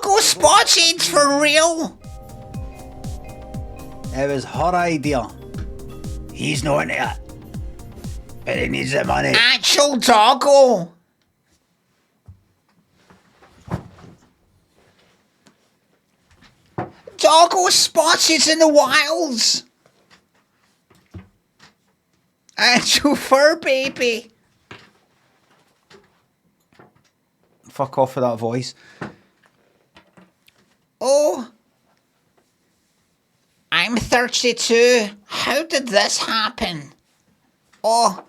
Doggo spotted for real. It was her idea. He's not in it. But he needs the money. Actual doggo. Doggo spotted in the wilds. Actual fur baby. Fuck off with that voice. Oh. I'm 32. How did this happen? Oh.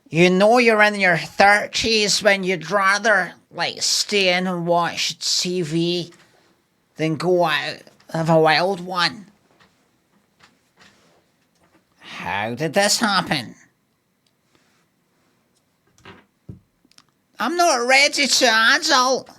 You know you're in your 30s when you'd rather, like, stay in and watch TV than go out have a wild one. How did this happen? I'm not ready to adult.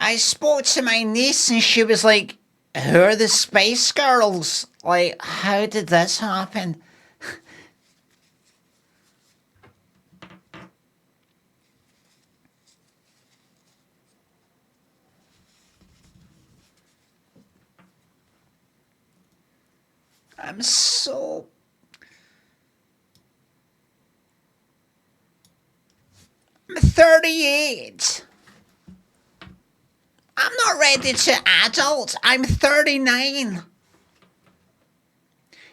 I spoke to my niece and she was like, who are the Spice Girls? Like, how did this happen? I'm 38. I'm not ready to adult. I'm 39.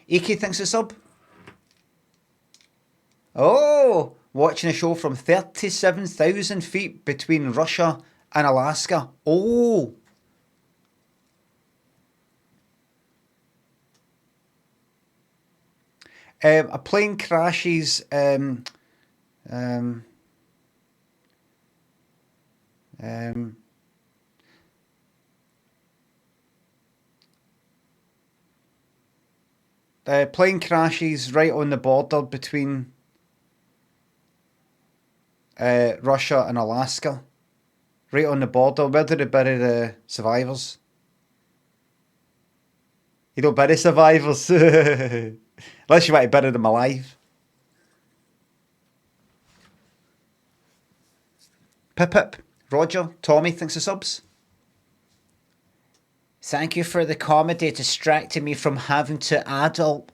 Iki thinks it's up. Oh, watching a show from 37,000 feet between Russia and Alaska. Oh. A plane crashes. Plane crashes right on the border between Russia and Alaska. Right on the border. Where do they bury the survivors? You don't bury survivors. Unless you want to bury them alive. Pip pip. Roger. Tommy thinks of subs. Thank you for the comedy distracting me from having to adult.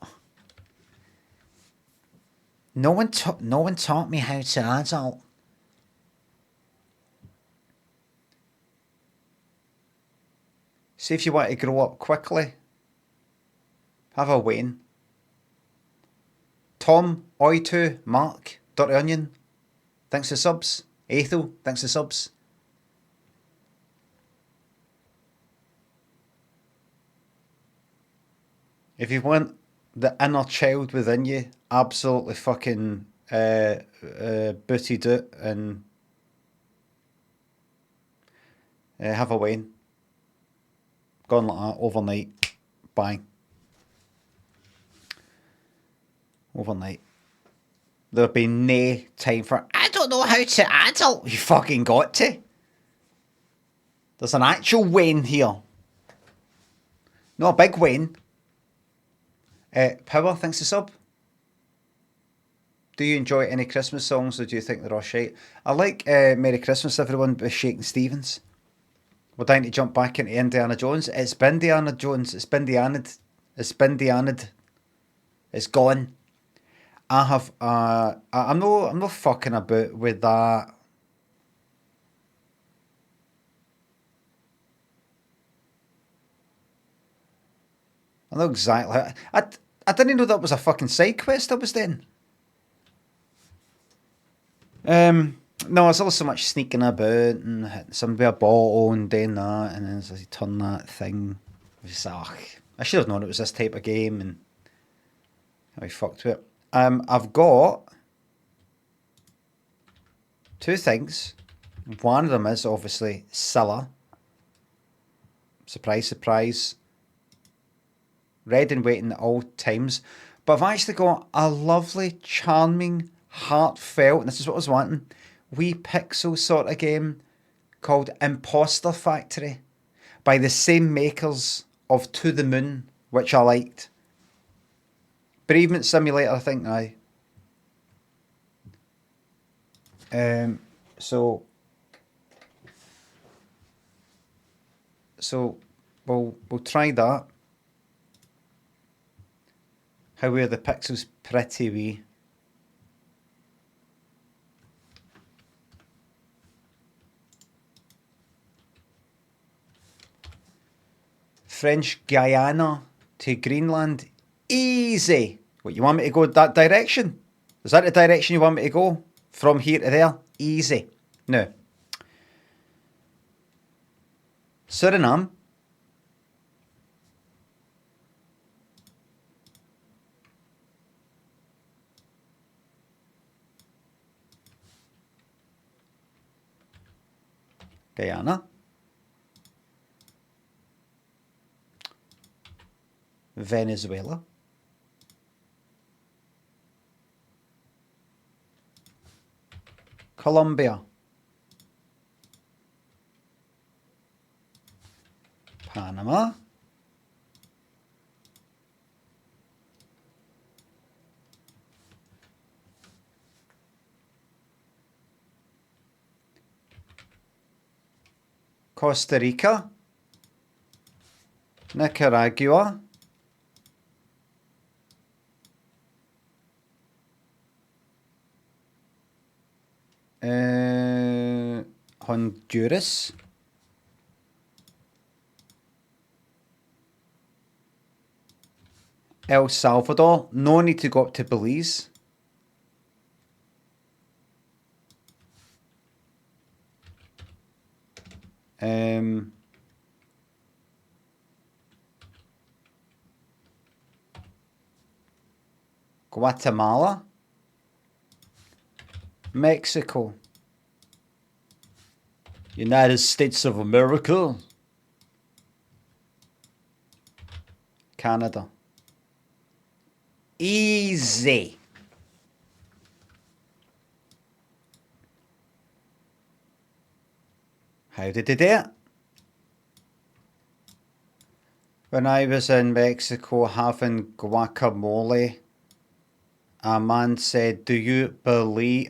No one taught me how to adult. See if you want to grow up quickly. Have a Wayne. Tom, Oi2, Mark, Dirty Onion, thanks for subs. Ethel, thanks for subs. If you want the inner child within you, absolutely fucking booted it and have a Wayne. Gone like that overnight. Bang. Overnight. There'll be no time for, I don't know how to adult. you fucking got to. There's an actual Wayne here. Not a big Wayne. Power, thanks to sub. Do you enjoy any Christmas songs or do you think they're all shite? I like Merry Christmas Everyone by Shakin' Stevens. We're dying to jump back into Indiana Jones. It's been Indiana Jones. It's been Dianad. It's been Dianad. It's gone. I have I'm not fucking about with that. I know exactly. I didn't know that was a fucking side quest I was doing. No, there's also so much sneaking about and hitting somebody a bottle and doing that, and then as you turn that thing, just I should have known it was this type of game, and I fucked with it. I've got two things. One of them is obviously CIlla. Surprise, surprise. Read and waiting at all times. But I've actually got a lovely, charming, heartfelt, and this is what I was wanting, wee pixel sort of game called Impostor Factory by the same makers of To the Moon, which I liked. Bereavement Simulator, I think, aye. So we'll try that. How are the pixels? Pretty wee. French Guiana to Greenland. Easy. What, you want me to go that direction? Is that the direction you want me to go? From here to there? Easy. Now, Suriname. Guyana. Venezuela. Colombia. Panama. Costa Rica. Nicaragua. Honduras. El Salvador. No need to go up to Belize. Guatemala. Mexico. United States of America. Canada. Easy. How did they do it? When I was in Mexico having guacamole, a man said, "Do you believe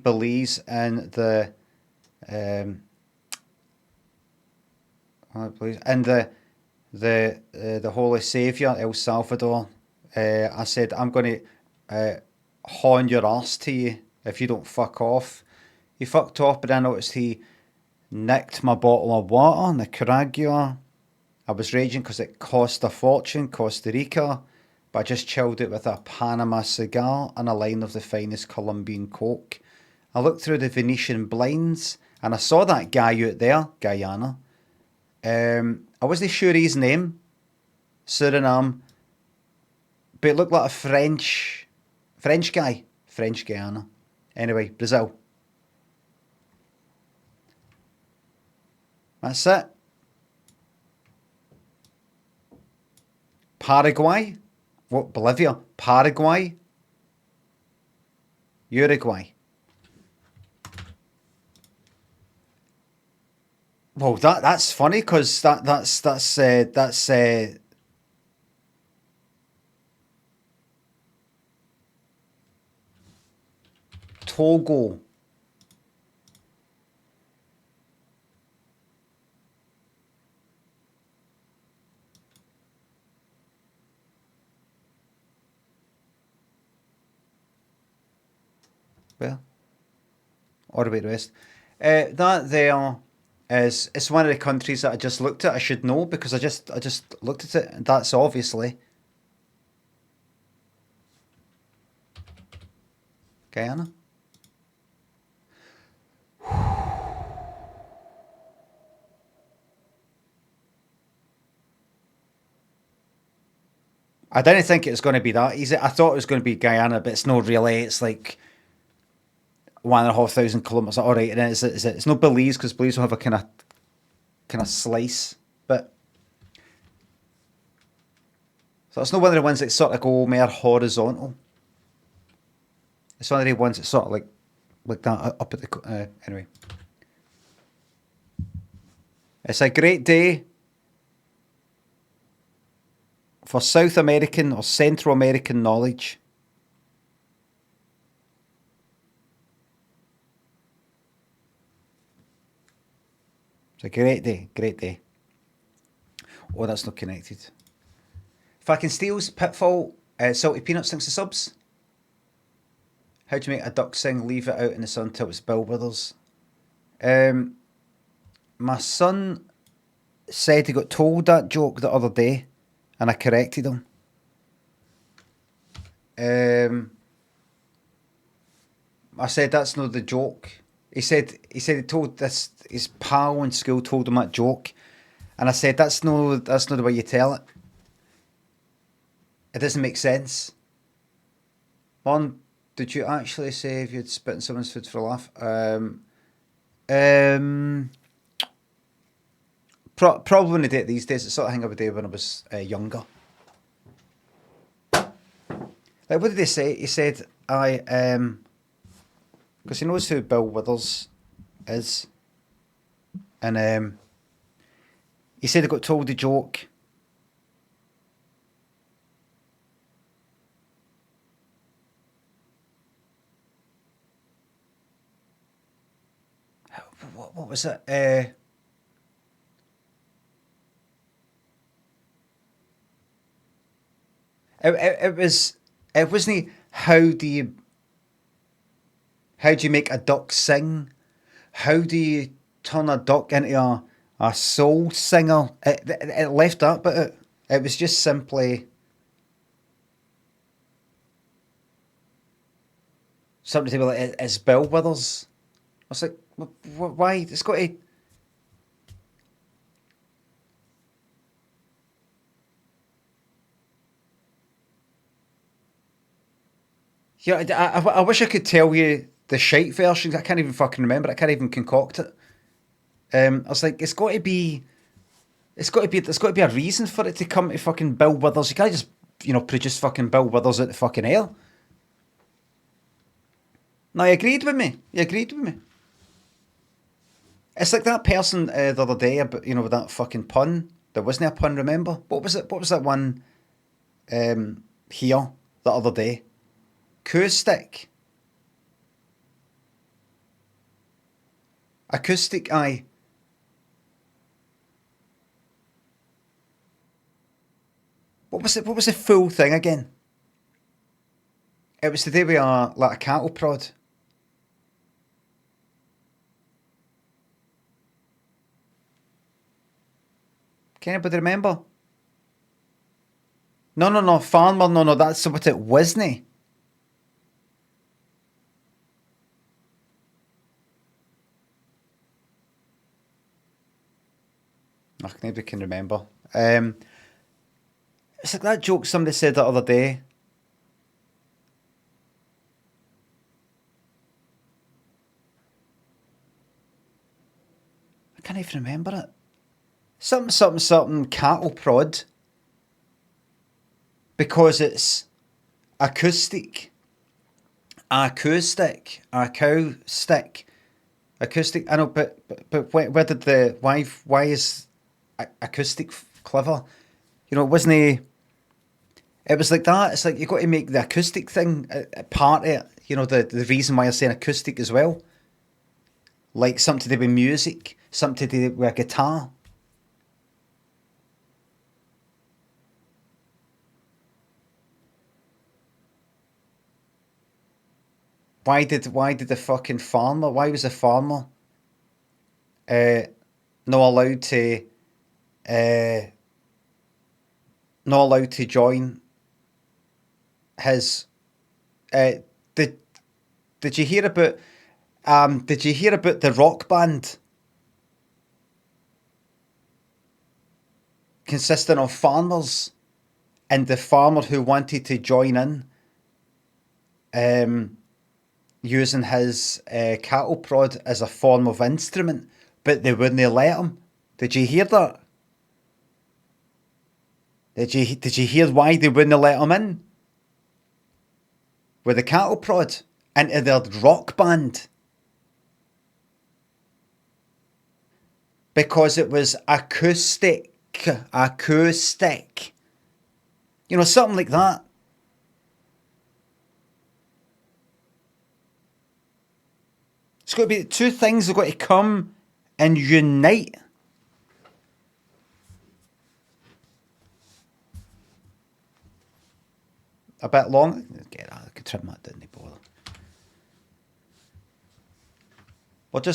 Belize in the the Holy Saviour, El Salvador?" I said, "I'm going to horn your arse to you if you don't fuck off." He fucked off, but I noticed he nicked my bottle of water, Nicaragua. I was raging because it cost a fortune, Costa Rica, but I just chilled it with a Panama cigar and a line of the finest Colombian coke. I looked through the Venetian blinds and I saw that guy out there, Guyana. I wasn't sure his name, Suriname, but it looked like a French guy, French Guyana. Anyway, Brazil. That's it. Paraguay. What, Bolivia? Paraguay. Uruguay. Well, that's funny because that's Togo. Well, or the west. That there is, it's one of the countries that I just looked at. I should know because I just looked at it, and that's obviously Guyana. I didn't think it was going to be that easy. I thought it was going to be Guyana, but it's not really. It's like 1,500 kilometers. All right, and it's not Belize because Belize will have a kind of slice, but so it's not one of the ones that sort of go more horizontal. It's one of the ones that sort of like like that up at the anyway. It's a great day for South American or Central American knowledge. It's a great day, great day. Oh, that's not connected. If I can steals, Pitfall, Salty Peanuts, thanks to subs. How do you make a duck sing? Leave it out in the sun till it's Bill Withers. My son said he got told that joke the other day, and I corrected him. I said that's not the joke. He said he told this his pal in school told him that joke, and I said that's not the way you tell it. It doesn't make sense. Mom, did you actually say if you'd spit in someone's food for a laugh? Probably when I do it these days. It's sort of thing I would do when I was younger. Like, what did he say? He said, because he knows who Bill Withers is. And he said he got told the joke. What was it? It wasn't how do you make a duck sing? How do you turn a duck into a soul singer? It left that bit. It was just simply something to be like, it's Bill Withers. I was like, why? It's got to. Yeah, I wish I could tell you the shite versions. I can't even fucking remember. I can't even concoct it. I was like, there's got to be a reason for it to come to fucking Bill Withers. You can't just, produce fucking Bill Withers out the fucking air. No, you agreed with me. It's like that person the other day, about, with that fucking pun. There wasn't a pun, remember? What was it? What was that one here the other day? Acoustic, aye. What was it? What was the full thing again? It was the day we are like a cattle prod. Can anybody remember? No, farmer. No, that's what it wasn't. Nobody can remember. It's like that joke somebody said the other day. I can't even remember it. Something cattle prod. Because it's acoustic. Acoustic. Acoustic. I know, but where did why is acoustic clever? It wasn't. It was like that. It's like you've got to make the acoustic thing a part of it. The reason why I'm saying acoustic as well. Like something to do with music, something to do with a guitar. Why did the fucking farmer? Why was the farmer not allowed to join his? Did you hear about? Did you hear about the rock band consisting of farmers, and the farmer who wanted to join in? Using his cattle prod as a form of instrument, but they wouldn't let him. Did you hear that? Did you hear why they wouldn't let him in? With the cattle prod into their rock band. because it was acoustic. Acoustic. You know, something like that. It's got to be the two things have got to come and unite. A bit long. I could trim that down, no bother. What do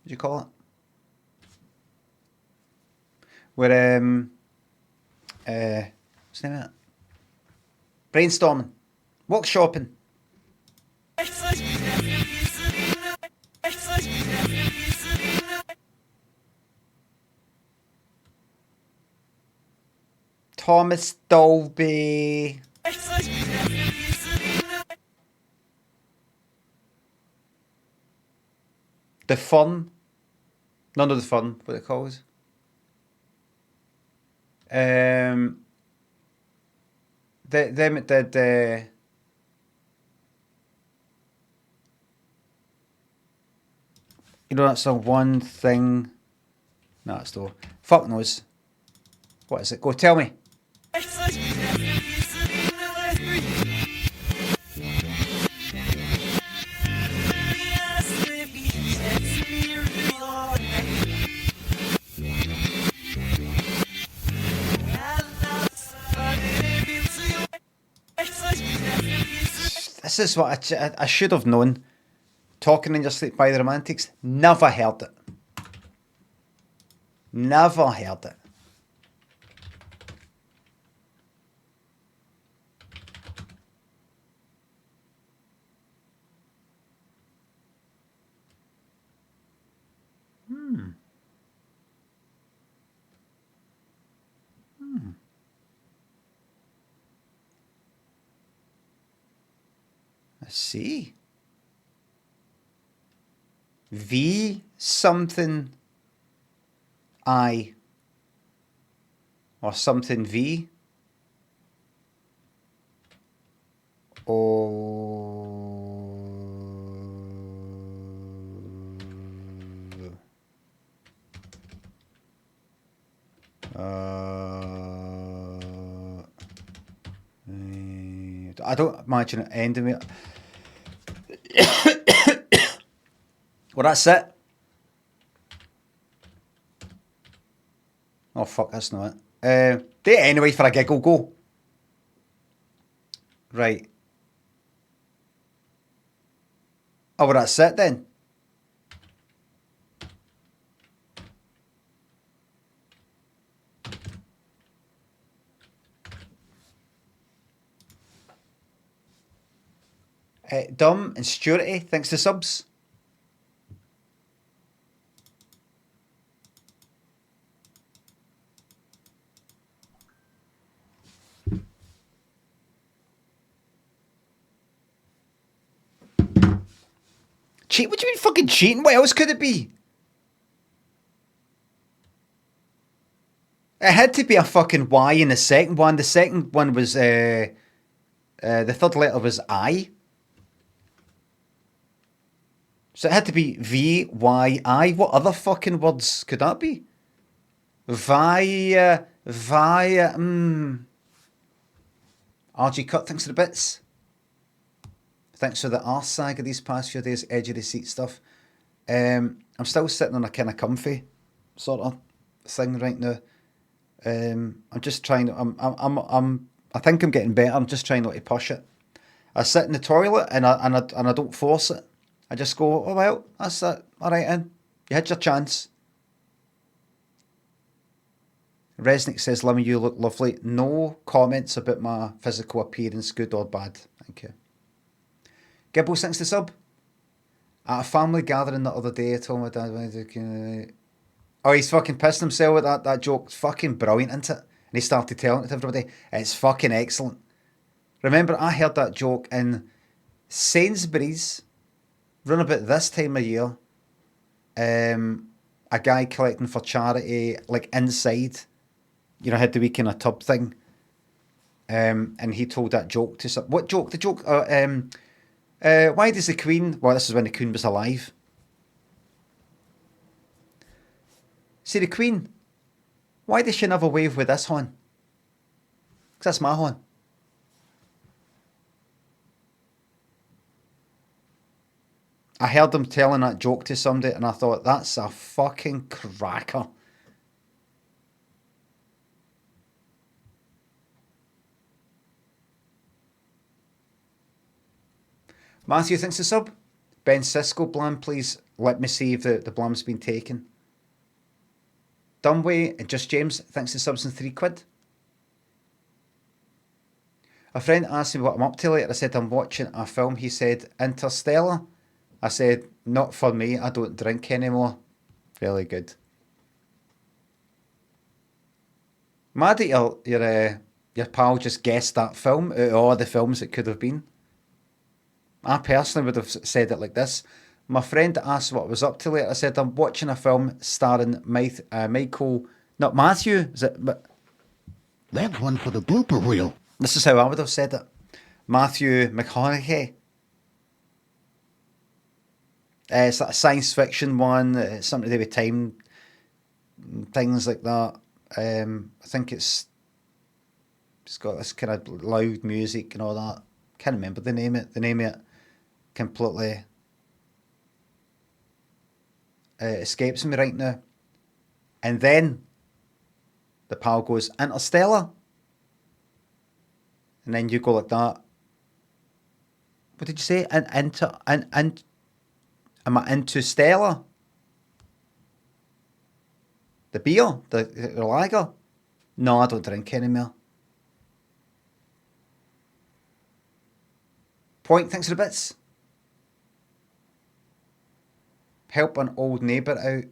you call it? We're what's the name of it? Brainstorming. Workshopping. Thomas Dolby. The Fun. None of the Fun, what it calls. Them it did you know that song One Thing. No, it's though. Fuck knows. What is it? Go tell me. This is what I should have known. Talking in Your Sleep by the Romantics. Never heard it. Never heard it. I see. V something I or something V. I don't imagine it ending with. Well, that's it. Oh fuck, that's not it. Do it anyway for a giggle. Go. Right. Oh, well, that's it then. Dumb and Stewart, thanks to subs. Cheat? What do you mean fucking cheating? What else could it be? It had to be a fucking Y in the second one. The second one was the third letter was I. So it had to be V-Y-I. What other fucking words could that be? RG Cut, thanks for the bits. Thanks for the arse sag of these past few days, edge of the seat stuff. I'm still sitting on a kind of comfy sort of thing right now. I'm just trying to, I think I'm getting better. I'm just trying not to push it. I sit in the toilet and I don't force it. I just go, oh well, that's it. All right, then. You had your chance. Resnick says, Limmy, you look lovely. No comments about my physical appearance, good or bad. Thank you. Gibbles, thanks to sub. At a family gathering the other day, I told my dad, oh, he's fucking pissed himself at that joke. It's fucking brilliant, isn't it? And he started telling it to everybody. It's fucking excellent. Remember, I heard that joke in Sainsbury's, run about this time of year. A guy collecting for charity, like inside, you know, had the week in a tub thing. And he told that joke to some. What joke? The joke. Why does the Queen... Well, this is when the Queen was alive. See, the Queen, why does she never wave with this horn? Because that's my horn. I heard them telling that joke to somebody and I thought, that's a fucking cracker. Matthew thinks the sub. Ben Cisco blam, please let me see if the blam's been taken. Dunway and Just James thinks the subs in £3. A friend asked me what I'm up to later. I said I'm watching a film. He said Interstellar. I said, not for me. I don't drink anymore. Really good. Mad that your pal just guessed that film out of all the films it could have been. I personally would have said it like this. My friend asked what I was up to later. I said, I'm watching a film starring Michael... Not Matthew. Is it? But That's one for the blooper reel. this is how I would have said it. Matthew McConaughey. It's like a science fiction one. It's something to do with time. Things like that. I think it's got this kind of loud music and all that. Can't remember the name of it. Completely escapes me right now. And then the pal goes, Interstellar. And then you go like that. What did you say? Am I into Stella? The beer? The lager? No, I don't drink anymore. Point, thanks for the bits. Help an old neighbour out.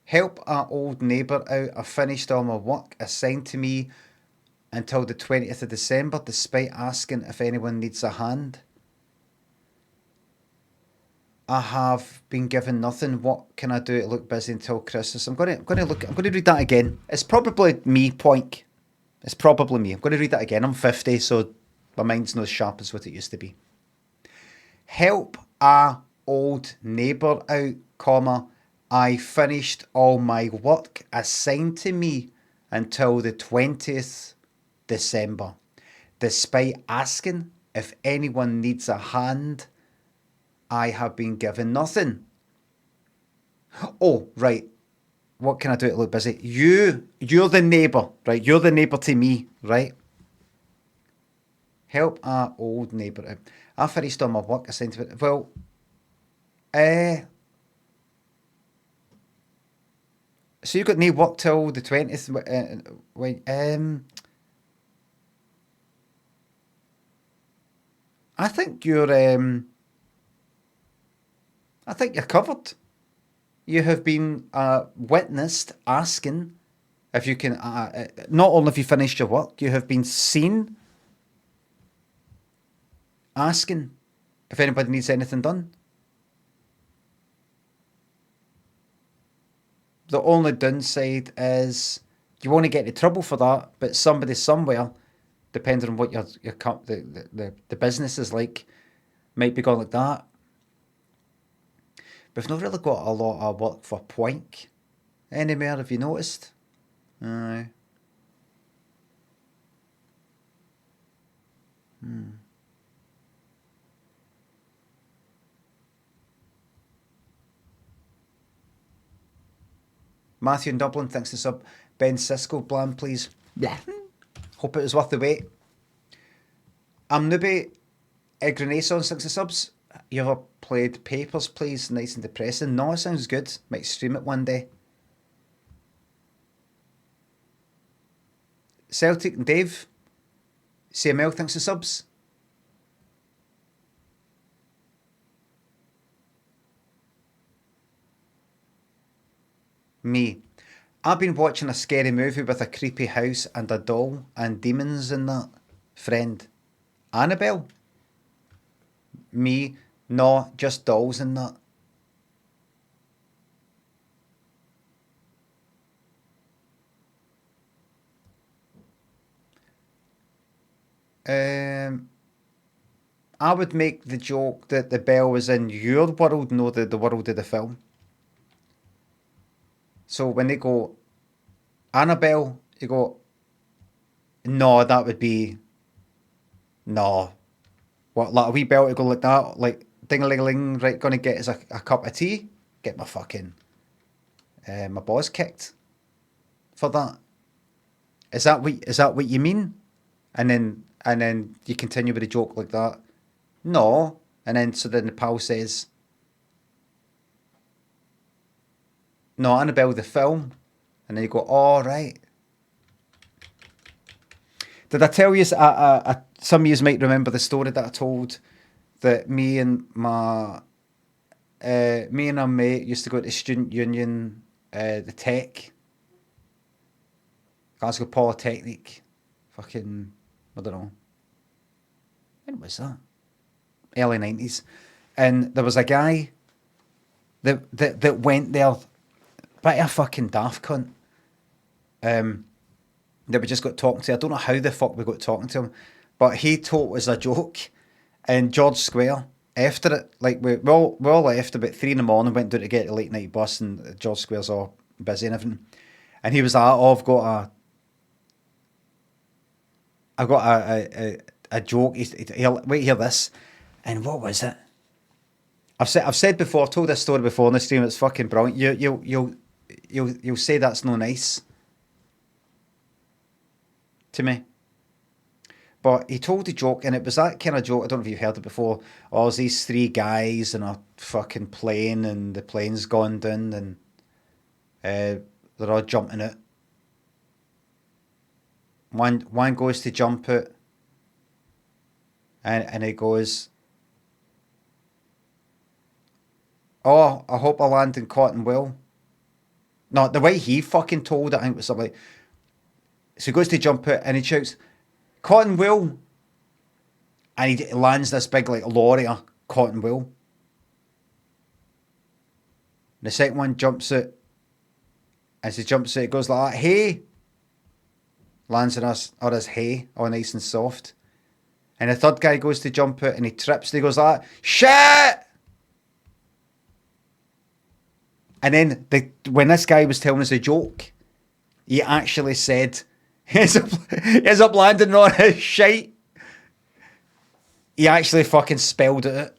Help an old neighbour out. I finished all my work assigned to me until the 20th of December, despite asking if anyone needs a hand. I have been given nothing. What can I do to look busy until Christmas? I'm going to read that again. It's probably me, Point. It's probably me. I'm going to read that again. I'm 50, so my mind's not as sharp as what it used to be. Help a old neighbour out, comma, I finished all my work assigned to me until the 20th December, despite asking if anyone needs a hand. I have been given nothing. Oh, right. What can I do to look busy? You're the neighbour, right? You're the neighbour to me, right? Help a old neighbour out. I finished all my work assigned to it. Well, so you got no work till the 20th. I think you're covered. You have been witnessed asking if you can. Not only have you finished your work, you have been seen asking if anybody needs anything done. The only downside is you won't get into trouble for that, but somebody somewhere, depending on what the business is like, might be going like that. We've not really got a lot of work for Poink anymore, have you noticed? Aye. Matthew in Dublin thinks the sub. Ben Cisco blam, please. Yeah. Hope it was worth the wait. I'm newbie. Renaissance thinks the subs. You ever played Papers, Please? Nice and depressing. No, it sounds good. Might stream it one day. Celtic and Dave. CML thinks the subs. Me. I've been watching a scary movie with a creepy house and a doll and demons in that. Friend. Annabelle. Me. No, just dolls in that. I would make the joke that the bell was in your world, no the world of the film. So when they go, Annabelle, you go, no, that would be, no. What, like a wee bell to go like that? Like, ding-a-ling-a-ling, right, gonna get us a cup of tea? Get my fucking, my balls kicked for that. Is that what you mean? And then you continue with a joke like that. No. And then so then the pal says, no, Annabelle the film. And then you go, all right. Did I tell you? Some of you might remember the story that I told that me and a mate used to go to student union, the tech, Glasgow Polytechnic, fucking, I don't know. When was that? Early 90s. And there was a guy that went there, bit of a fucking daft cunt. That we just got talking to. I don't know how the fuck we got talking to him, but he told us a joke in George Square. After it, like we all left about 3 a.m, went down to get a late night bus, and George Square's all busy and everything. And he was like, "Oh, I've got a joke. Wait, hear this." And what was it? I've said before. I've told this story before on the stream. It's fucking brilliant. You'll say that's no nice to me. But he told the joke, and it was that kind of joke. I don't know if you've heard it before. Oh, there's these 3 guys in a fucking plane, and the plane's gone down, and they're all jumping out. One goes to jump out, and he goes, "Oh, I hope I land in Cottonwell." No, the way he fucking told it, I think it was something like, so he goes to jump out, and he shouts, "Cottonwell," and he lands this big like lorry of Cottonwell. And the second one jumps out. As he jumps out, it goes like that, "Hey," lands on us, or his hay, all nice and soft. And the third guy goes to jump out, and he trips, and he goes like that, "Shit!" And then when this guy was telling us a joke, he actually said, he ends up landing on his shite. He actually fucking spelled it out.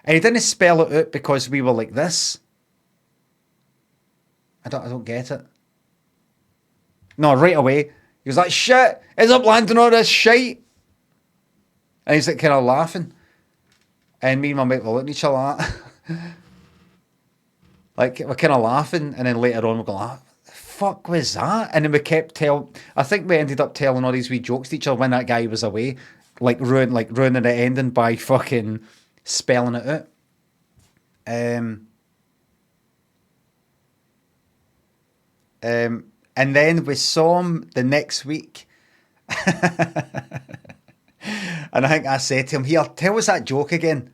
And he didn't spell it out because we were like this. I don't get it. No, right away, he was like, "Shit, ends up landing on his shite." And he's like kind of laughing. And me and my mate were looking at each other like that. Like, we're kind of laughing, and then later on we're going, "What the fuck was that?" And then I think we ended up telling all these wee jokes to each other when that guy was away, ruining the ending by fucking spelling it out. And then we saw him the next week. And I think I said to him, "Here, tell us that joke again."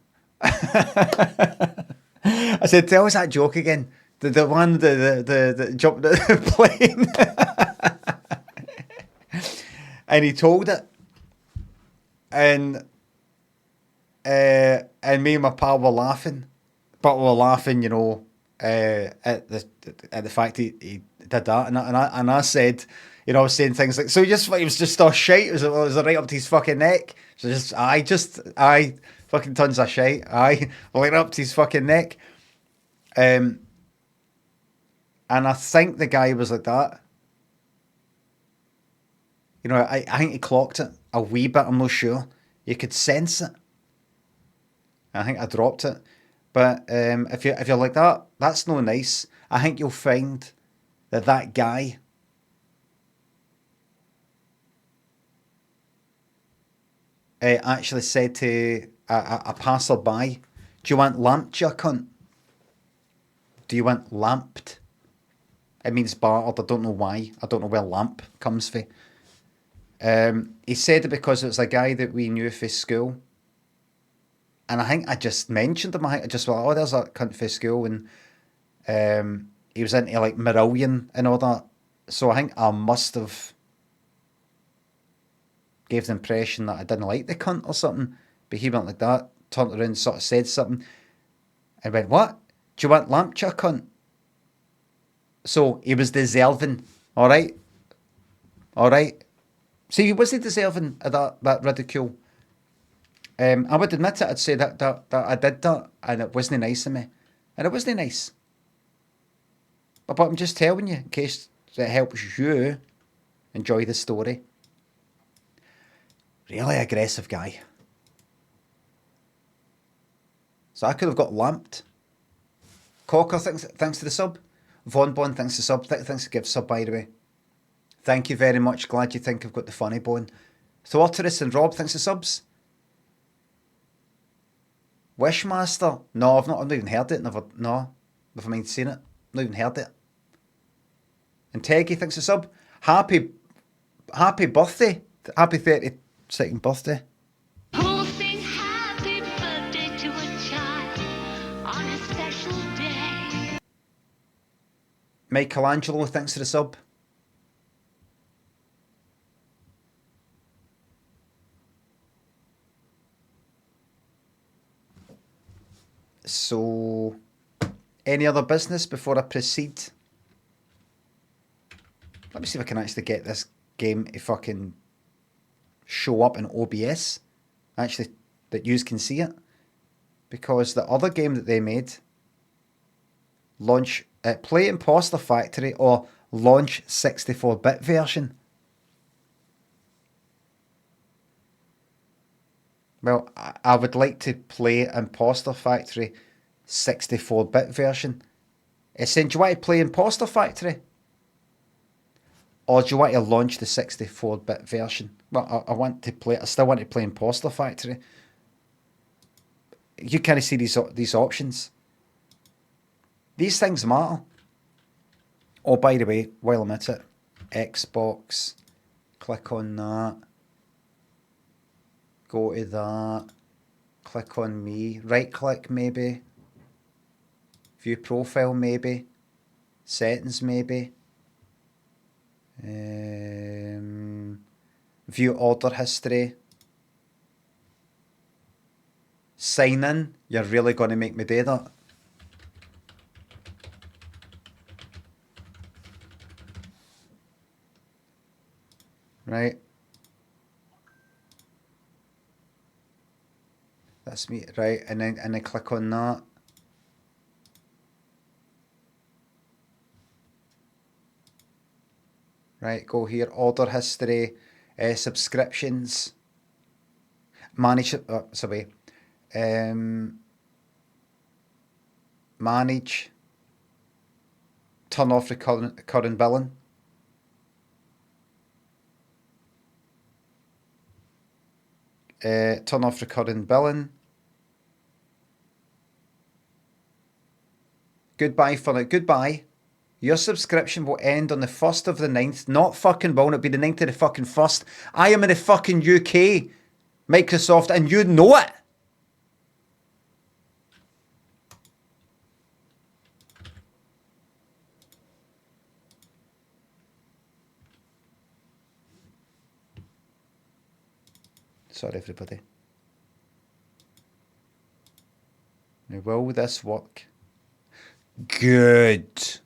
I said, "Tell us that joke again. The one that jumped out of the plane." And he told it. And me and my pal were laughing. But we were laughing, at the fact he did that. And I said, I was saying things like, so it was just all shite. It was right up to his fucking neck. So I fucking tons of shite. Right up to his fucking neck. And I think the guy was like that. I think he clocked it a wee bit. I'm not sure. You could sense it. I think I dropped it. But if you're like that, that's no nice. I think you'll find that guy actually said to a passerby, "Do you want lamped, you cunt? Do you want lamped?" It means battered. I don't know why. I don't know where lamp comes from. He said it because it was a guy that we knew for school. And I think I just mentioned him. I think I just went, "Oh, there's that cunt for school." And he was into like Marillion and all that. So I think I must have gave the impression that I didn't like the cunt or something. But he went like that, turned around, sort of said something, and went, "What? Do you want Lancashire, cunt?" So he was deserving, all right? All right? See, he wasn't deserving of that ridicule. I would admit it, I'd say that I did that, and it wasn't nice of me. And it wasn't nice. But I'm just telling you, in case it helps you enjoy the story. Really aggressive guy. So I could have got lamped. Cocker, thanks to the sub. Von Bon, thanks to the sub. Thanks to give sub, by the way. Thank you very much. Glad you think I've got the funny bone. Thorterus and Rob, thanks to subs. Wishmaster. No, I've not even heard it. Never mind seen it. Not even heard it. And Teggy, thanks to sub. Happy birthday. Happy 32nd birthday. Who'll sing happy birthday to a child on a special day? Michelangelo, thanks to the sub. So, any other business before I proceed? Let me see if I can actually get this game to fucking show up in OBS. Actually, that you can see it. Because the other game that they made, play Impostor Factory or launch 64-bit version. Well, I would like to play Impostor Factory 64-bit version. Saying, do you want to play Impostor Factory? Or do you want to launch the 64-bit version? Well, I still want to play Impostor Factory. You kind of see these options. These things matter. Oh, by the way, while I'm at it, Xbox, click on that. Go to that, click on me, right click maybe, view profile maybe, settings maybe, view order history, sign in. You're really going to make me do that? Right. That's me, right? And then click on that. Right, go here, order history, subscriptions, manage. Manage. Turn off recurring billing. Turn off recurring billing. Goodbye. Your subscription will end on the 1st of the 9th. Not fucking will, it'll be the 9th of the fucking 1st. I am in the fucking UK, Microsoft, and you know it. Sorry, everybody. Now, will this work? Good.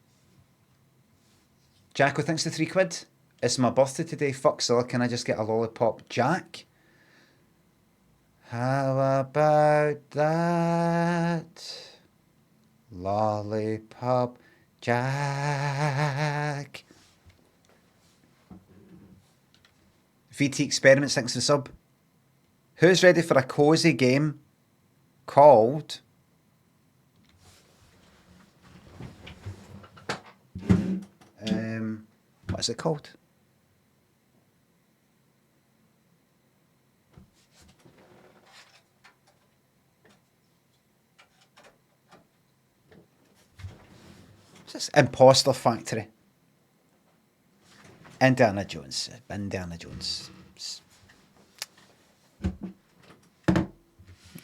Jacko, thanks for £3. It's my birthday today. Fuck, CIlla, can I just get a lollipop, Jack? How about that? Lollipop, Jack. VT Experiments, thanks for the sub. Who's ready for a cosy game called... what is it called? What's this? Impostor Factory. Indiana Jones. I'm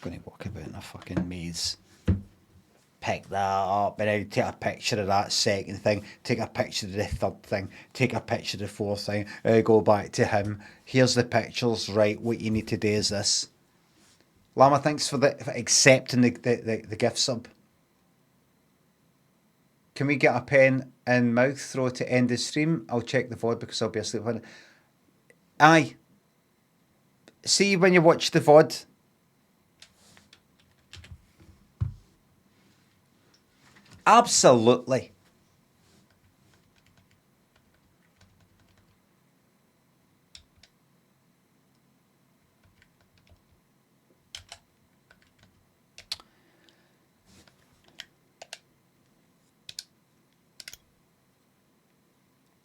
going to walk about in a fucking maze. pick that up, and then you take a picture of that second thing, take a picture of the third thing, take a picture of the fourth thing, go back to him. Here's the pictures, right? What you need to do is this. Llama, thanks for accepting the gift sub. Can we get a pen and mouth throw to end the stream? I'll check the VOD because I'll be asleep when. Aye. See when you watch the VOD. Absolutely.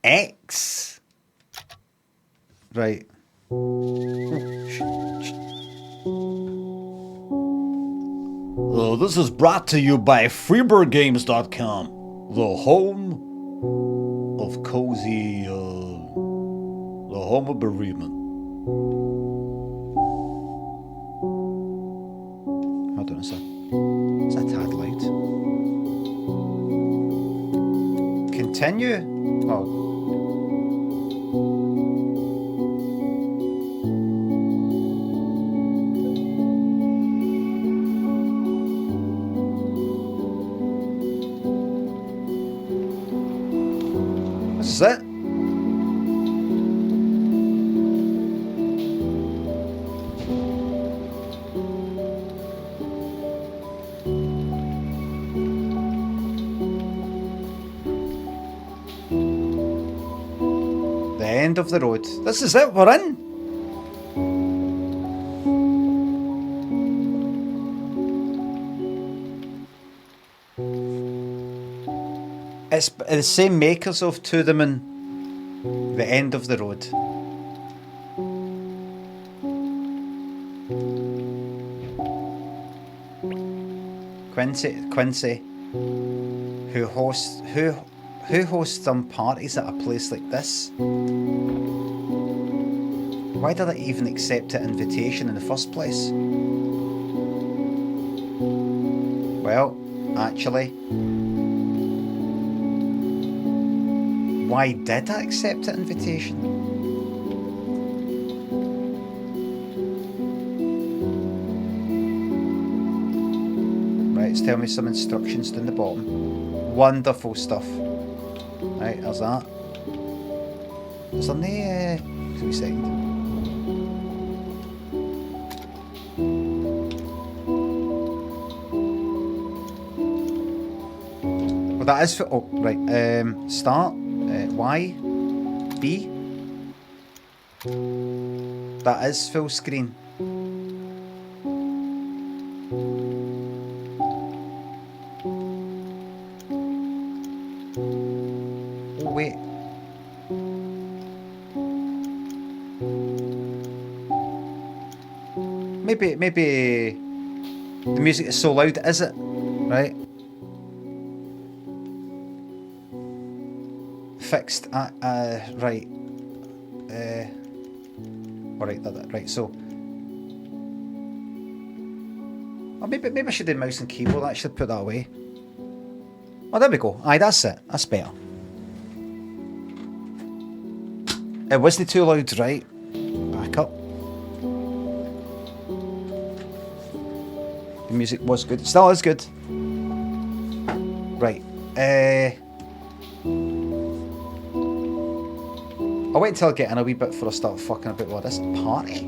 X. Right. This is brought to you by FreebirdGames.com, the home of cozy, the home of bereavement. Hold on a sec. Is that tad loud? Continue. Oh. This is it. The end of the road. This is it, we're in. It's the same makers of To the Moon. The end of the road. Quincy, who hosts some parties at a place like this? Why did I even accept an invitation in the first place? Well, actually, why did I accept an invitation? Right, it's telling me some instructions down the bottom. Wonderful stuff. Right, there's that. Is there no, give me a second. Well, that is for, oh, right, start, Y, B. That is full screen. Oh, wait. Maybe the music is so loud, is it? Right. Fixed. Right. Alright, right, so. Oh, maybe I should do mouse and keyboard. I should put that away. Oh, there we go. Aye, that's it. That's better. It wasn't too loud, right? Back up. The music was good. Still is good. Right. I'll wait until I get in a wee bit before I start fucking about with this party.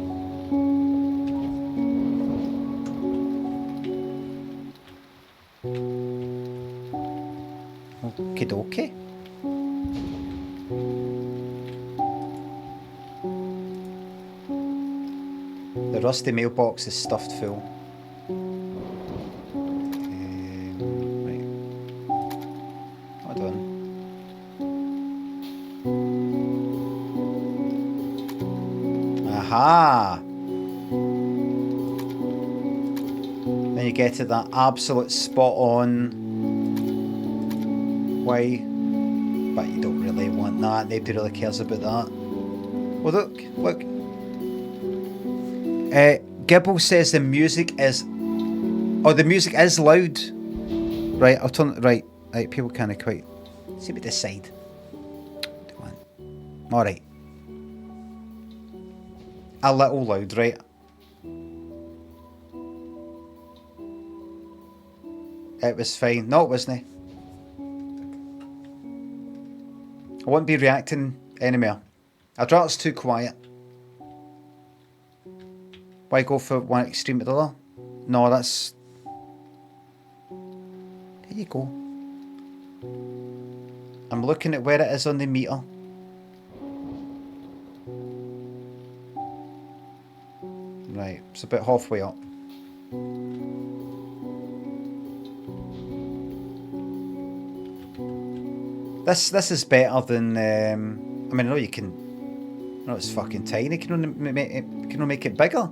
Okie dokie. The rusty mailbox is stuffed full. Right. Hold on. Aha! Then you get to that absolute spot on way, but you don't really want that. Nobody really cares about that. Well, look. Gibble says the music is loud. Right, I'll turn. Right, people kind of quite. See me decide. Alright. A little loud, right? It was fine. No, it wasn't. I won't be reacting anymore. I'd rather it's too quiet. Why go for one extreme to the other? No, that's... There you go. I'm looking at where it is on the meter. Right, it's about halfway up. This is better than... I mean, I know you can... I know it's fucking tiny. Can only make it bigger.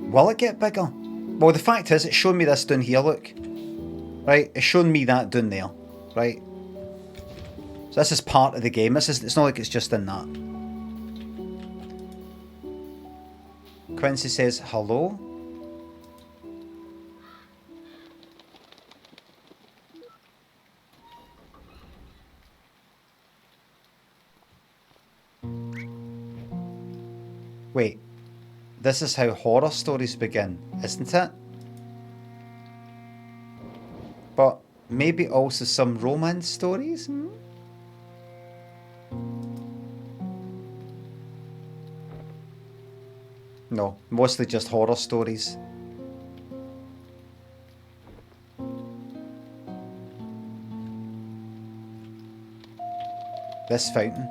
Will it get bigger? Well, the fact is, it's showing me this down here, look. Right? It's showing me that down there. Right? So this is part of the game. It's not like it's just in that. Quincy says, hello? Wait. This is how horror stories begin, isn't it? But maybe also some romance stories? No, mostly just horror stories. This fountain.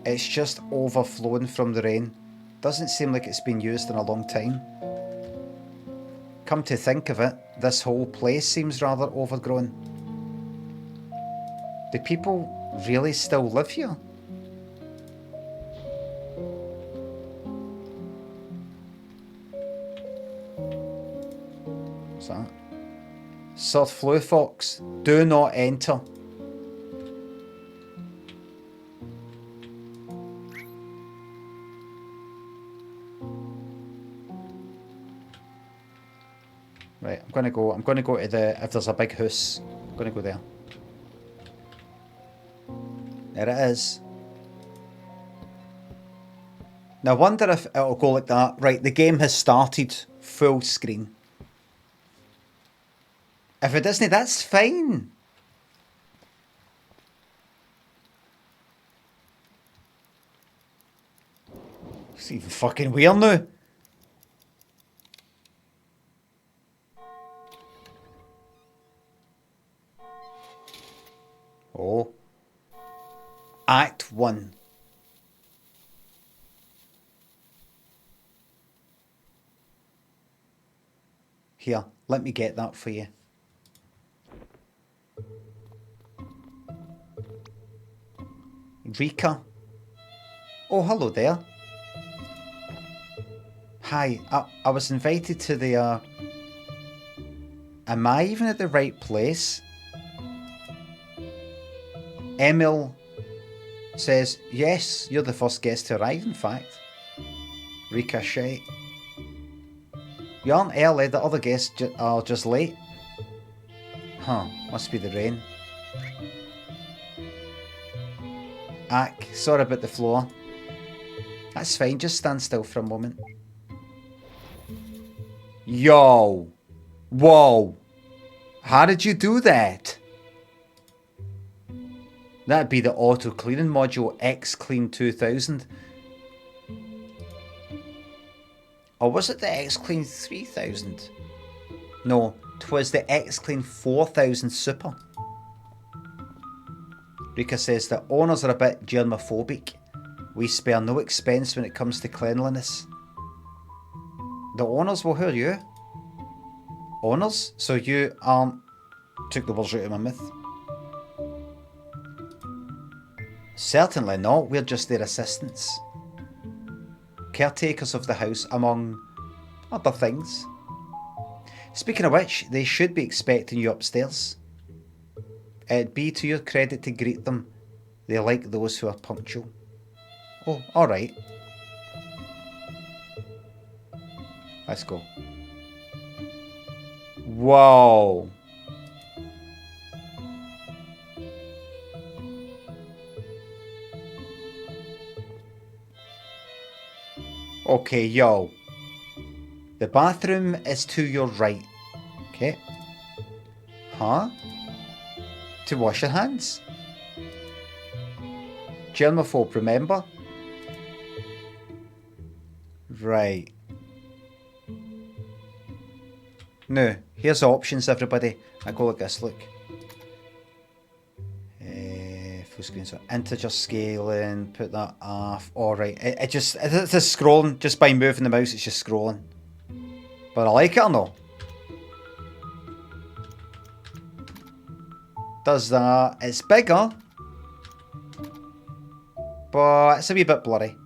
It's just overflowing from the rain. Doesn't seem like it's been used in a long time. Come to think of it, this whole place seems rather overgrown. Do people really still live here? What's that? Sir Flu Fox, do not enter. Right, I'm gonna go to the, if there's a big house, I'm gonna go there. There it is. Now I wonder if it'll go like that. Right, the game has started full screen. If it doesn't, that's fine. It's even fucking weird now. Oh. Act 1. Here, let me get that for you. Rika. Oh, hello there. Hi, I was invited to the, Am I even at the right place? Emil says, yes, you're the first guest to arrive, in fact. Ricochet. You aren't early, the other guests are just late. Huh, must be the rain. Ack, sorry about the floor. That's fine, just stand still for a moment. Yo! Whoa! How did you do that? That'd be the auto cleaning module X Clean 2000. Or was it the X Clean 3000? No, 'twas the X Clean 4000 Super. Rika says the owners are a bit germophobic. We spare no expense when it comes to cleanliness. The owners? Well, who are you? Owners? So you aren't... Took the words out of my mouth. Certainly not, we're just their assistants. Caretakers of the house, among other things. Speaking of which, they should be expecting you upstairs. It'd be to your credit to greet them. They like those who are punctual. Oh, alright. Let's go. Whoa. Okay, yo. The bathroom is to your right. Okay. Huh? To wash your hands. Germaphobe, remember? Right. Now, here's the options, everybody. I go like this, look. Full screen, so integer scaling, put that off. Alright, it's just scrolling, just by moving the mouse, it's just scrolling. But I like it or no? Does that. It's bigger, but it's a wee bit blurry.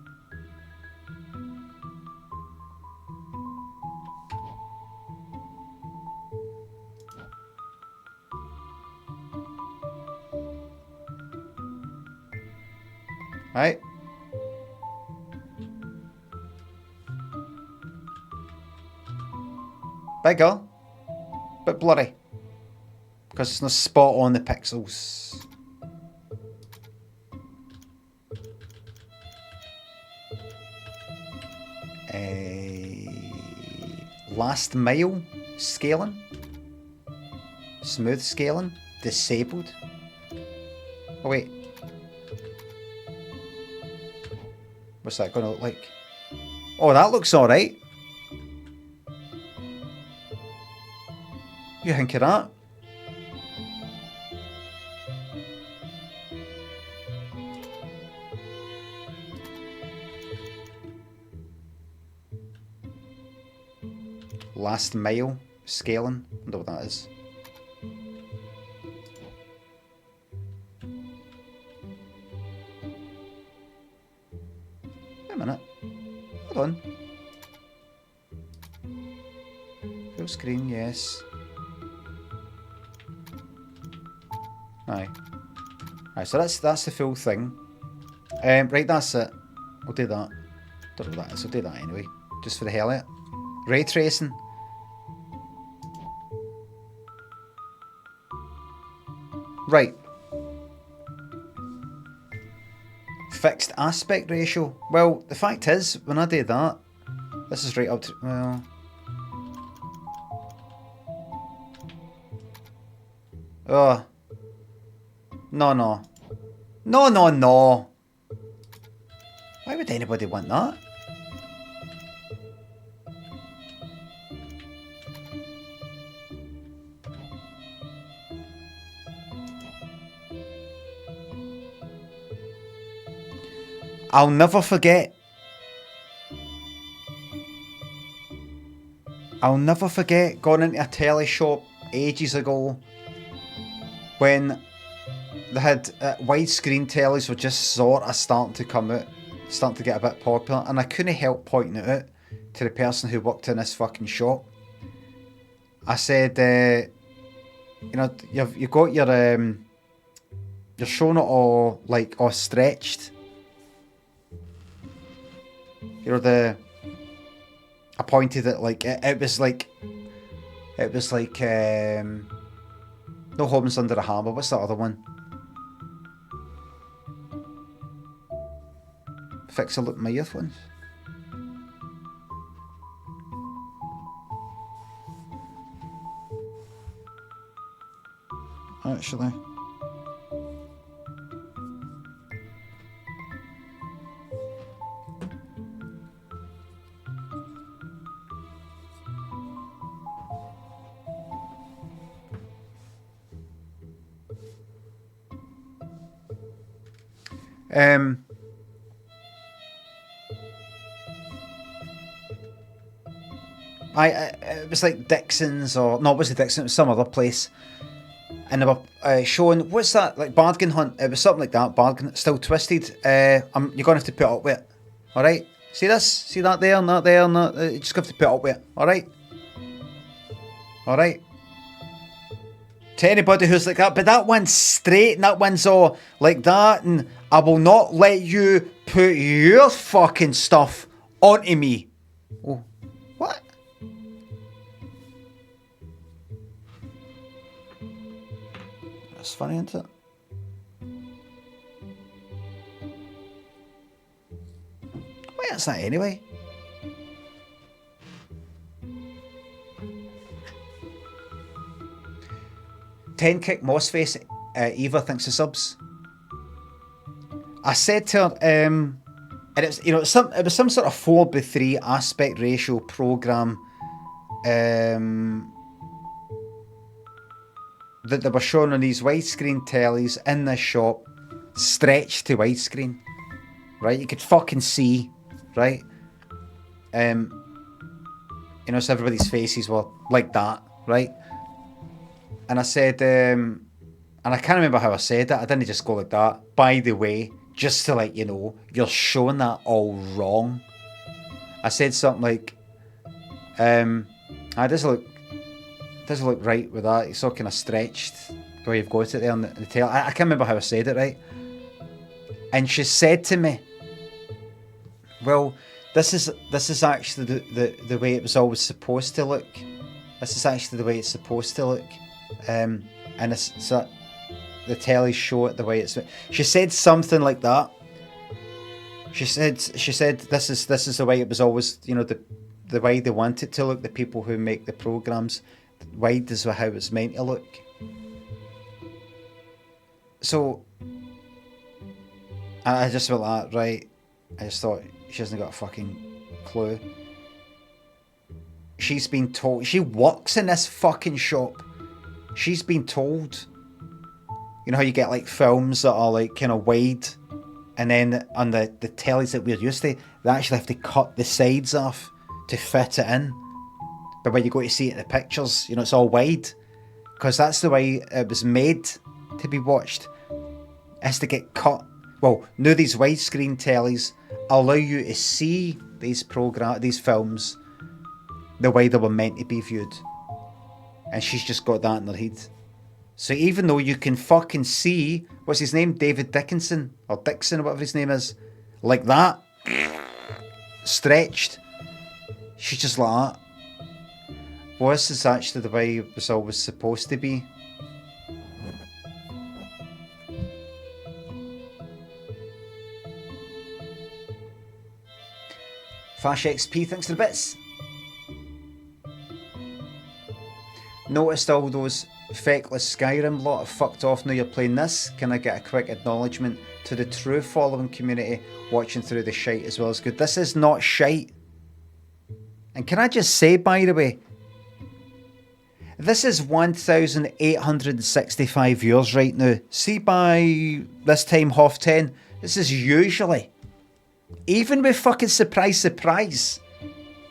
Right. Bigger, but blurry. Because there's no spot on the pixels. Last mile scaling. Smooth scaling. Disabled. Oh wait. What's that going to look like? Oh, that looks alright. You think of that? Last mile scaling. I wonder what that is. Wait a minute. Hold on. Full screen, yes. Aye. Aye, so that's the full thing. Right, that's it. We'll do that. Don't know what that is, I'll do that anyway. Just for the hell of it. Ray tracing. Right. Fixed aspect ratio. Well, the fact is, when I do that, this is right up to, well... Oh. No. No. Why would anybody want that? I'll never forget. Going into a telly shop ages ago when they had widescreen tellies were just sort of starting to come out, starting to get a bit popular, and I couldn't help pointing it out to the person who worked in this fucking shop. I said, you know, you've got your you're showing it all like all stretched. You know, I pointed at like it was like no Homes Under a Hammer. What's that other one? Fix a look at my earphones. Actually. It was like Dixon's, or no, it wasn't Dixon, it was some other place, and they were showing, what's that, like Bargain Hunt, it was something like that, Bargain, Still Twisted. You're going to have to put up with it, alright? See this? See that there, and that there, and that, you just have to put up with it, alright? Alright? To anybody who's like that, but that one's straight and that one's all like that, and I will not let you put your fucking stuff onto me. Oh, what? That's funny, isn't it? Where's that anyway? Ten kick Mossface. Eva thinks the subs. I said to her, and it's it was some sort of 4:3 aspect ratio program that they were showing on these widescreen tellies in this shop, stretched to widescreen. Right, you could fucking see, right? So everybody's faces were like that, right? And I said, and I can't remember how I said that. I didn't just go like that. By the way, just to let you know, you're showing that all wrong. I said something like, I doesn't look right with that. It's all kind of stretched the way you've got it there on the tail. I can't remember how I said it, right? And she said to me, well, this is actually the way it was always supposed to look. This is actually the way it's supposed to look. And it's so the tellies show it the way it's. She said something like that. She said this is the way it was always, the way they want it to look. The people who make the programs, wide is how it's meant to look. So I just felt that, right? I just thought she hasn't got a fucking clue. She's been told. She works in this fucking shop. She's been told. You know how you get like films that are like kind of wide, and then on the tellies that we're used to, they actually have to cut the sides off to fit it in. But when you go to see it in the pictures, it's all wide, because that's the way it was made to be watched. It has to get cut. Well, now these widescreen tellies allow you to see these films the way they were meant to be viewed. And she's just got that in her head. So even though you can fucking see, what's his name? David Dickinson, or Dixon, or whatever his name is, like that, stretched, she's just like that. Well, this is actually the way it was always supposed to be. Fash XP, thanks to the bits. Noticed all those feckless Skyrim lot have fucked off. Now you're playing this. Can I get a quick acknowledgement to the true following community watching through the shite as well as good? This is not shite. And can I just say, by the way, this is 1,865 viewers right now. See, by this time, half 10, this is usually, even with fucking surprise,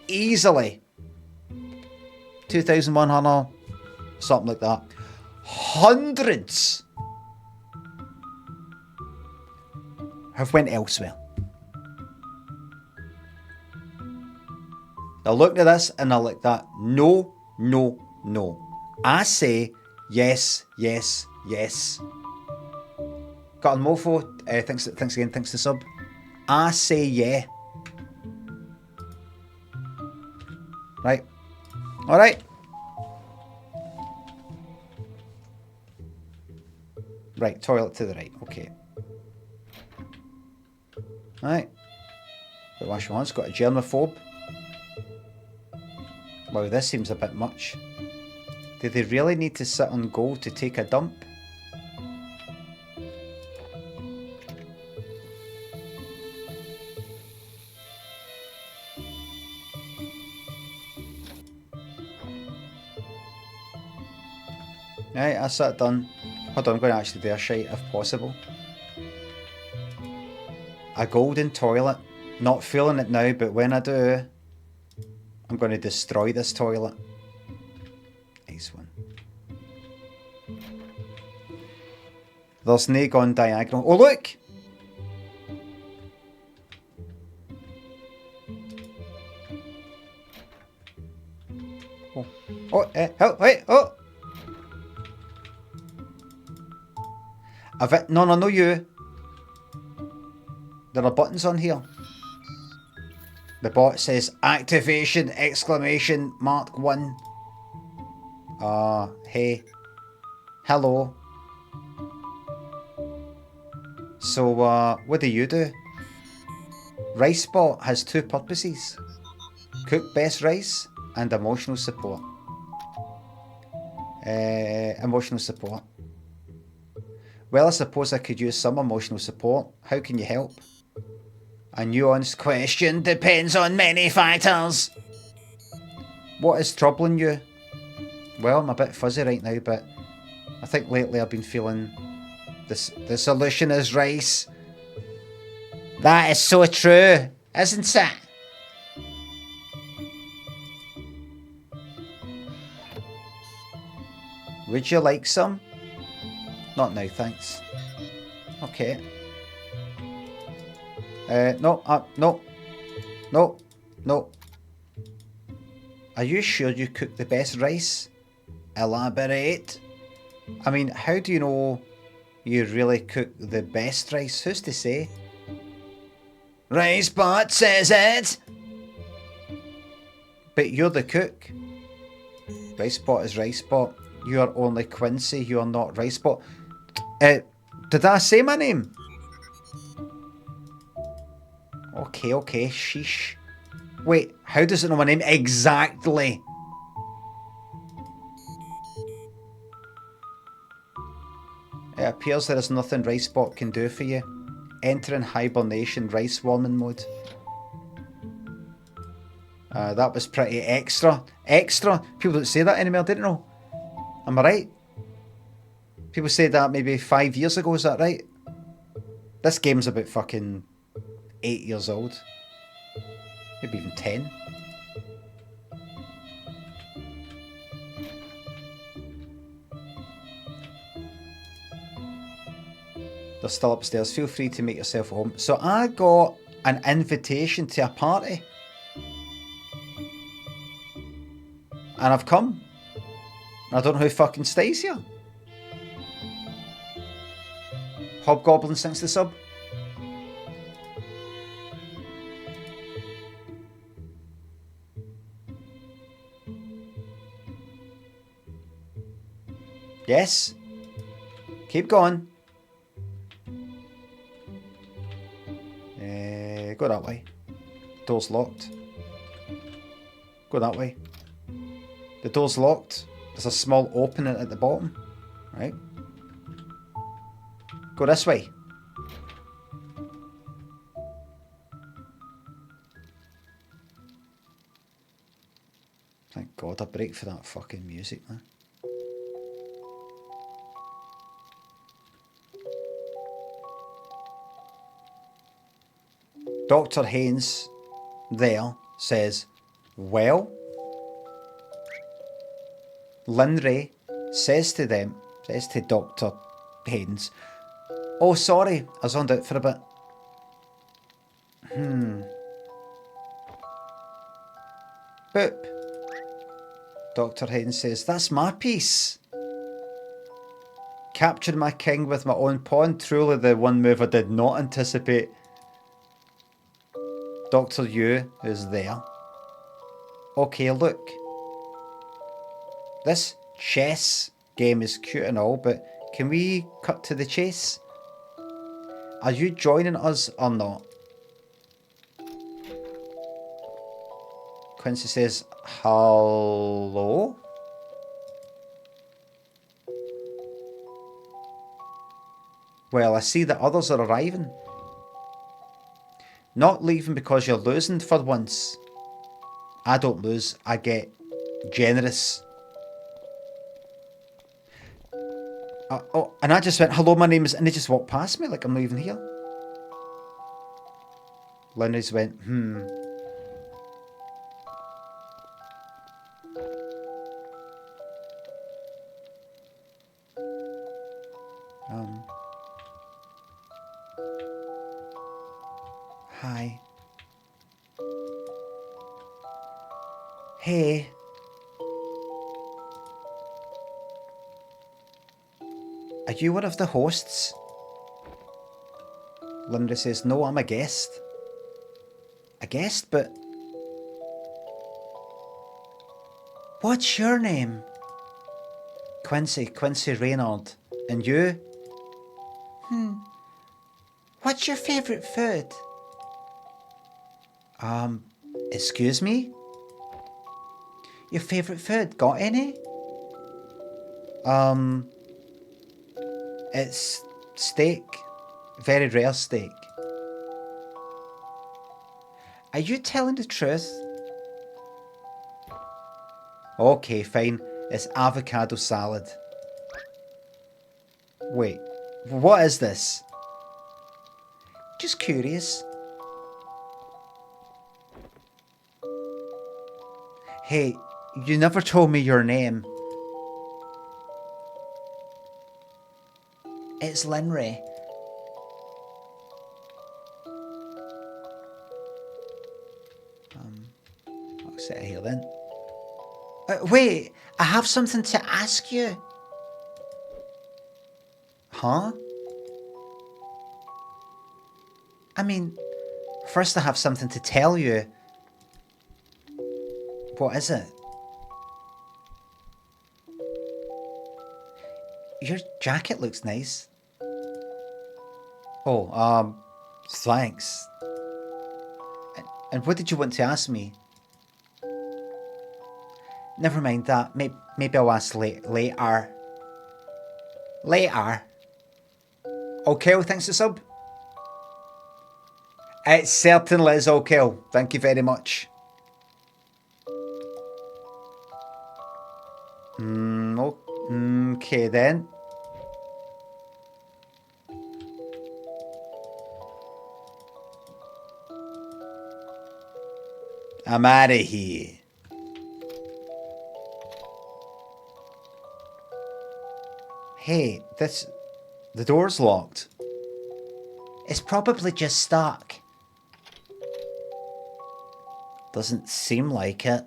easily 2,100, something like that. Hundreds have went elsewhere. They're looking at this and they're like that. No, no, no. I say yes, yes, yes. Got on Mofo. Thanks again. Thanks to sub. I say yeah. Right. All right. Right. Toilet to the right. Okay. All right. But wash your hands. Got a germaphobe. Wow, this seems a bit much. Do they really need to sit on goal to take a dump? Right, that's that done. Hold on, I'm going to actually do a shite if possible. A golden toilet. Not feeling it now, but when I do, I'm going to destroy this toilet. Nice one. There's no gone diagonal. Oh, look! Oh, wait, oh! No, you. There are buttons on here. The bot says activation exclamation mark 1. Hey. Hello. So, what do you do? RiceBot has 2 purposes. Cook best rice and emotional support. Emotional support. Well, I suppose I could use some emotional support. How can you help? A nuanced question depends on many factors. What is troubling you? Well, I'm a bit fuzzy right now, but I think lately I've been feeling the solution is rice. That is so true, isn't it? Would you like some? Not now, thanks. Okay. No. Are you sure you cook the best rice? Elaborate. I mean, how do you know you really cook the best rice? Who's to say? RiceBot says it. But you're the cook. RiceBot is RiceBot. You are only Quincy, you are not RiceBot. Did I say my name? Okay, sheesh. Wait, how does it know my name exactly? It appears there is nothing RiceBot can do for you. Enter in hibernation rice warming mode. That was pretty extra. Extra? People don't say that anymore, didn't know. Am I right? People said that maybe 5 years ago, is that right? This game's about fucking 8 years old. Maybe even 10. They're still upstairs. Feel free to make yourself at home. So I got an invitation to a party. And I've come. I don't know who fucking stays here. Hobgoblin thanks the sub. Yes. Keep going. Go that way. Door's locked. Go that way. The door's locked. There's a small opening at the bottom. Right. Go this way. Thank God I break for that fucking music, man. Dr. Haynes there says, well, Linray says to Dr. Haynes, oh, sorry, I zoned out for a bit. Boop. Dr. Haynes says, that's my piece. Captured my king with my own pawn, truly the one move I did not anticipate. Dr. Yu is there. Okay, look. This chess game is cute and all, but can we cut to the chase? Are you joining us or not? Quincy says, hello? Well, I see that others are arriving. Not leaving because you're losing for once. I don't lose, I get generous. And I just went, hello, my name is... And they just walked past me like I'm not even here. Linda's went, Hi. Hey. Are you one of the hosts? Linda says, no, I'm a guest. A guest, but... What's your name? Quincy Reynard. And you? What's your favourite food? Excuse me? Your favourite food? Got any? It's steak. Very rare steak. Are you telling the truth? Okay, fine. It's avocado salad. Wait, what is this? Just curious. Hey, you never told me your name. It's Linry. I'll sit here then. Wait, I have something to ask you. Huh? I mean, first I have something to tell you. What is it? Your jacket looks nice. Oh, thanks. And what did you want to ask me? Never mind that. Maybe I'll ask later. Later. Okay, well, thanks to sub. It certainly is okay. Thank you very much. Okay then. I'm out of here. Hey, the door's locked. It's probably just stuck. Doesn't seem like it.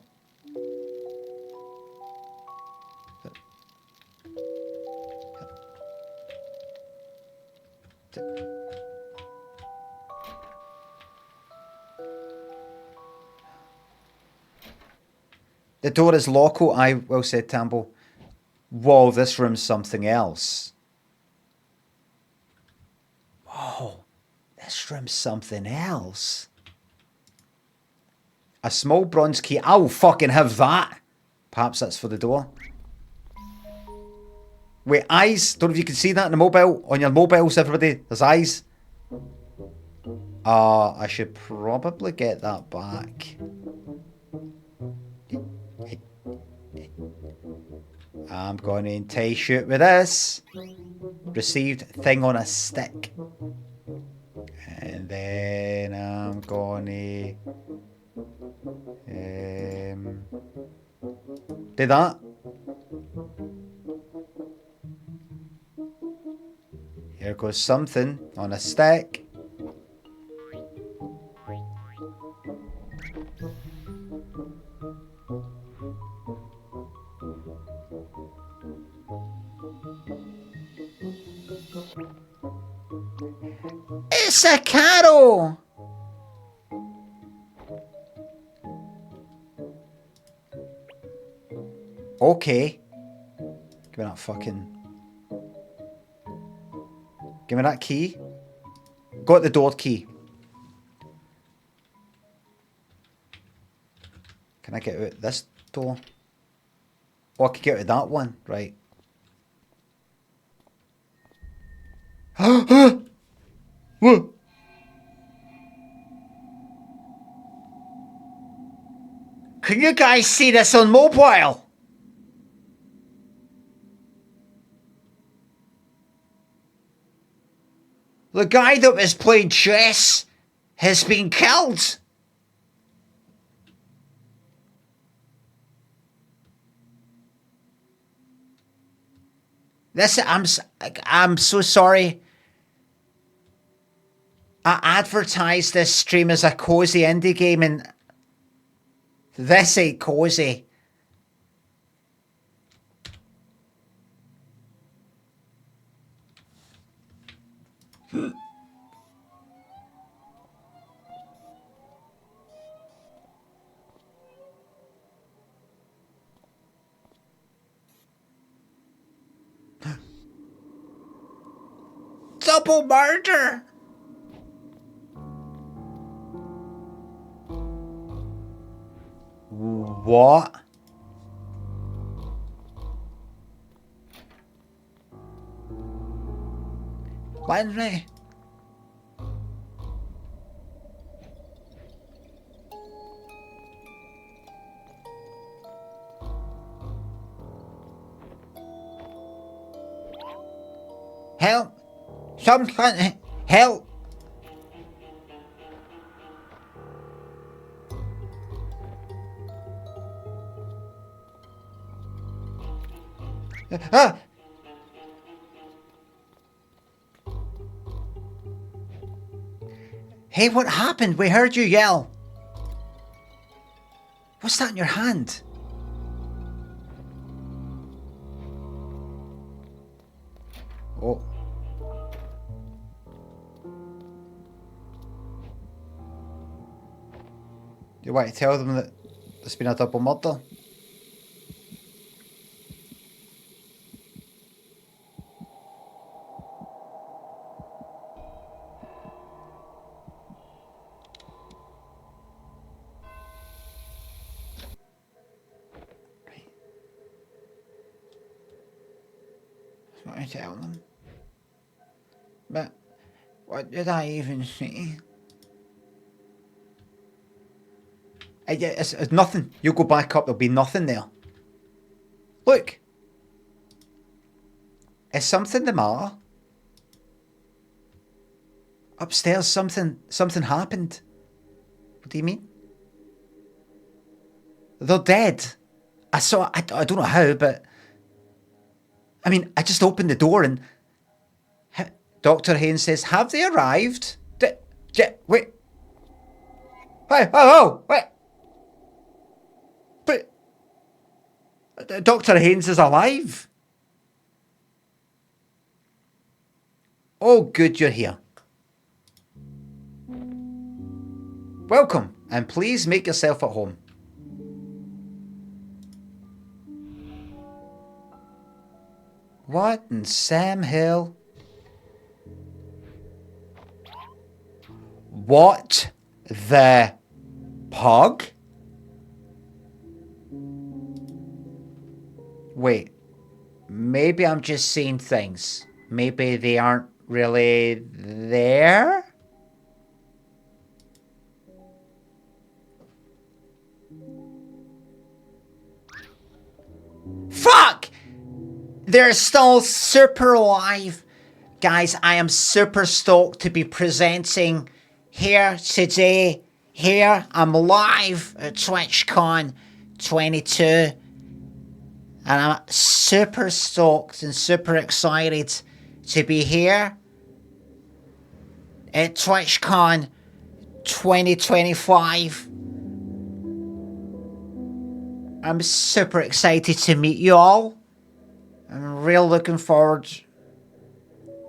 The door is locked, I will say, Tambo. Whoa, this room's something else. Whoa, this room's something else. A small bronze key. I'll fucking have that. Perhaps that's for the door. Wait, eyes. Don't know if you can see that in the mobile. On your mobiles, everybody. There's eyes. I should probably get that back. I'm going to entice you with this. Received thing on a stick. And then I'm going to... do that. Here goes something on a stick. It's a carol! Okay. Give me that fucking... give me that key. Got the door key. Can I get out this door? Oh, I can get out that one. Right. What? Can you guys see this on mobile? The guy that was playing chess has been killed. I'm so sorry. I advertised this stream as a cozy indie game and this ain't cozy. double murder. What? Henry. Help! Something! Help! Ah! Hey, what happened? We heard you yell. What's that in your hand? Oh. You want to tell them that there's been a double murder? What I tell them? But what did I even say? It's nothing. You go back up, there'll be nothing there. Look. Is something the matter? Upstairs, something happened. What do you mean? They're dead. I don't know how, but I mean, I just opened the door and Dr. Haynes says, have they arrived? Wait. Hey, oh, wait. But Dr. Haynes is alive. Oh, good you're here. Welcome, and please make yourself at home. What in Sam Hill? What the pug? Wait, maybe I'm just seeing things. Maybe they aren't really there? Fuck! They're still super alive. Guys, I am super stoked to be presenting here today. Here, I'm live at TwitchCon 22. And I'm super stoked and super excited to be here at TwitchCon 2025. I'm super excited to meet you all. I'm real looking forward,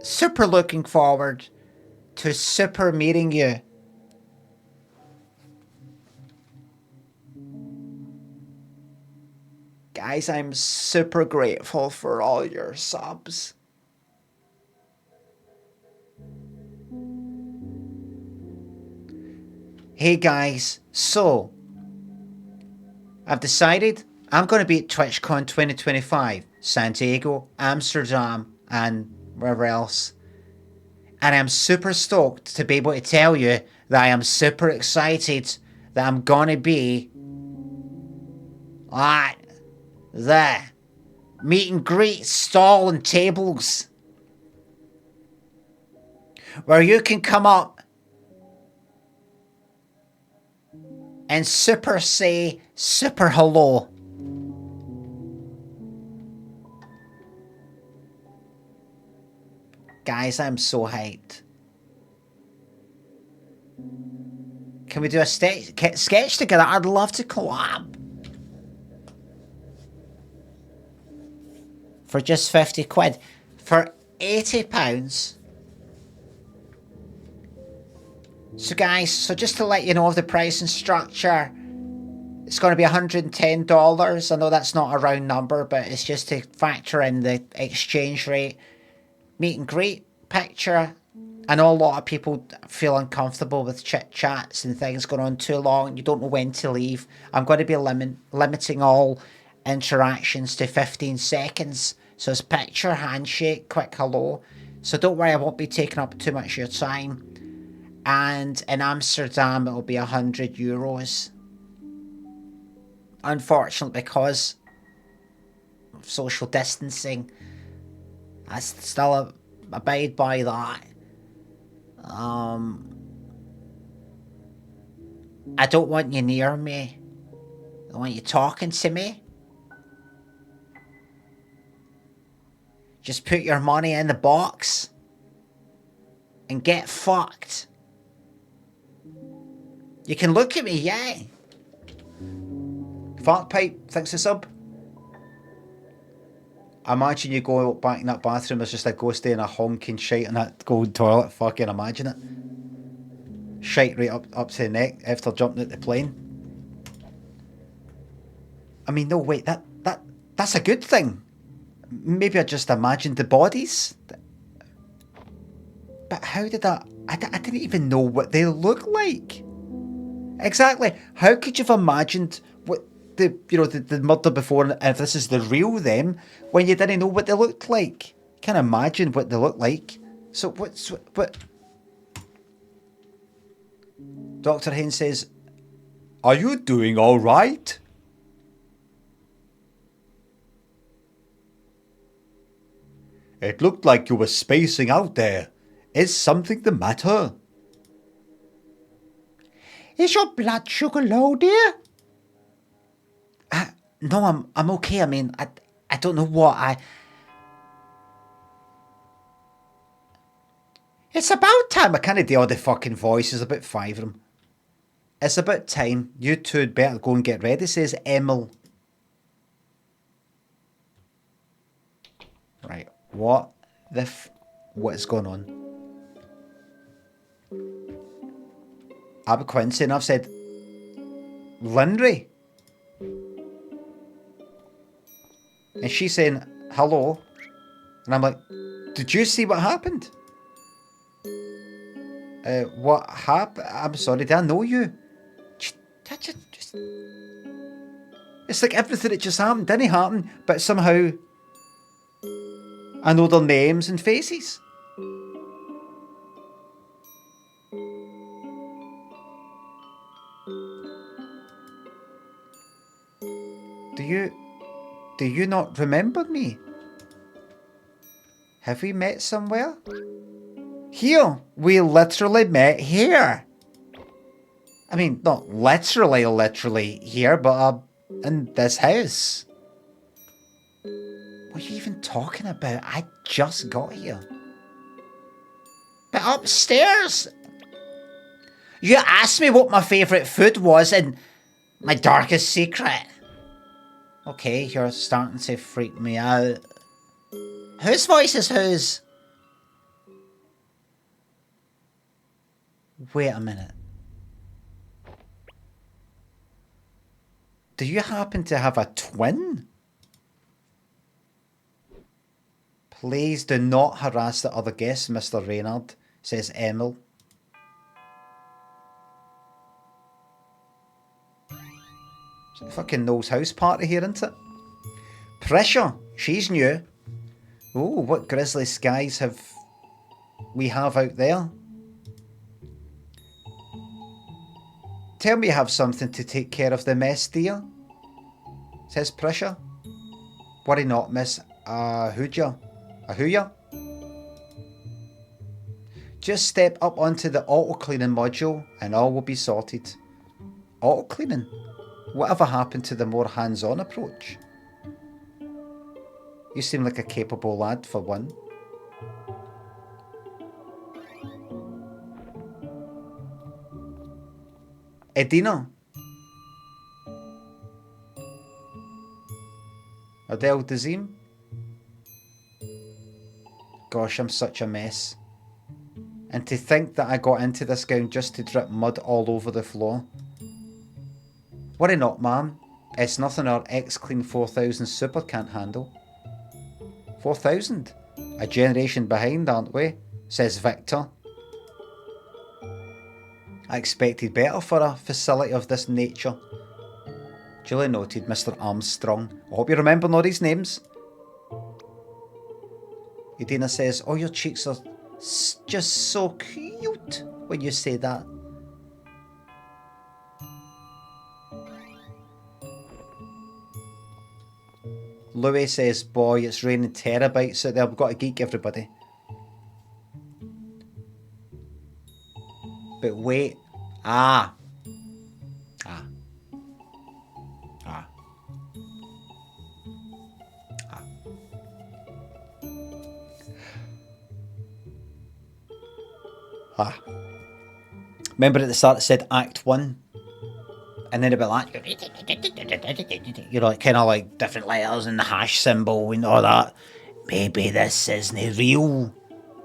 super looking forward to super meeting you. Guys, I'm super grateful for all your subs. Hey guys, so I've decided I'm going to be at TwitchCon 2025, San Diego, Amsterdam, and wherever else. And I'm super stoked to be able to tell you that I am super excited that I'm going to be at the meet and greet stall and tables where you can come up and super say super hello. Guys, I'm so hyped. Can we do a sketch together? I'd love to collab. For just 50 quid. For £80. So guys, so just to let you know of the pricing structure, it's going to be $110. I know that's not a round number, but it's just to factor in the exchange rate. Meet and greet, picture. I know a lot of people feel uncomfortable with chit chats and things going on too long. You don't know when to leave. I'm going to be limiting all interactions to 15 seconds. So it's picture, handshake, quick hello. So don't worry, I won't be taking up too much of your time. And in Amsterdam, it'll be €100. Unfortunately, because of social distancing, I still abide by that. I don't want you near me. I want you talking to me. Just put your money in the box and get fucked. You can look at me, yeah. Fart pipe, thanks a sub. Imagine you go back in that bathroom, there's just a ghosty and a honking shite in that gold toilet. Fucking imagine it. Shite right up to the neck after jumping out the plane. I mean, no, wait, that's a good thing. Maybe I just imagined the bodies. But how did that... I didn't even know what they look like. Exactly. How could you have imagined what the murder before, and if this is the real them, when you didn't know what they looked like? Can't imagine what they look like. So what? Dr. Haynes says, Are you doing all right? It looked like you were spacing out there. Is something the matter? Is your blood sugar low, dear? No, I'm okay. I mean, I don't know what It's about time. I can't do all the fucking voices, about 5 of them. It's about time. You two had better go and get ready, says Emil. Right, what is going on? Abby Quincy, and I've said Linry. And she's saying hello. And I'm like, did you see what happened? What happened? I'm sorry, did I know you? It's like everything that just happened didn't happen, but somehow I know their names and faces. Do you not remember me? Have we met somewhere? Here! We literally met here! I mean, not literally here, but in this house. What are you even talking about? I just got here. But upstairs. You asked me what my favourite food was and my darkest secret. Okay, you're starting to freak me out. Whose voice is whose? Wait a minute. Do you happen to have a twin? Please do not harass the other guests, Mr. Reynard, says Emil. It's a fucking Noel's house party here, isn't it? Pressure, she's new. Oh, what grisly skies we have out there? Tell me you have something to take care of the mess, dear, says Pressure. Worry not, Miss Ahuja. Just step up onto the auto-cleaning module and all will be sorted. Auto-cleaning? Whatever happened to the more hands-on approach? You seem like a capable lad for one. Edina. Adele Dazim. Gosh, I'm such a mess. And to think that I got into this gown just to drip mud all over the floor. Worry not, ma'am. It's nothing our X-Clean 4000 Super can't handle. 4000? A generation behind, aren't we? says Victor. I expected better for a facility of this nature. Duly noted, Mr. Armstrong. I hope you remember all these names. Edina says, oh, your cheeks are just so cute when you say that. Louis says, boy, it's raining terabytes out there. We've got to geek everybody. But wait. Ah. Remember at the start it said Act 1? And then about that, you know, kind of like different letters and the hash symbol and all that. Maybe this isn't real.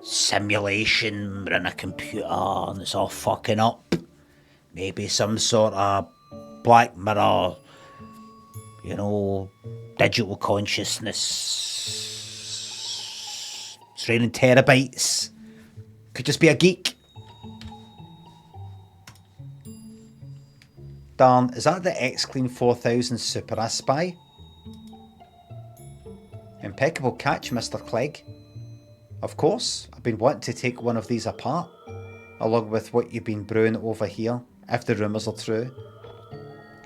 Simulation, we're in a computer and it's all fucking up. Maybe some sort of Black Mirror, you know, digital consciousness. It's raining terabytes. Could just be a geek. Darn, is that the X-Clean 4000 Super Aspy? Impeccable catch, Mr. Clegg. Of course, I've been wanting to take one of these apart, along with what you've been brewing over here, if the rumours are true.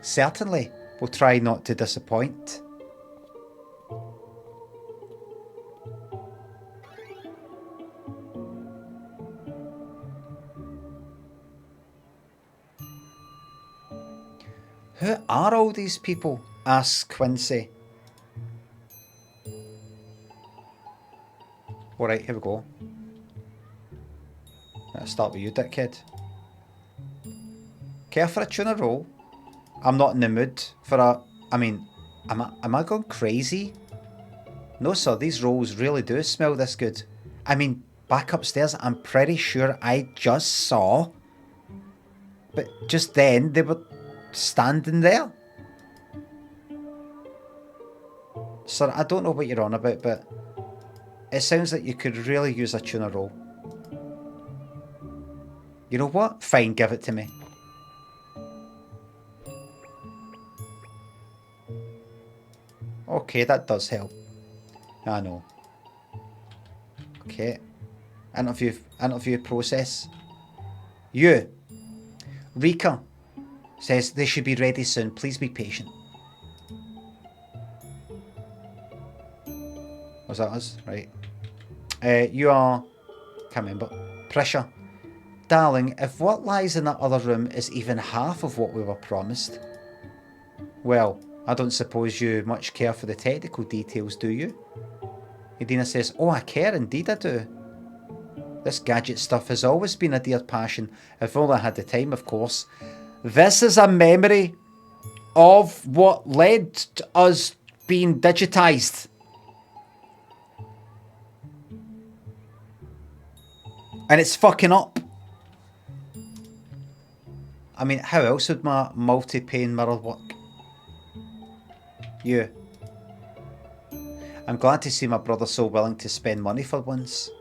Certainly, we'll try not to disappoint. Who are all these people? Asks Quincy. Alright, here we go. Let's start with you, dickhead. Care for a tuna roll? I'm not in the mood for a... I mean, am I going crazy? No sir, these rolls really do smell this good. I mean, back upstairs, I'm pretty sure I just saw... But just then, they were standing there. Sir, I don't know what you're on about, but... It sounds like you could really use a tuna roll. You know what? Fine, give it to me. Okay, that does help. I know. Okay. Interview process. You. Rika says they should be ready soon. Please be patient. Was that us? Right. You are... Can't remember. Prisha. Darling, if what lies in that other room is even half of what we were promised... Well, I don't suppose you much care for the technical details, do you? Edina says, oh, I care, indeed I do. This gadget stuff has always been a dear passion, if only I had the time, of course. This is a memory of what led to us being digitised. And it's fucking up. I mean, how else would my multi-pane mirror work? You. I'm glad to see my brother so willing to spend money for once.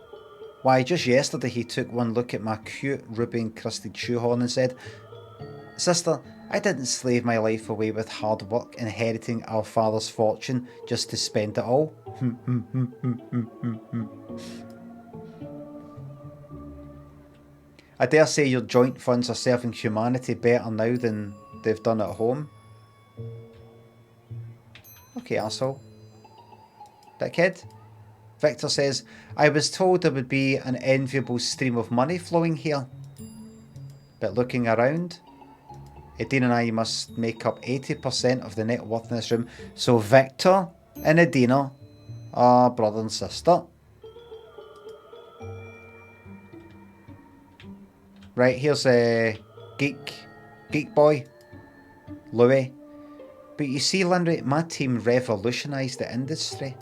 Why, just yesterday he took one look at my cute ruby-encrusted shoehorn and said, Sister, I didn't slave my life away with hard work inheriting our father's fortune just to spend it all. I dare say your joint funds are serving humanity better now than they've done at home. Okay, arsehole. Dickhead. Victor says, I was told there would be an enviable stream of money flowing here. But looking around, Edina and I must make up 80% of the net worth in this room. So Victor and Edina are brother and sister. Right, here's a geek boy, Louis. But you see, Landry, my team revolutionised the industry.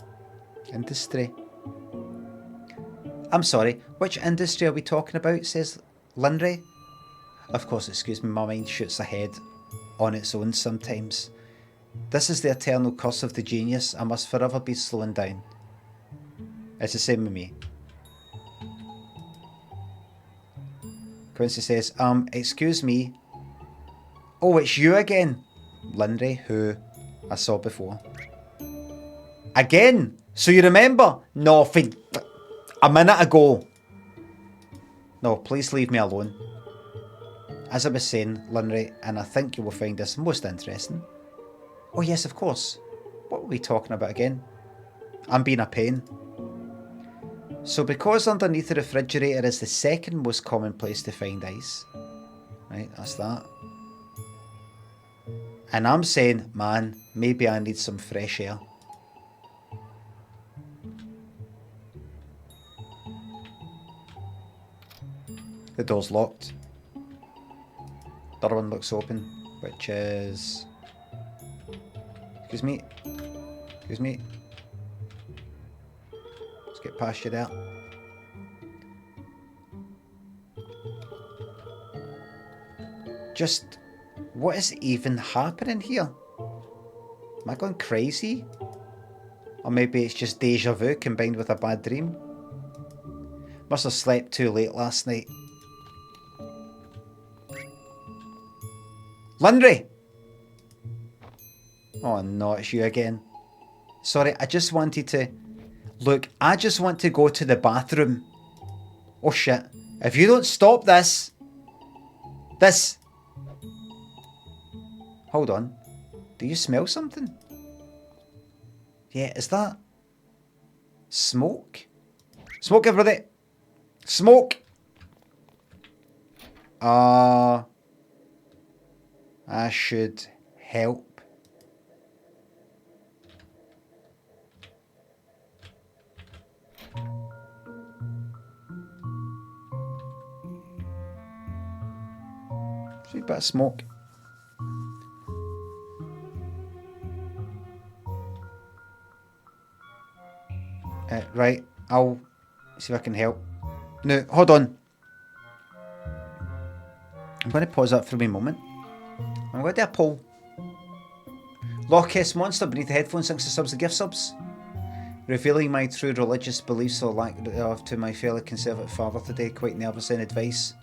I'm sorry, which industry are we talking about, says Landry. Of course, excuse me, my mind shoots ahead on its own sometimes. This is the eternal curse of the genius. I must forever be slowing down. It's the same with me. Quincy says, excuse me. Oh, it's you again. Lindy, who I saw before. Again? So you remember? No, for a minute ago. No, please leave me alone. As I was saying, Lindy, and I think you will find this most interesting. Oh yes, of course. What were we talking about again? I'm being a pain. So because underneath the refrigerator is the second most common place to find ice. Right, that's that. And I'm saying, man, maybe I need some fresh air. The door's locked. The other one looks open, which is... Excuse me. Excuse me. Let's get past you there. Just... What is even happening here? Am I going crazy? Or maybe it's just deja vu combined with a bad dream? Must have slept too late last night. Lindy! Oh no, it's you again. Sorry, I just wanted to... Look, I just want to go to the bathroom. Oh shit. If you don't stop this... This... Hold on. Do you smell something? Yeah, is that... Smoke? Smoke, everybody! Smoke! I should help. See a bit of smoke. Right, I'll see if I can help. No, hold on. I'm going to pause that for a moment. I'm going to do a poll. Loch Ness Monster beneath the headphones, thanks to subs and gift subs. Revealing my true religious beliefs or lack of to my fellow conservative father today. Quite nervous in advice.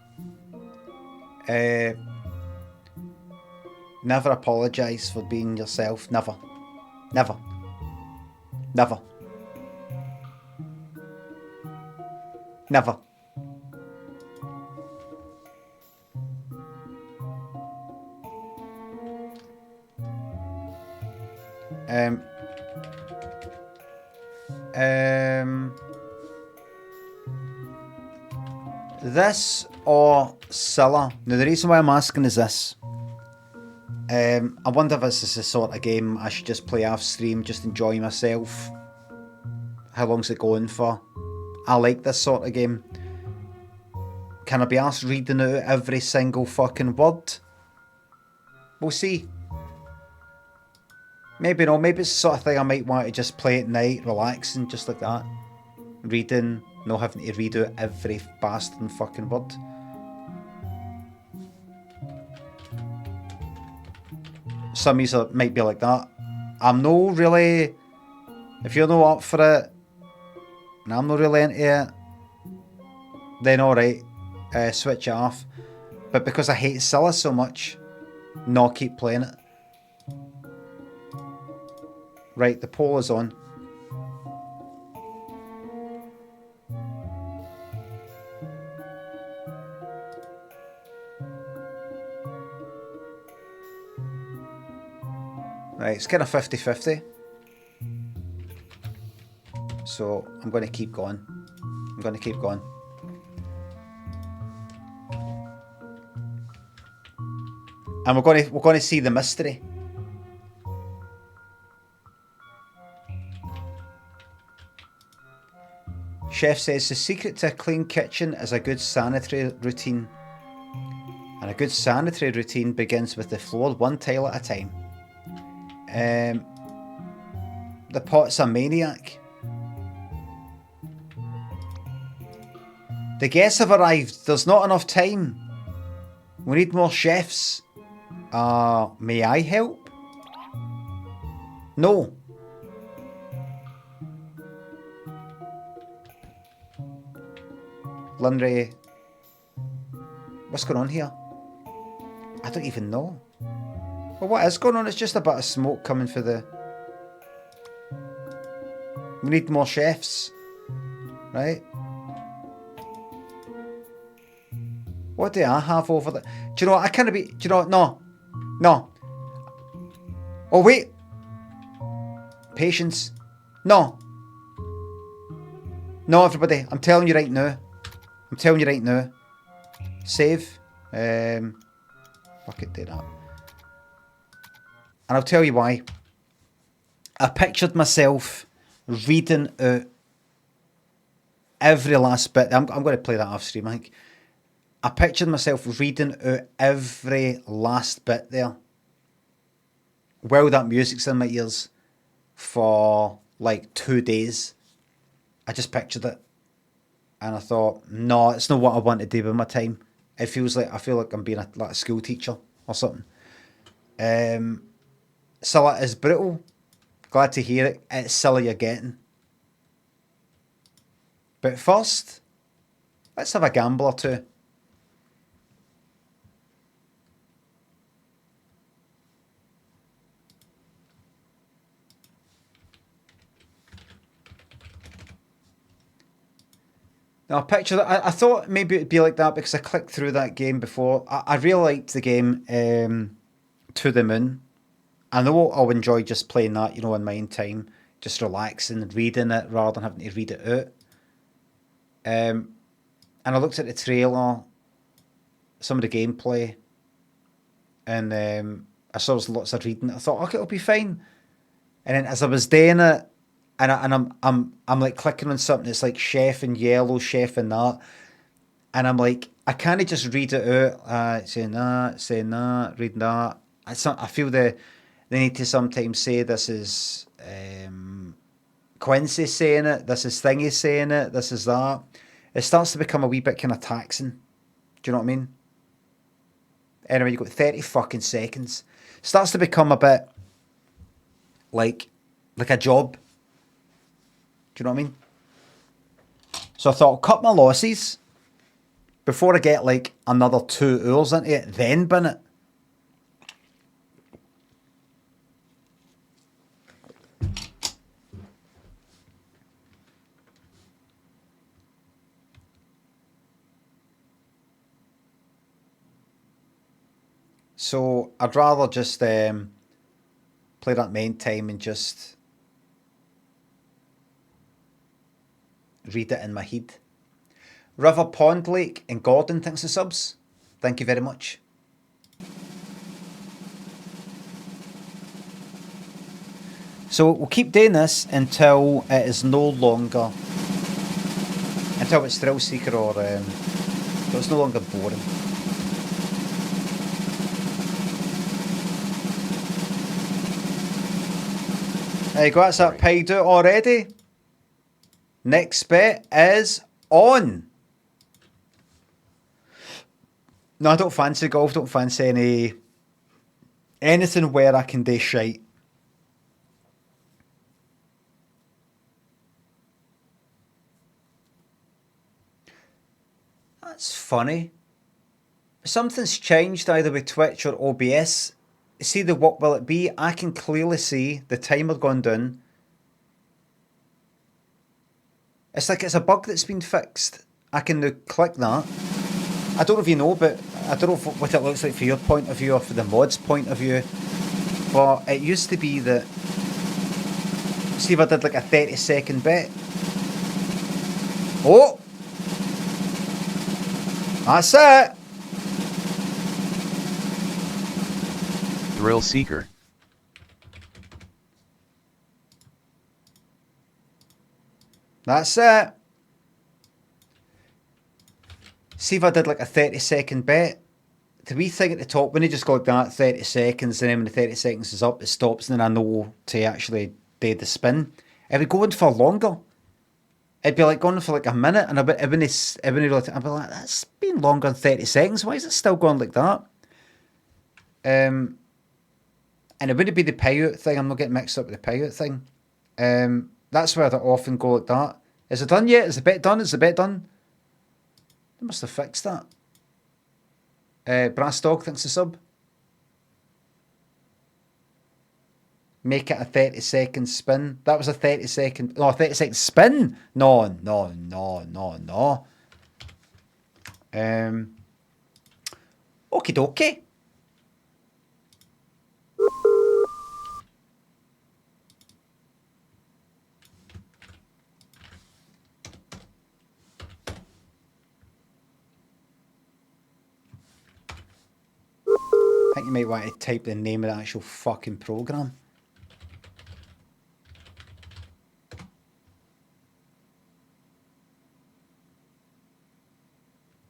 Never apologise for being yourself. Never. Never. Never. Never. This or CIlla. Now the reason why I'm asking is this. I wonder if this is the sort of game I should just play off stream, just enjoy myself. How long's it going for? I like this sort of game. Can I be asked reading out every single fucking word? We'll see. Maybe no, maybe it's the sort of thing I might want to just play at night, relaxing, just like that. Reading, not having to read out every bastard fucking word. Some of you might be like that. I'm no really... If you're not up for it, and I'm not really into it, then alright, switch it off. But because I hate CIlla so much, no, keep playing it. Right, the poll is on. Right, it's kind of 50-50. So I'm going to keep going. I'm going to keep going. And we're going to see the mystery. Chef says the secret to a clean kitchen is a good sanitary routine. And a good sanitary routine begins with the floor one tile at a time. The pot's a maniac. The guests have arrived. There's not enough time. We need more chefs. May I help? No. Lindy. What's going on here? I don't even know. Well, what is going on? It's just a bit of smoke coming for the... We need more chefs. Right? What do I have over there? Do you know what? I can't be... Do you know what? No. No. Oh, wait. Patience. No. No, everybody. I'm telling you right now. I'm telling you right now. Save. Fuck it, do that. And I'll tell you why. I pictured myself reading out every last bit. I'm going to play that off stream, I think. I pictured myself reading out every last bit there. While that music's in my ears for like 2 days. I just pictured it. And I thought, no, it's not what I want to do with my time. It feels like, I feel like I'm being like a school teacher or something. CIlla is brutal. Glad to hear it. It's CIlla you're getting. But first, let's have a gamble or two. Now, I picture that. I thought maybe it'd be like that because I clicked through that game before. I really liked the game To the Moon. I know I'll enjoy just playing that, you know, in my own time, just relaxing and reading it rather than having to read it out. And I looked at the trailer, some of the gameplay, and I saw there was lots of reading. I thought, okay, it'll be fine. And then as I was doing it, and I'm like clicking on something that's like chef in yellow, chef in that, and I'm like, I can't just read it out, saying that, reading that. I feel they need to sometimes say this is Quincy saying it, this is Thingy saying it, this is that. It starts to become a wee bit kind of taxing. Do you know what I mean? Anyway, you've got 30 fucking seconds. Starts to become a bit like a job. Do you know what I mean? So I thought, I'll cut my losses before I get like another 2 hours into it, then bin it. So I'd rather just play that main time and just read it in my head. River Pond Lake and Gordon thanks for subs. Thank you very much. So we'll keep doing this until it is no longer, until it's thrill seeker or until it's no longer boring. There you go, that's that paid out already. Next bet is on. No, I don't fancy golf, don't fancy anything where I can do shite. That's funny. Something's changed either with Twitch or OBS. See the what will it be? I can clearly see the timer gone down. It's like it's a bug that's been fixed. I can now click that. I don't know if you know, but I don't know what it looks like for your point of view or for the mod's point of view. But it used to be that, see if I did like a 30-second bet. Oh! That's it! Thrill Seeker. That's it. See if I did like a 30-second bet. The wee thing at the top, when you just go like that, 30 seconds, and then when the 30 seconds is up, it stops, and then I know to actually do the spin. It would go on for longer. It'd be like going for like a minute, and I'd be like, that's been longer than 30 seconds. Why is it still going like that? And it wouldn't be the payout thing. I'm not getting mixed up with the payout thing. That's where I often go like that. Is it done yet? Is the bet done? Is the bet done? They must have fixed that. Brass Dog thinks a sub. Make it a 30-second spin. That was a 30-second... No, a 30-second spin? No. Okie dokie. I think you might want to type the name of the actual fucking programme.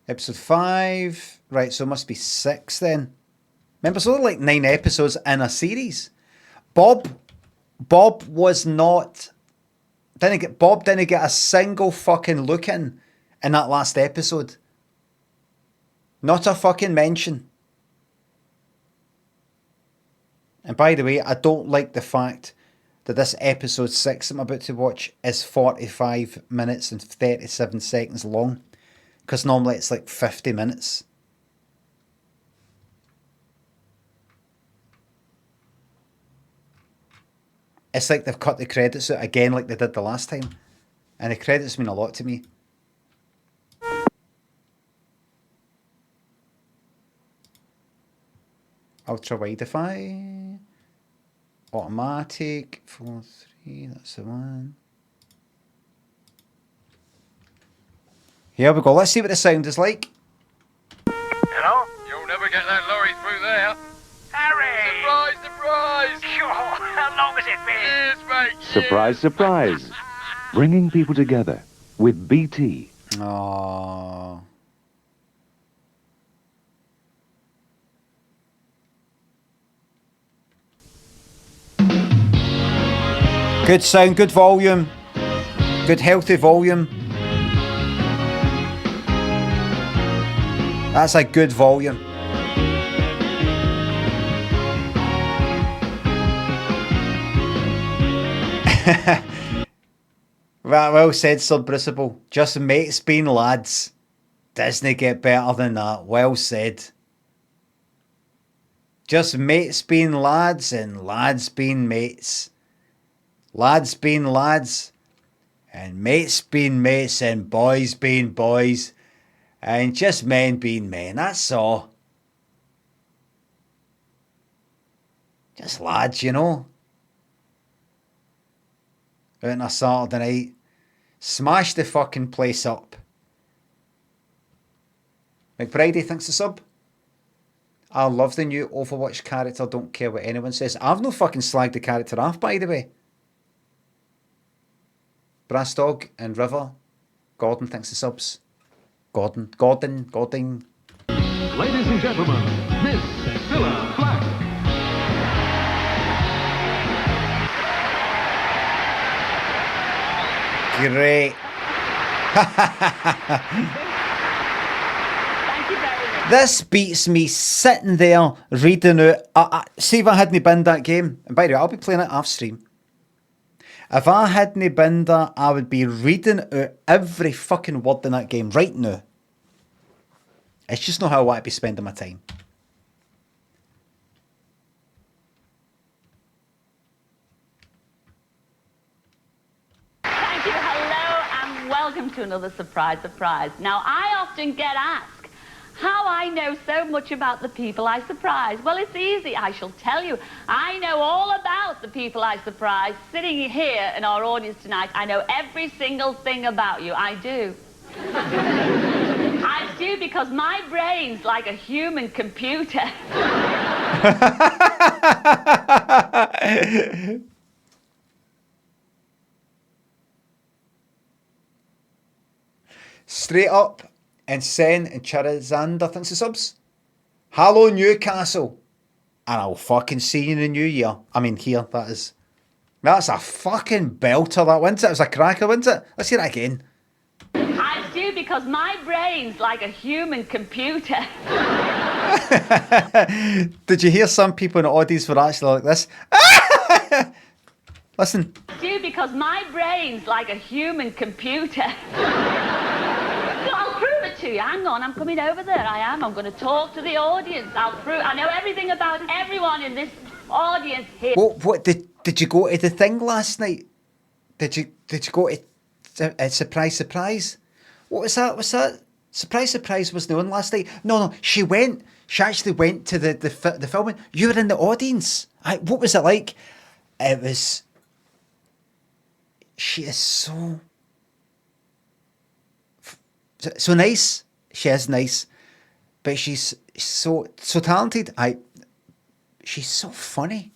Episode 5. Right, so it must be 6 then. Remember, it's only like 9 episodes in a series. Bob was not... Bob didn't get a single fucking look in that last episode. Not a fucking mention. And by the way, I don't like the fact that this episode 6 I'm about to watch is 45 minutes and 37 seconds long. Because normally it's like 50 minutes. It's like they've cut the credits out again like they did the last time. And the credits mean a lot to me. Ultra widify. Automatic. 4:3. That's the one. Here we go. Let's see what the sound is like. Hello? You'll never get that lorry through there. Harry! Surprise! Sure, how long has it been? Years, mate. Surprise, surprise. Bringing people together with BT. Oh. Good sound, good volume. Good healthy volume. That's a good volume. Right, well said, Subbricible. Just mates being lads. Doesn't get better than that. Well said. Just mates being lads and lads being mates. Lads being lads. And mates being mates and boys being boys. And just men being men. That's all. Just lads, you know. Out on a Saturday night. Smash the fucking place up. McBridey thinks the sub. I love the new Overwatch character. Don't care what anyone says. I've no fucking slagged the character off, by the way. Brass Dog and River. Gordon thinks the subs. Gordon. Ladies and gentlemen, Miss CIlla Black. Great. Thank you very much. This beats me sitting there reading out. See if I hadn't binned that game. And by the way, I'll be playing it off stream. If I hadn't binned that, I would be reading out every fucking word in that game right now. It's just not how I want to be spending my time. Thank you, hello, and welcome to another surprise. Now, I often get asked how I know so much about the people I surprise. Well, it's easy, I shall tell you. I know all about the people I surprise. Sitting here in our audience tonight, I know every single thing about you. I do. I do because my brain's like a human computer. Straight up. And Sen and Charizanda thinks the subs. Hello, Newcastle. And I'll fucking see you in the new year. I mean, here, that is. That's a fucking belter, that, wasn't it? It was a cracker, wasn't it? Let's hear that again. I do because my brain's like a human computer. Did you hear some people in the audience were actually like this? Listen. I do because my brain's like a human computer. So I'll prove it to you. I'm hang on, I'm coming over there. I am. I'm going to talk to the audience. I know everything about everyone in this audience here. What did you go to the thing last night? Did you go to surprise? What was that? Surprise wasn't on last night. No, she went. She actually went to the filming. You were in the audience. What was it like? It was. She is so nice. She is nice, but she's so talented. She's so funny.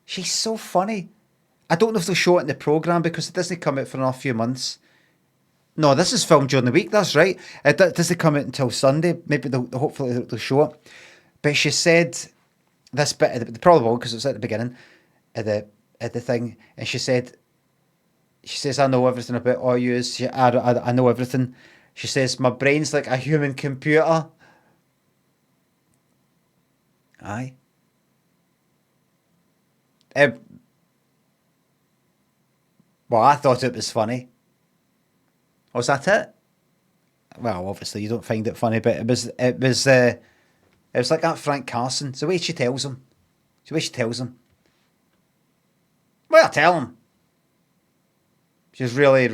She's so funny. I don't know if they'll show it in the programme because it doesn't come out for another few months. No, this is filmed during the week, that's right. It doesn't come out until Sunday. Maybe hopefully they'll show it. But she said this bit, they probably won't because it was at the beginning of the thing, and she says, I know everything about all you. I know everything. She says, my brain's like a human computer. Aye. Well, I thought it was funny. Was that it? Well, obviously you don't find it funny, but it was like that Frank Carson. It's the way she tells him. Well, tell him. She's really,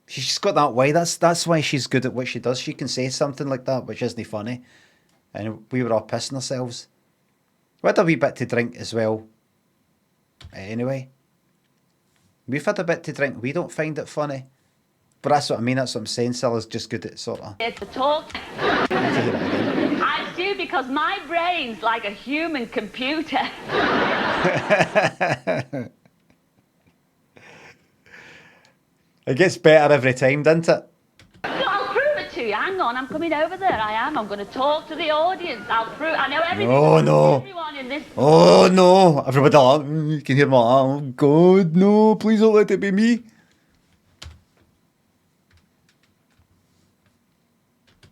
she's just got that way. That's why she's good at what she does. She can say something like that, which isn't funny. And we were all pissing ourselves. We had a wee bit to drink as well. Anyway. We've had a bit to drink. We don't find it funny. But that's what I mean. That's what I'm saying. Cilla's just good at sort of... It's a talk. I do because my brain's like a human computer. It gets better every time, doesn't it? I'll prove it to you. Hang on, I'm coming over there. I am. I'm going to talk to the audience. I know everything. Oh, no. Everyone in this... Oh, no. Everybody, you can hear my... Oh, God, no. Please don't let it be me.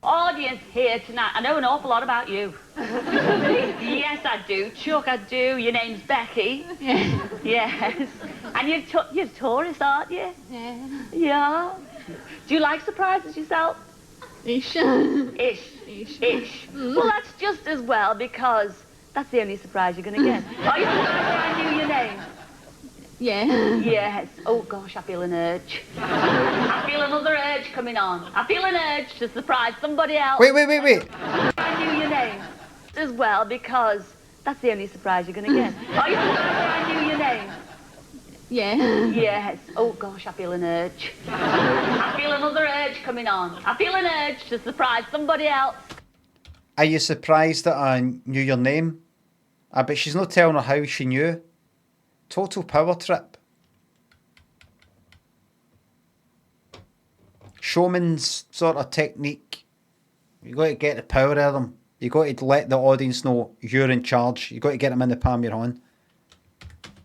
Audience here tonight. I know an awful lot about you. Yes, I do. Chuck, I do. Your name's Becky. Yeah. Yes. And you're tourist, aren't you? Yeah. Yeah. Do you like surprises yourself? Ish. Ish. Ish. Ish. Well, that's just as well because that's the only surprise you're going to get. Are you surprised that I knew your name? Yeah. Yes. Oh, gosh, I feel an urge. I feel another urge coming on. I feel an urge to surprise somebody else. Wait. I knew your name as well because that's the only surprise you're going to get. Are you surprised that I knew your name? Yeah. Yes. Oh, gosh, I feel an urge. I feel another urge coming on. I feel an urge to surprise somebody else. Are you surprised that I knew your name? I bet she's not telling her how she knew. Total power trip. Showman's sort of technique. You got to get the power out of them. You got to let the audience know you're in charge. You got to get them in the palm of your hand.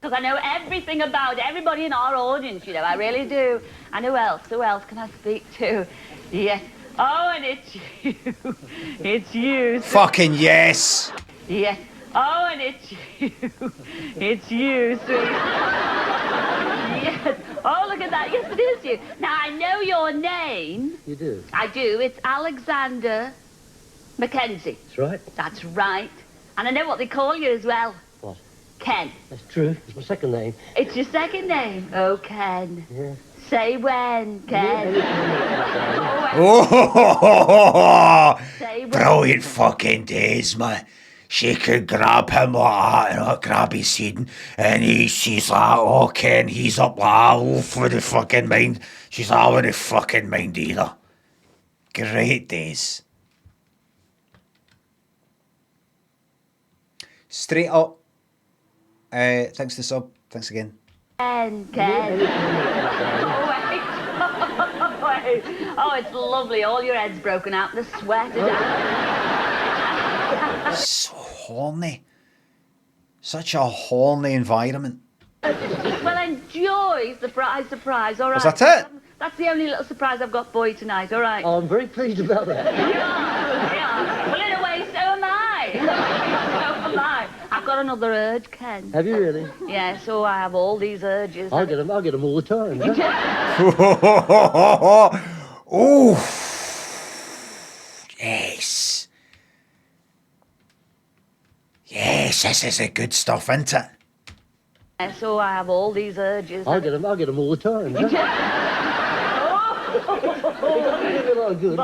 Because I know everything about everybody in our audience, you know, I really do. And who else can I speak to? Yes. Oh, and it's you. It's you. Fucking yes. Yes. Oh, and it's you. It's you, sweet. Yes. Oh, look at that. Yes, it is you. Now, I know your name. You do? I do. It's Alexander Mackenzie. That's right. That's right. And I know what they call you as well. What? Ken. That's true. It's my second name. It's your second name? Oh, Ken. Yeah. Say when, Ken. Oh, Say when. brilliant fucking days, man. She could grab him like that, grab his head, and she's like, oh, Ken, he's up like, oh, for the fucking mind. She's like, with the fucking mind either. Great days. Straight up. Thanks for the sub. Thanks again. Ken. Wait. Oh, it's lovely. All your head's broken out. The sweat is out. So horny. Such a horny environment. Well, enjoy. Surprise, all right. Was that it? That's the only little surprise I've got for you tonight, all right? Oh, I'm very pleased about that. Yeah. Well, in a way, so am I. So am I. I've got got another urge, Ken. Have you really? Yes, oh, I have all these urges. I'll get them all the time. Oh, yes. Yes, this is a good stuff, isn't it? Yes, oh, I have all these urges. I'll get them all the time. Well,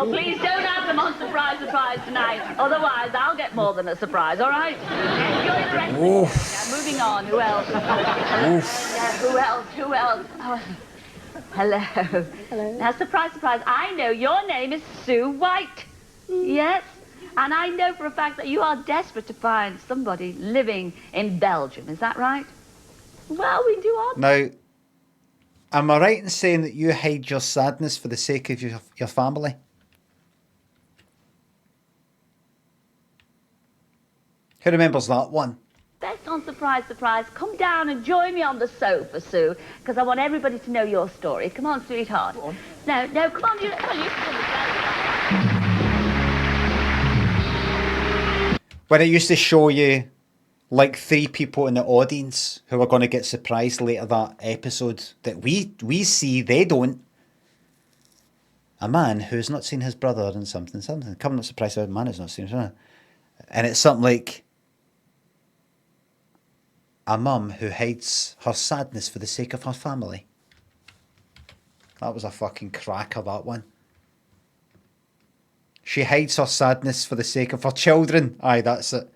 please don't have them on surprise tonight. Otherwise, I'll get more than a surprise, all right? Enjoy the rest of the day. Moving on. Who else? Yeah, who else? Oh, hello. Hello. Now, surprise. I know your name is Sue White. Yes? And I know for a fact that you are desperate to find somebody living in Belgium. Is that right? Well, we do our... Now, am I right in saying that you hide your sadness for the sake of your family? Who remembers that one? Best on surprise. Come down and join me on the sofa, Sue, because I want everybody to know your story. Come on, sweetheart. Come on. No, come on, you sit on the When it used to show you like 3 people in the audience who are going to get surprised later that episode that we see, they don't. A man who's not seen his brother and something. Come not surprised about a man who's not seen his brother. And it's something like a mum who hides her sadness for the sake of her family. That was a fucking cracker, that one. She hides her sadness for the sake of her children. Aye, that's it.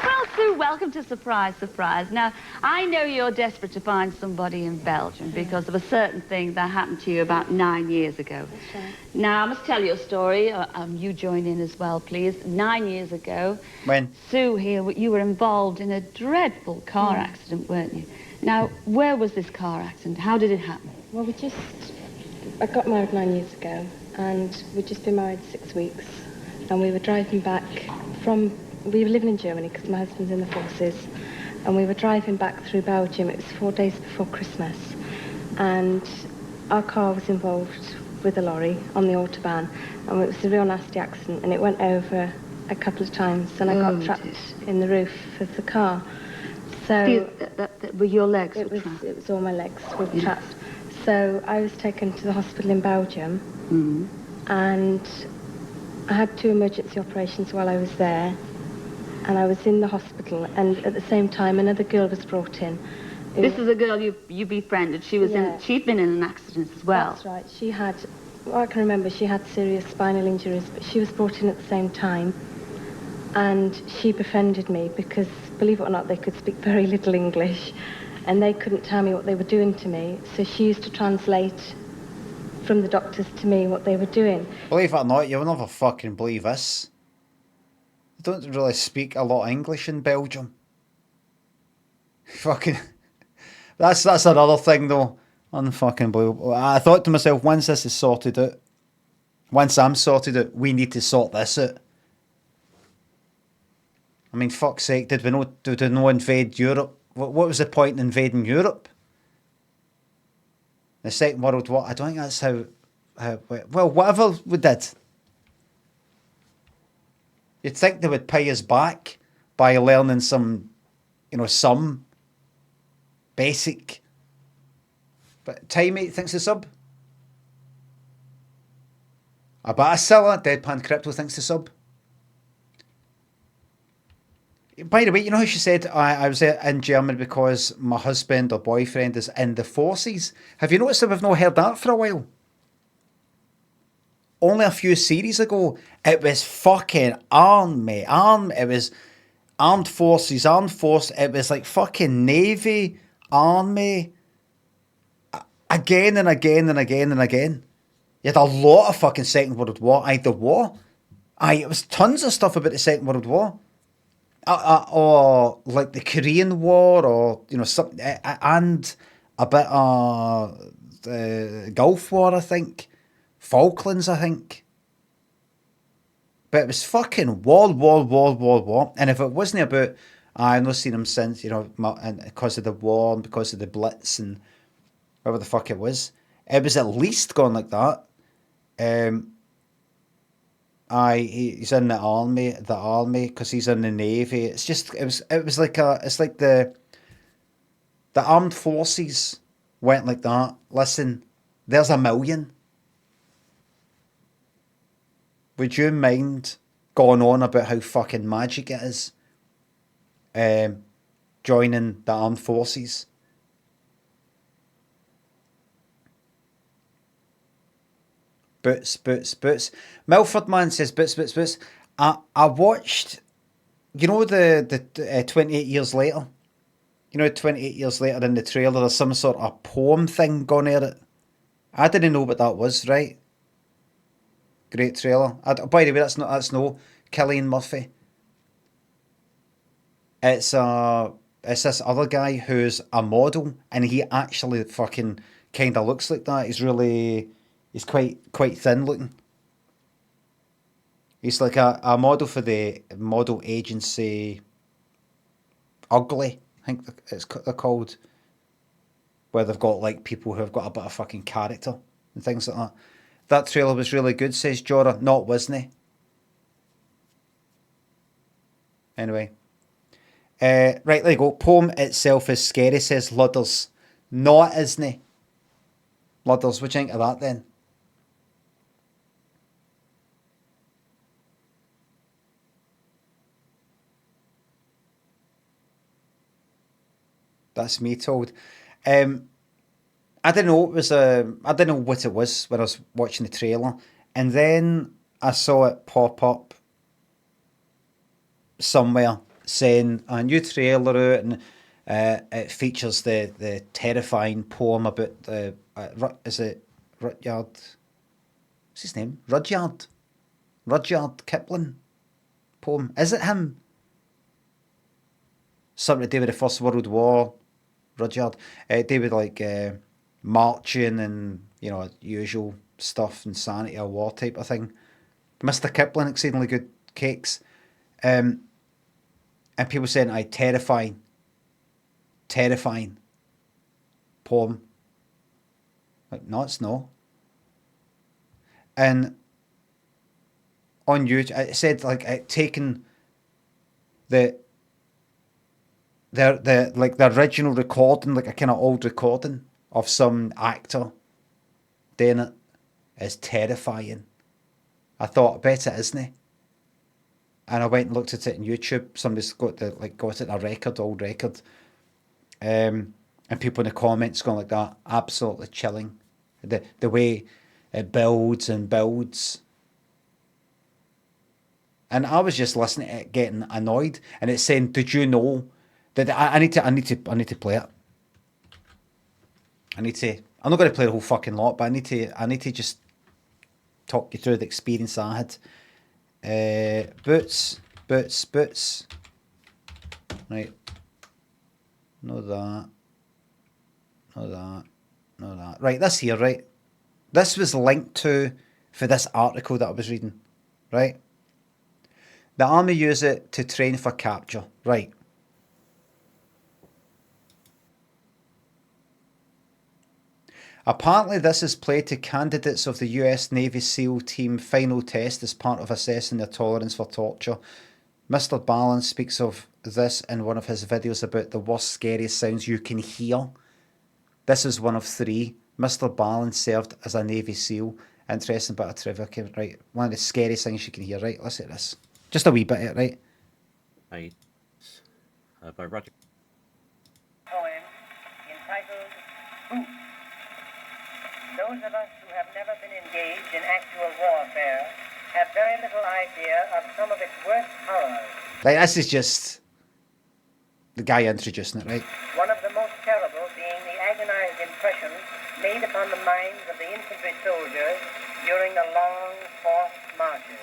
Well, Sue, welcome to Surprise. Now, I know you're desperate to find somebody in Belgium because of a certain thing that happened to you about 9 years ago. That's right. Now, I must tell you a story. You join in as well, please. 9 years ago, When? Sue here, you were involved in a dreadful car accident, weren't you? Now, where was this car accident? How did it happen? Well, I got married 9 years ago, and we'd just been married 6 weeks, and we were driving back we were living in Germany because my husband's in the forces, and we were driving back through Belgium. It was 4 days before Christmas, and our car was involved with a lorry on the Autobahn, and it was a real nasty accident, and it went over a couple of times, and I got trapped in the roof of the car. So were your legs? It was all my legs were trapped. So I was taken to the hospital in Belgium, and I had 2 emergency operations while I was there, and I was in the hospital, and at the same time another girl was brought in. This is a girl you befriended. She'd been in an accident as well. That's right. She had, I can remember, she had serious spinal injuries, but she was brought in at the same time, and she befriended me because, believe it or not, they could speak very little English, and they couldn't tell me what they were doing to me, so she used to translate from the doctors to me what they were doing. Believe it or not, you'll never fucking believe this. They don't really speak a lot of English in Belgium. Fucking... That's another thing though. Unfucking believable. I thought to myself, once this is sorted out, once I'm sorted out, we need to sort this out. I mean, fuck's sake, did we no invade Europe? What was the point in invading Europe? The Second World War, I don't think that's how well, whatever we did. You'd think they would pay us back by learning some basic. But Timey thinks the sub. CIlla, Deadpan Crypto thinks the sub. By the way, you know how she said I was in Germany because my husband or boyfriend is in the forces? Have you noticed that we've not heard that for a while? Only a few series ago, it was fucking army. It was armed forces, it was like fucking navy, army, again and again and again and again. You had a lot of fucking Second World War. It was tons of stuff about the Second World War. Or like the Korean War, or something, and a bit of Gulf War, I think, Falklands, I think. But it was fucking war, and if it wasn't about I've not seen him since, you know, and because of the war and because of the Blitz and whatever the fuck it was. It was at least gone like that. He's in the army, because he's in the navy. It's just, it was like it's like the armed forces went like that. Listen, there's $1 million. Would you mind going on about how fucking magic it is? Joining the armed forces. Boots. Milford Man says boots. I watched, you know, the 28 years later. You know, 28 years later in the trailer, there's some sort of poem thing going near it. I didn't know what that was, right? Great trailer. By the way, that's no Cillian Murphy. It's this other guy who's a model, and he actually fucking kind of looks like that. He's quite thin looking. He's like a model for the model agency Ugly, I think they're called, where they've got like people who have got a bit of fucking character and things like that. That trailer was really good, says Jorah, not Wisney. Anyway. Right, there you go. Poem itself is scary, says Ludders. Not isn't. Ludders, what do you think of that then? That's me told. I didn't know I didn't know what it was when I was watching the trailer, and then I saw it pop up somewhere saying a new trailer out, and it features the terrifying poem about the is it Rudyard? What's his name? Rudyard Kipling poem. Is it him? Something to do with the First World War. Rudyard. Do with like marching and, you know, usual stuff, insanity of war type of thing. Mr. Kipling, exceedingly good cakes. And people saying, terrifying poem. Like, no, it's no. And on YouTube, it said like it taken the original recording, like a kind of old recording of some actor doing it, is terrifying. I thought, I bet it isn't. And I went and looked at it on YouTube. Somebody's got it a old record. And people in the comments going like that, absolutely chilling. The way it builds and builds. And I was just listening to it getting annoyed, and it's saying, did you know that I need to play it. I'm not going to play the whole fucking lot, but I need to just talk you through the experience I had. Boots. Right. No that. Right, this here, right? This was linked to for this article that I was reading, right? The army use it to train for capture, right? Apparently this is played to candidates of the US Navy SEAL team final test as part of assessing their tolerance for torture. Mr. Balance speaks of this in one of his videos about the worst, scariest sounds you can hear. This is one of 3. Mr. Balance served as a Navy SEAL. Interesting bit of trivia, right? One of the scariest things you can hear, right? Listen to this. Just a wee bit of it, right? Right. By Roger. Poem entitled Boots. Those of us who have never been engaged in actual warfare have very little idea of some of its worst horrors. Like, this is just the guy introducing it, right? One of the most terrible being the agonized impression made upon the minds of the infantry soldiers during the long, forced marches.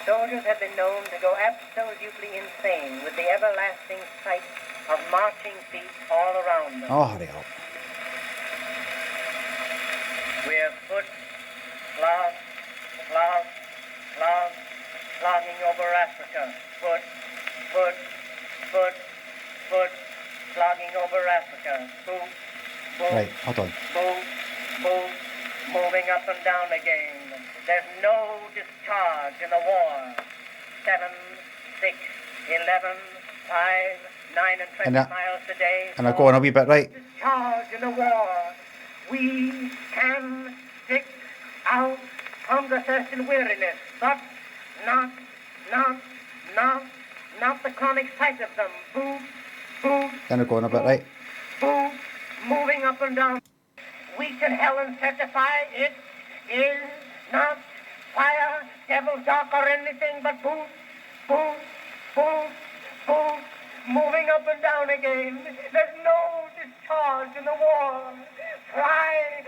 Soldiers have been known to go absolutely insane with the everlasting sight of marching feet all around them. Oh, hurry up. We're foot, clog, slogging over Africa. Foot, foot slogging over Africa. Boom, boom, Right, hold on. boom, boom, moving up and down again. There's no discharge in the war. 7, 6, 11, 5, 9 and 20 miles a day. And I go on a wee bit, right? Discharge in the war. We can stick out hunger, thirst and weariness, but not the chronic sight of them. Boom, boom, Then I go on a bit, right? boom, moving up and down. We can Helen certify it is not fire, devil's dark or anything but boom, boom, boom, boom, moving up and down again. There's no discharge in the war. Try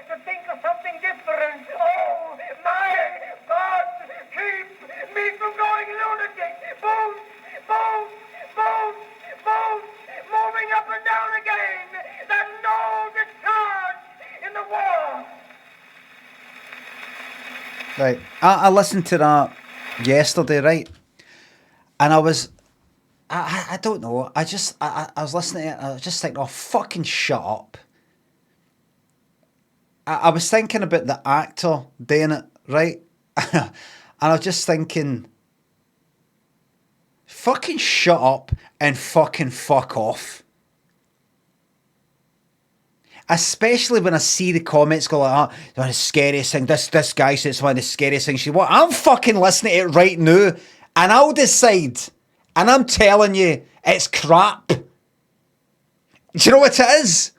to think of something different. Oh, my God, keep me from going lunatic. Boom, boom, boom, boom, moving up and down again. There's no discharge in the war. Right. I listened to that yesterday, right? And I don't know. I was listening to it and I was just thinking, oh, fucking shut up. I was thinking about the actor doing it, right? And I was just thinking, fucking shut up and fucking fuck off. Especially when I see the comments go like, oh, one of the scariest thing, this guy says it's one of the scariest things. What? I'm fucking listening to it right now and I'll decide. And I'm telling you, it's crap. Do you know what it is?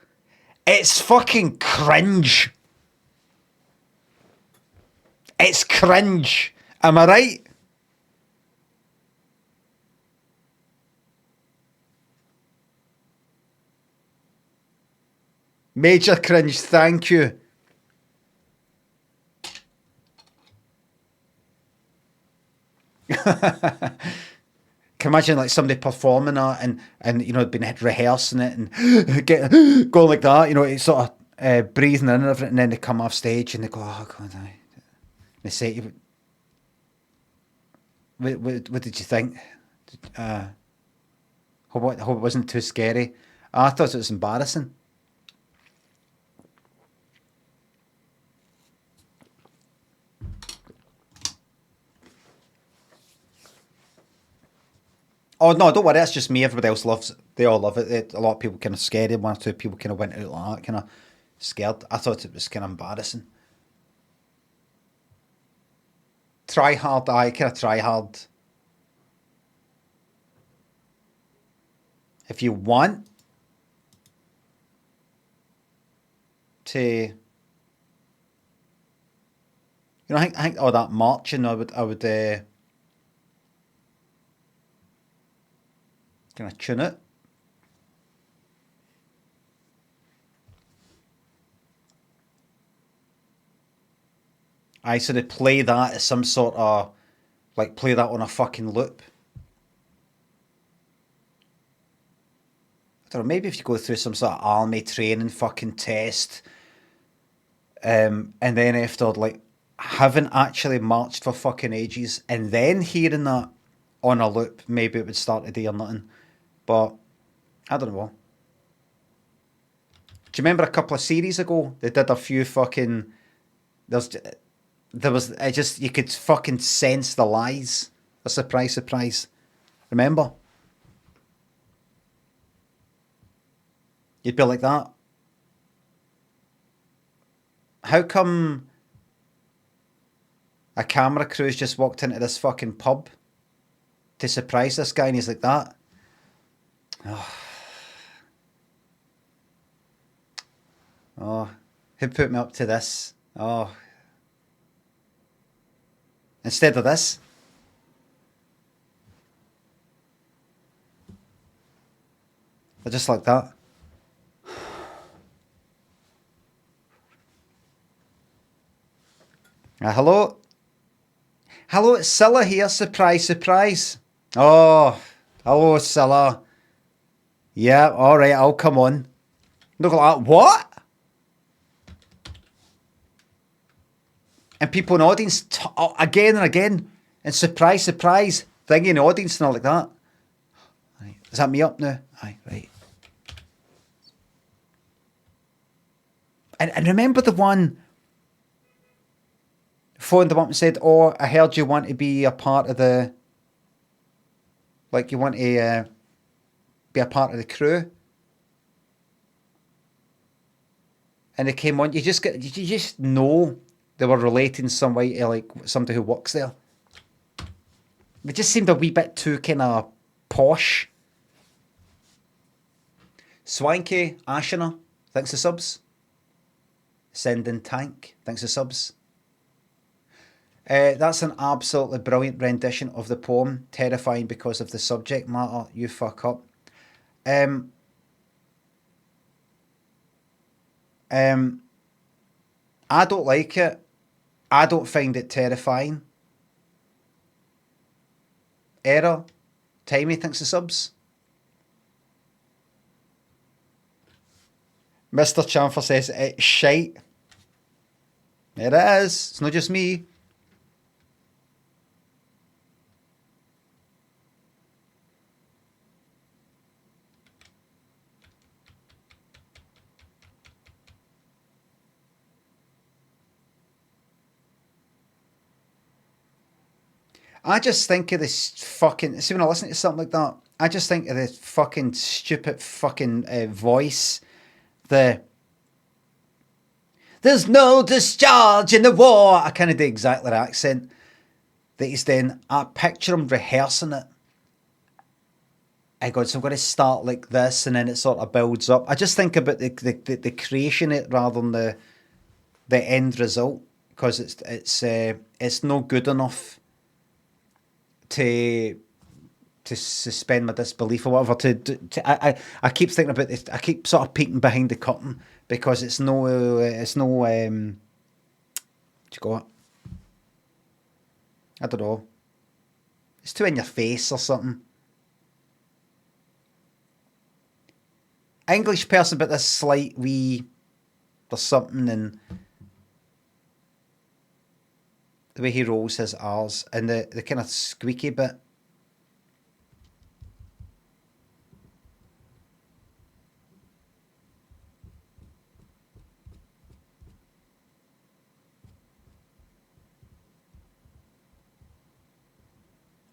It's fucking cringe. It's cringe. Am I right? Major cringe, thank you. Can imagine like somebody performing that and you know been rehearsing it and going like that, you know, it's sort of breathing in and everything, and then they come off stage and they go, oh God, they say, what did you think? Hope it wasn't too scary. I thought it was embarrassing. Oh no, don't worry, that's just me. Everybody else loves it. They all love it. A lot of people kind of scared. One or two people kind of went out like that, kind of scared. I thought it was kind of embarrassing. Try hard, kind of try hard. If you want to, you know, I think all that marching, I would kind of tune it. I sort of play that as some sort of, like, play that on a fucking loop. I don't know, maybe if you go through some sort of army training fucking test, and then after, like, haven't actually marched for fucking ages, and then hearing that on a loop, maybe it would start to do or nothing. But I don't know. Do you remember a couple of series ago they did a few fucking? There was you could fucking sense the lies. A surprise, surprise. Remember? You'd be like that. How come a camera crew's just walked into this fucking pub to surprise this guy and he's like that? Oh, who put me up to this? Oh. Instead of this. They're just like that. Hello? Hello, it's CIlla here. Surprise, surprise. Oh, hello, CIlla. Yeah, all right, I'll come on. Look like that. What? And people in the audience again and again, and surprise, surprise, thing in the audience and all like that. Is that me up now? Aye, right. And remember the one phoned them up and said, "Oh, I heard you want to be a part of the, like you want to be a part of the crew." And they came on. You just know they were relating some way to like somebody who works there. They just seemed a wee bit too kind of posh. Swanky Ashina, thanks for subs. Sending Tank, thanks for subs. That's an absolutely brilliant rendition of the poem. Terrifying because of the subject matter. You fuck up. I don't like it. I don't find it terrifying. Error. Timey, thanks for subs. Mr. Chamfer says it's shite. It is. It's not just me. I just think of this fucking... See, when I listen to something like that, I just think of this fucking stupid fucking voice. There's no discharge in the war. I kind of do exactly the accent that he's doing. I picture him rehearsing it. I go, so I'm going to start like this, and then it sort of builds up. I just think about the creation of it rather than the end result, because it's no good enough to suspend my disbelief or whatever. I keep thinking about this. I keep sort of peeking behind the curtain because it's no what you call it? I don't know. It's too in your face or something. English person, but this slight wee, there's something in the way he rolls his R's and the kind of squeaky bit.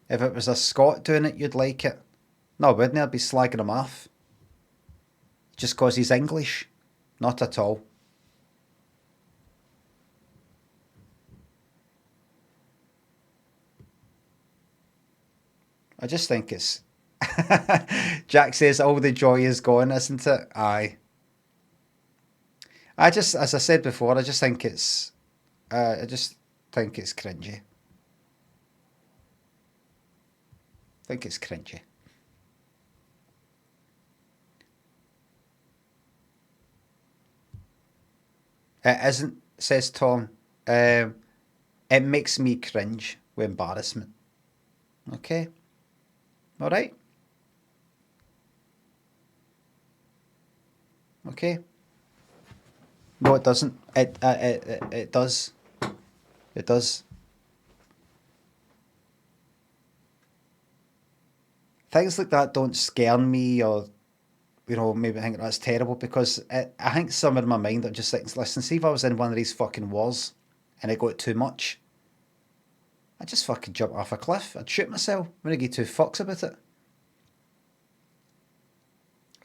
If it was a Scot doing it, you'd like it. No, wouldn't it? I'd be slagging him off. Just because he's English. Not at all. I just think it's... Jack says, all the joy is gone, isn't it? Aye. I just, as I said before, I just think it's... I just think it's cringy. I think it's cringy. It isn't, says Tom. It makes me cringe with embarrassment. Okay. All right. Okay. No, it doesn't. It does. It does. Things like that don't scare me, or maybe think that's terrible, because I think somewhere in my mind I'm just like, listen, see if I was in one of these fucking wars and it got too much, I'd just fucking jump off a cliff. I'd shoot myself. I wouldn't give two fucks about it.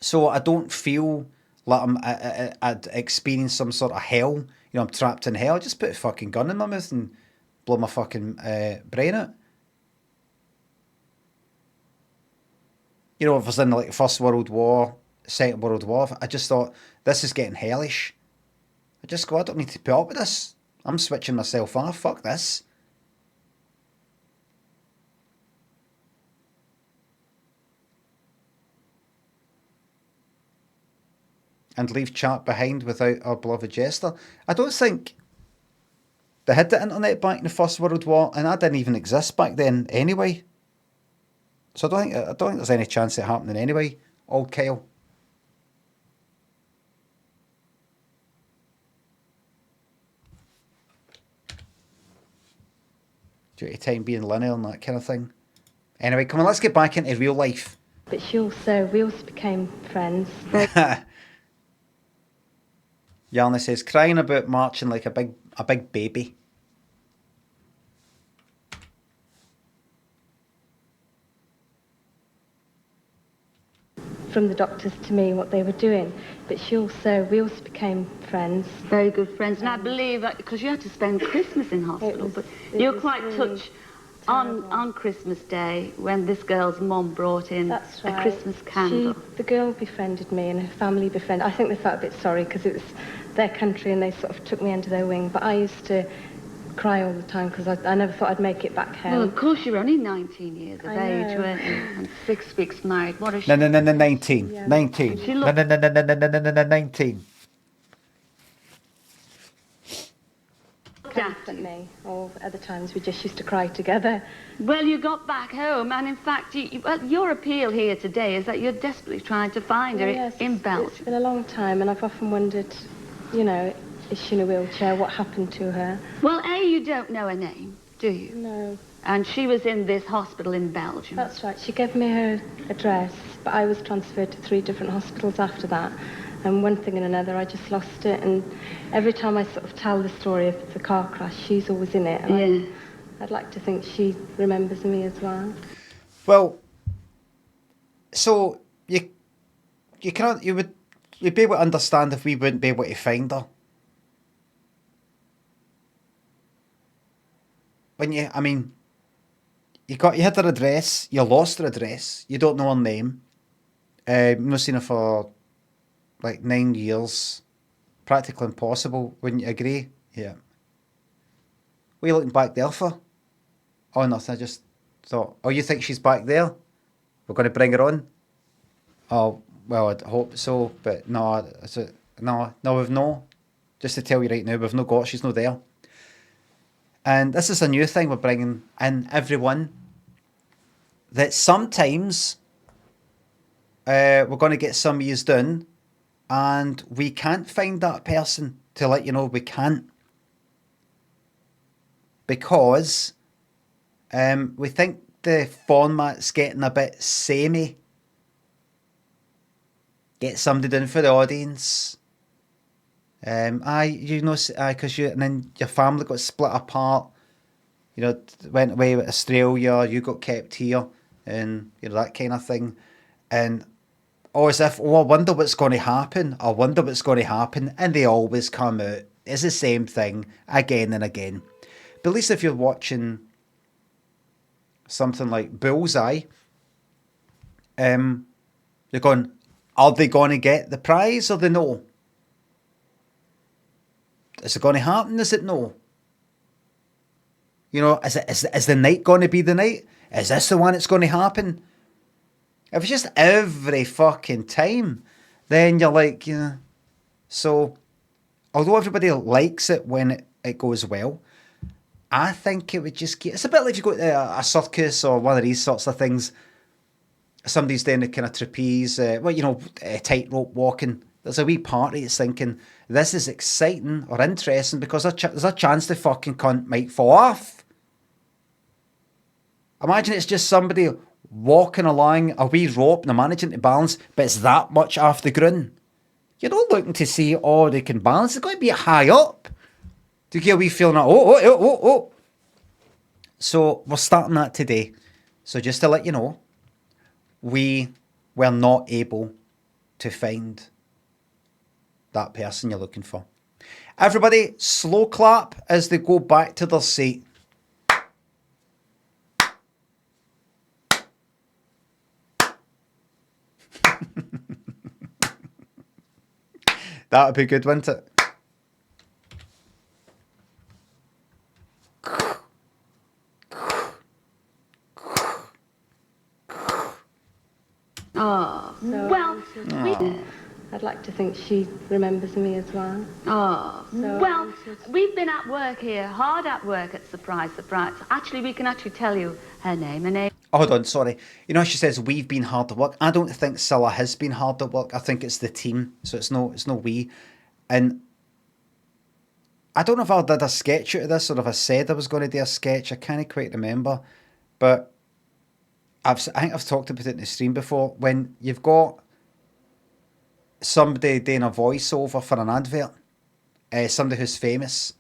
So I don't feel like I'd experience some sort of hell. I'm trapped in hell. I just put a fucking gun in my mouth and blow my fucking brain out. If I was in like First World War, Second World War, I just thought, this is getting hellish. I just go, I don't need to put up with this. I'm switching myself off. Fuck this. And leave chat behind without our beloved jester. I don't think they had the internet back in the First World War, and that didn't even exist back then anyway. So I don't think there's any chance of it happening anyway. Old Kyle. Due to time being linear and that kind of thing. Anyway, come on, let's get back into real life. But we also became friends. Yarny says, crying about marching like a big baby. From the doctors to me what they were doing, but we also became friends. Very good friends, and I believe because you had to spend Christmas in hospital, but you were quite really touched on Christmas Day when this girl's mum brought in a Christmas candle. The girl befriended me and her family befriended. I think they felt a bit sorry because it was their country and they sort of took me under their wing, but I used to cry all the time because I never thought I'd make it back home. Well, of course, you were only 19 years of age, weren't you? And 6 weeks married. What a No, 19. Yeah. 19. She No, looked- 19. Constantly, or other times we just used to cry together. Well, you got back home, and in fact, your appeal here today is that you're desperately trying to find her Yes, in It's Belgium. been a long time, and I've often wondered, is she in a wheelchair? What happened to her? Well, you don't know her name, do you? No. And she was in this hospital in Belgium. That's right. She gave me her address, but I was transferred to 3 different hospitals after that. And one thing and another, I just lost it. And every time I sort of tell the story of the car crash, she's always in it. And I'd like to think she remembers me as well. Well, so you'd be able to understand if we wouldn't be able to find her. You had her address, you lost her address, you don't know her name. You've not seen her for like 9 years. Practically impossible, wouldn't you agree? Yeah. What are you looking back there for? Oh, nothing, I just thought, you think she's back there? We're going to bring her on? Oh, well, I'd hope so, but no, we've no. Just to tell you right now, we've no got, she's no there. And this is a new thing we're bringing in, everyone, that sometimes we're going to get some years done and we can't find that person to let you know we can't. Because we think the format's getting a bit samey. Get somebody in for the audience. Because and then your family got split apart. Went away with Australia. You got kept here, and that kind of thing. And as if, I wonder what's going to happen. I wonder what's going to happen, and they always come out. It's the same thing again and again. But at least if you're watching something like Bullseye, you're going, are they going to get the prize or the no? Is it going to happen? Is it no? Is the night going to be the night? Is this the one that's going to happen? If it's just every fucking time, then you're like, So, although everybody likes it when it goes well, I think it would just get... It's a bit like if you go to a circus or one of these sorts of things. Somebody's doing a kind of trapeze, tightrope walking. There's a wee party that's thinking, this is exciting or interesting because there's a chance the fucking cunt might fall off. Imagine it's just somebody walking along a wee rope and they're managing to balance, but it's that much off the ground. You're not looking to see, they can balance. It's got to be high up. Do you get a wee feeling like, oh. So we're starting that today. So just to let you know, we were not able to find that person you're looking for. Everybody, slow clap as they go back to their seat. That would be good, wouldn't it? I'd like to think she remembers me as well. We've been at work here, hard at work at Surprise. Actually, we can tell you her name. Hold on, sorry. She says we've been hard at work. I don't think CIlla has been hard at work. I think it's the team, so it's no we. And I don't know if I did a sketch out of this or if I said I was going to do a sketch. I can't quite remember. But I think I've talked about it in the stream before. When you've got somebody doing a voiceover for an advert, somebody who's famous.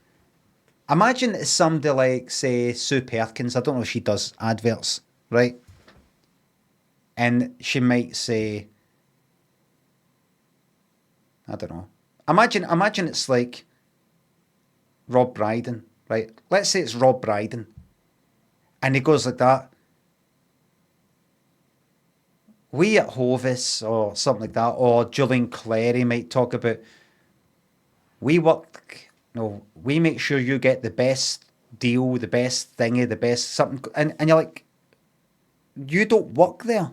Imagine it's somebody like, say, Sue Perkins. I don't know if she does adverts, right? And she might say, I don't know. Imagine it's like Rob Brydon, right? Let's say it's Rob Brydon. And he goes like that. We at Hovis or something like that, or Julian Clary might talk about, we make sure you get the best deal, the best thingy, the best something. And you're like, you don't work there.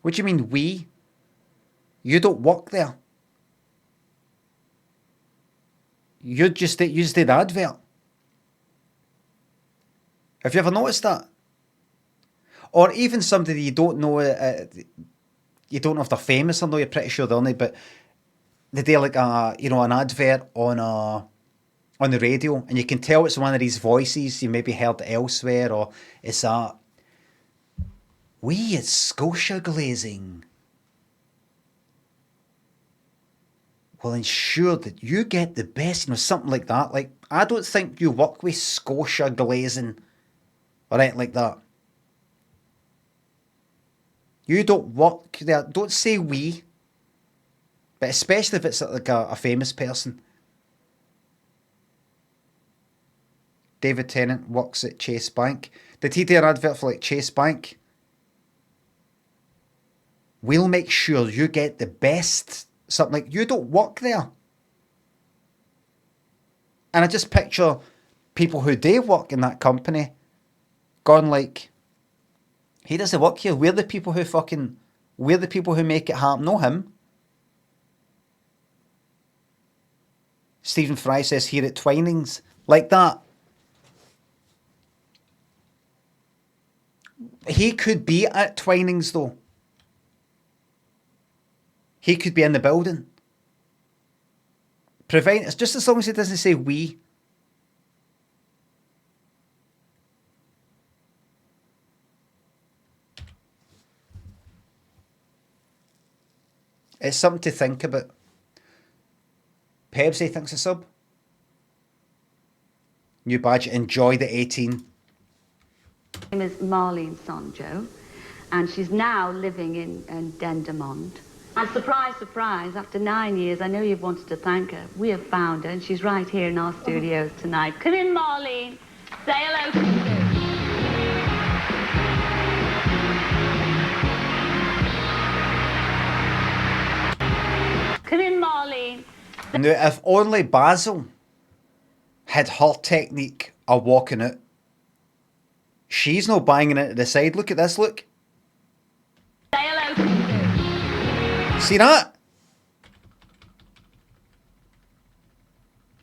What do you mean we? You don't work there. You just did advert. Have you ever noticed that? Or even somebody you don't know, you don't know if they're famous or not, you're pretty sure they're not, but they do like an advert on the radio, and you can tell it's one of these voices you maybe heard elsewhere, or it's we at Scotia Glazing will ensure that you get the best, something like that. Like, I don't think you work with Scotia Glazing or anything like that. You don't work there. Don't say we. But especially if it's like a famous person. David Tennant works at Chase Bank. Did he do an advert for like Chase Bank? We'll make sure you get the best. Something like, you don't work there. And I just picture people who do work in that company going like, he doesn't work here. We're the people who make it happen, not him. Stephen Fry says here at Twinings. Like that. He could be at Twinings though. He could be in the building. It's just as long as he doesn't say we. It's something to think about. Pebsy thinks a sub. New badge. Enjoy the 18. Her name is Marlene Sonjo, and she's now living in Dendermonde. And surprise, surprise, after 9 years, I know you've wanted to thank her. We have found her, and she's right here in our studios tonight. Come in, Marlene. Say hello to you. Come in, Marlene. Now, if only Basil had her technique of walking out, she's not banging it to the side. Look at this, look. Say hello to you. See that?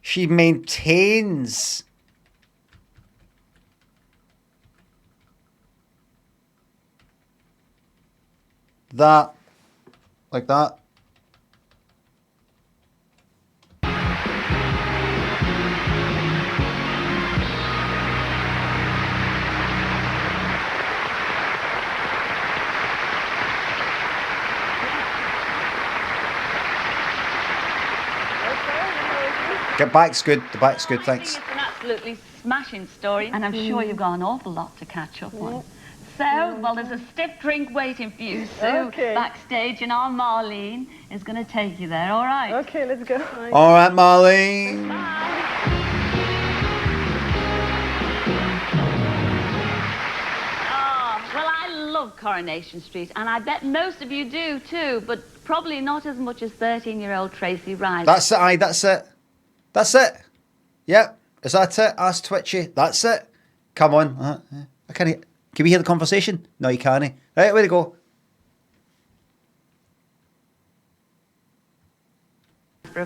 She maintains that, like that. Get back's good. The back's good, thanks. It's an absolutely smashing story, and I'm sure you've got an awful lot to catch up on. So, well, there's a stiff drink waiting for you, Sue, backstage, and our Marlene is going to take you there, all right? Okay, let's go. All right, Marlene. Well, I love Coronation Street, and I bet most of you do too, but probably not as much as 13-year-old Tracy Rise. That's it, aye, that's it. That's it. Yep. Is that it? Ask Twitchy. That's it. Come on. I can't. Can we hear the conversation? No, you can't. Right, way to go.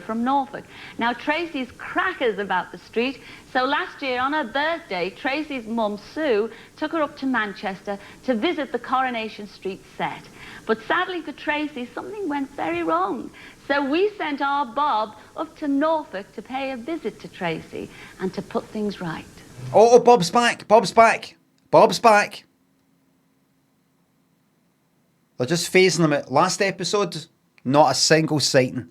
From Norfolk. Now, Tracy's crackers about the street, so last year on her birthday, Tracy's mum, Sue, took her up to Manchester to visit the Coronation Street set. But sadly for Tracy, something went very wrong. So we sent our Bob up to Norfolk to pay a visit to Tracy and to put things right. Oh, Bob's back. Bob's back. Bob's back. They're just phasing him out. Last episode, not a single sighting.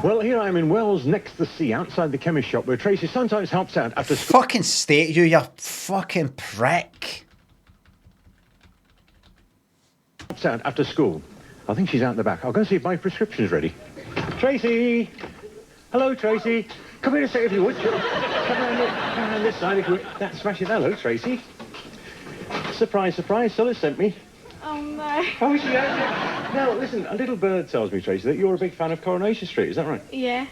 Well, here I am in Wells, next to the sea, outside the chemist shop, where Tracy sometimes helps out after school. Fucking state you fucking prick. Helps out after school. I think she's out the back. I'll go and see if my prescription's ready. Tracy! Hello, Tracy. Come here a second if you would. Come around this side if you would. That's smashing. Hello, Tracy. Surprise, surprise. Sulla sent me. Oh, no. Oh, she has. Now, listen, a little bird tells me, Tracy, that you're a big fan of Coronation Street. Is that right? Yeah.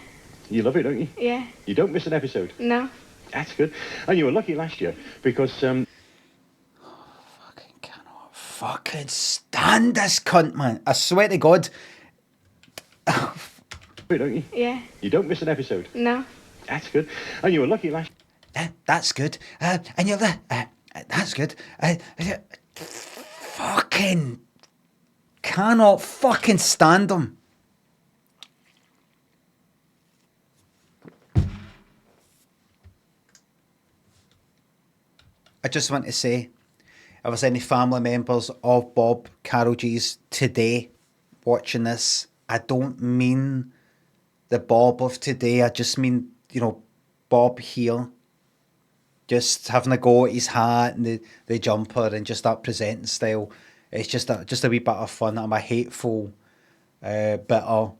You love it, don't you? Yeah. You don't miss an episode? No. That's good. And you were lucky last year because, Fucking cannot fucking stand this cunt, man. I swear to God. don't you? Yeah. You don't miss an episode? No. That's good. And you were lucky last That's good. And you're that's good. Fucking cannot fucking stand them. I just want to say, if there's any family members of Bob Carol G's today watching this, I don't mean the Bob of today. I just mean, Bob here. Just having a go at his hat and the jumper and just that presenting style. It's just a wee bit of fun. I'm a hateful, bitter,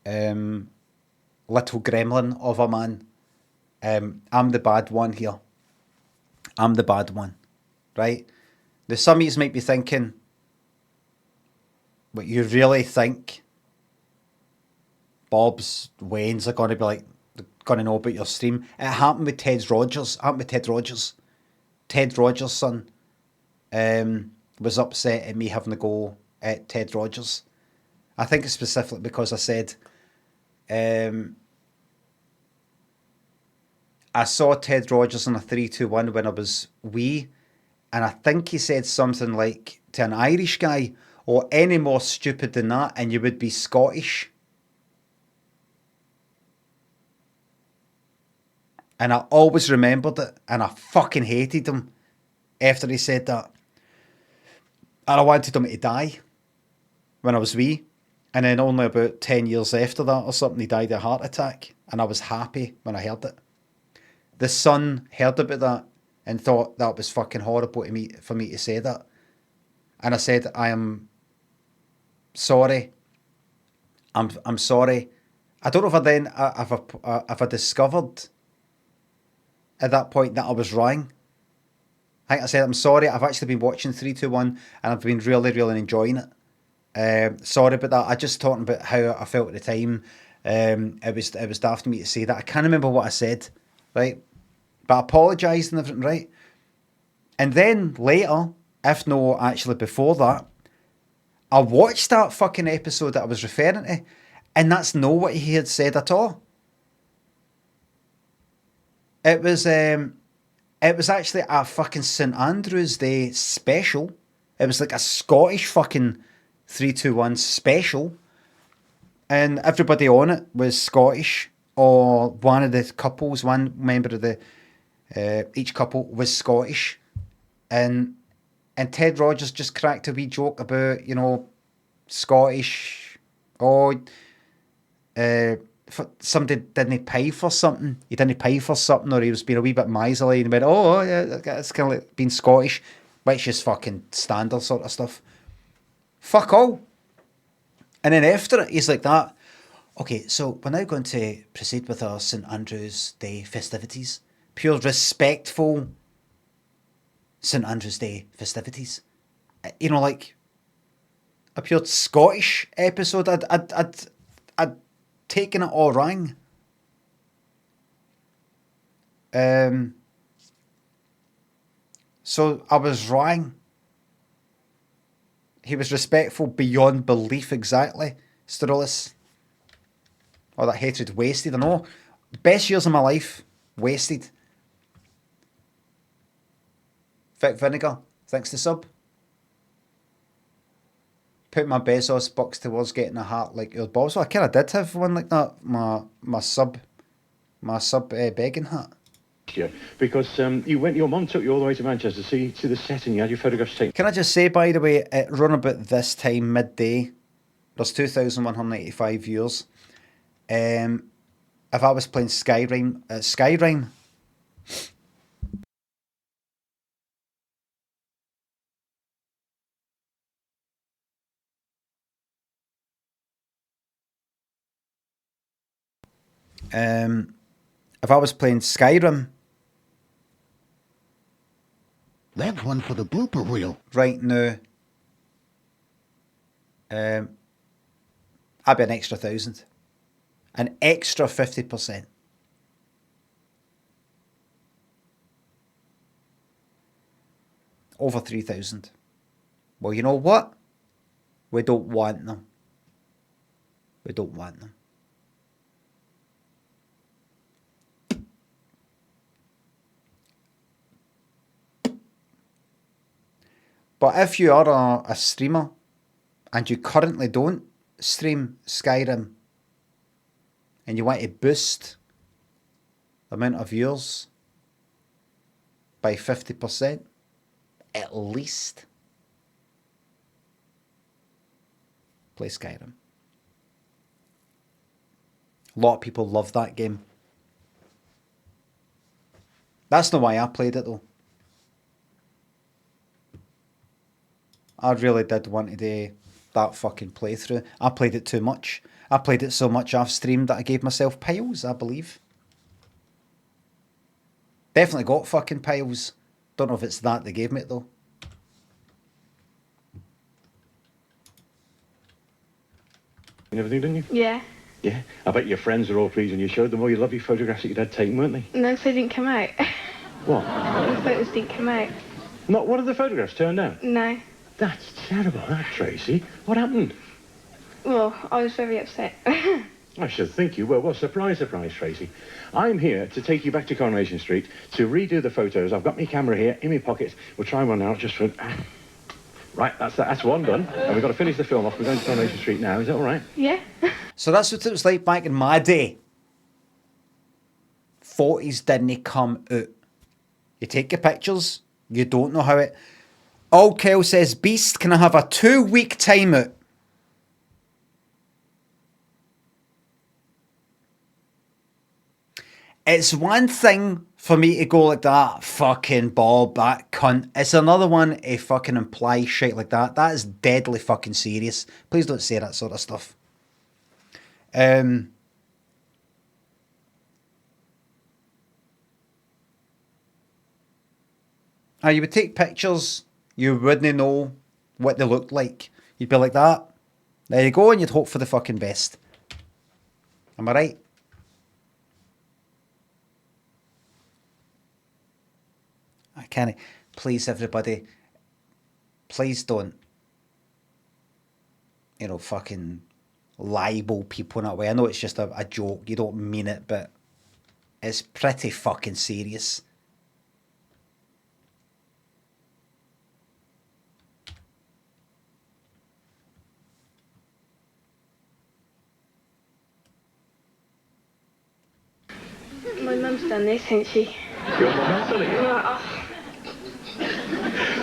little gremlin of a man. I'm the bad one here. I'm the bad one, right? The some of you might be thinking, but you really think Bob's wains are going to be like, going to know about your stream? It happened with Ted Rogers. Ted Rogers' son was upset at me having to go at Ted Rogers. I think it's specifically because I said I saw Ted Rogers on a 3-2-1 when I was wee, and I think he said something like to an Irish guy, or any more stupid than that and you would be Scottish. And I always remembered it, and I fucking hated him after he said that. And I wanted him to die when I was wee. And then only about 10 years after that or something, he died of a heart attack. And I was happy when I heard it. The son heard about that and thought that was fucking horrible for me to say that. And I said, I am sorry. I'm sorry. I don't know if I discovered at that point that I was wrong. I think I said, I'm sorry, I've actually been watching 3-2-1 and I've been really, really enjoying it. Sorry about that. I just talking about how I felt at the time. It was daft of me to say that. I can't remember what I said, right? But I apologised and everything, right? And then later, if no, actually before that, I watched that fucking episode that I was referring to, and that's not what he had said at all. It was actually a fucking St Andrew's Day special. It was like a Scottish fucking 3-2-1 special, and everybody on it was Scottish, or one of the couples, one member of the each couple was Scottish, and Ted Rogers just cracked a wee joke about, Scottish, somebody didn't pay for something. He didn't pay for something, or he was being a wee bit miserly, and he went, "Oh, yeah, it's kind of like being Scottish," which is fucking standard sort of stuff. Fuck all. And then after it, he's like that. Okay, so we're now going to proceed with our St Andrew's Day festivities. Pure respectful St Andrew's Day festivities. Like a pure Scottish episode. I'd taken it all wrong. So I was wrong. He was respectful beyond belief, exactly. Sterolis. Oh, that hatred wasted. I know. Best years of my life wasted. Vic Vinegar, thanks to sub. Put my Bezos box towards getting a hat like your Bob. So I kind of did have one like that. My sub begging hat. year because your mum took you all the way to Manchester to see the set and you had your photographs taken. Can I just say, by the way, at run about this time, midday, there's 2,185 viewers. If I was playing Skyrim, if I was playing Skyrim, That's one for the blooper reel. right now, I'd be an extra 1,000. An extra 50%. Over 3,000. Well, you know what? We don't want them. We don't want them. But if you are a streamer and you currently don't stream Skyrim and you want to boost the amount of viewers by 50%, at least, play Skyrim. A lot of people love that game. That's not why I played it though. I really did want to do that fucking playthrough. I played it too much. I played it so much off stream that I gave myself piles, I believe. Definitely got fucking piles. Don't know if it's that they gave me it though. And everything, didn't you? Yeah. Yeah. I bet your friends are all pleased when you showed them all your lovely photographs that you'd had taken, weren't they? No, because they didn't come out. What? The photos didn't come out. Not one of the photographs turned out? No. That's terrible, that, Tracy. What happened? Well, I was very upset. I should think you were. Well, surprise, surprise, Tracy. I'm here to take you back to Coronation Street to redo the photos. I've got my camera here in my pocket. We'll try one out just for... Right, that's one done. And we've got to finish the film off. We're going to Coronation Street now. Is that all right? Yeah. So that's what it was like back in my day. 40s didn't come out. You take your pictures, you don't know how it... All Kel says, Beast, can I have a 2-week timeout? It's one thing for me to go like that, fucking Bob, that cunt. It's another one to fucking imply shit like that. That is deadly fucking serious. Please don't say that sort of stuff. You would take pictures, you wouldn't know what they looked like. You'd be like that. There you go, and you'd hope for the fucking best. Am I right? I can't. Please, everybody, please don't, fucking libel people in that way. I know it's just a joke. You don't mean it, but it's pretty fucking serious. My mum's done this, hasn't she? Your mum has done it?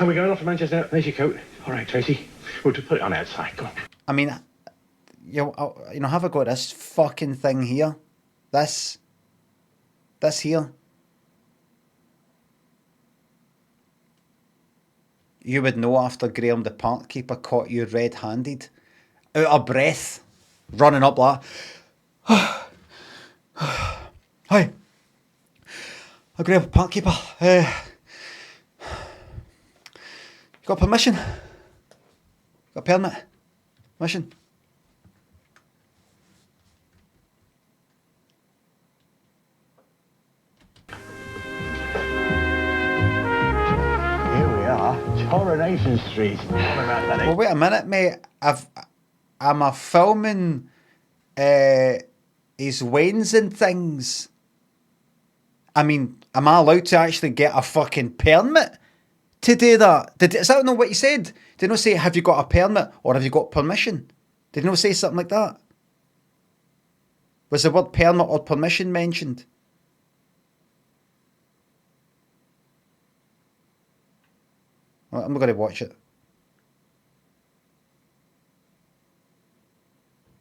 Are we going off to Manchester? There's your coat. All right, Tracy. We'll just put it on outside. Go on. I mean, have I got this fucking thing here? This here. You would know after Graham the park keeper caught you red-handed, out of breath, running up like, hi, Graham the park keeper. You got permission? Got a permit? Permission? Here we are, Coronation Street. Well, wait a minute, mate. I'm a filming his wains and things. I mean, am I allowed to actually get a fucking permit to do that? Is that not what you said? Did you not say, have you got a permit or have you got permission? Did you not say something like that? Was the word permit or permission mentioned? I'm not going to watch it.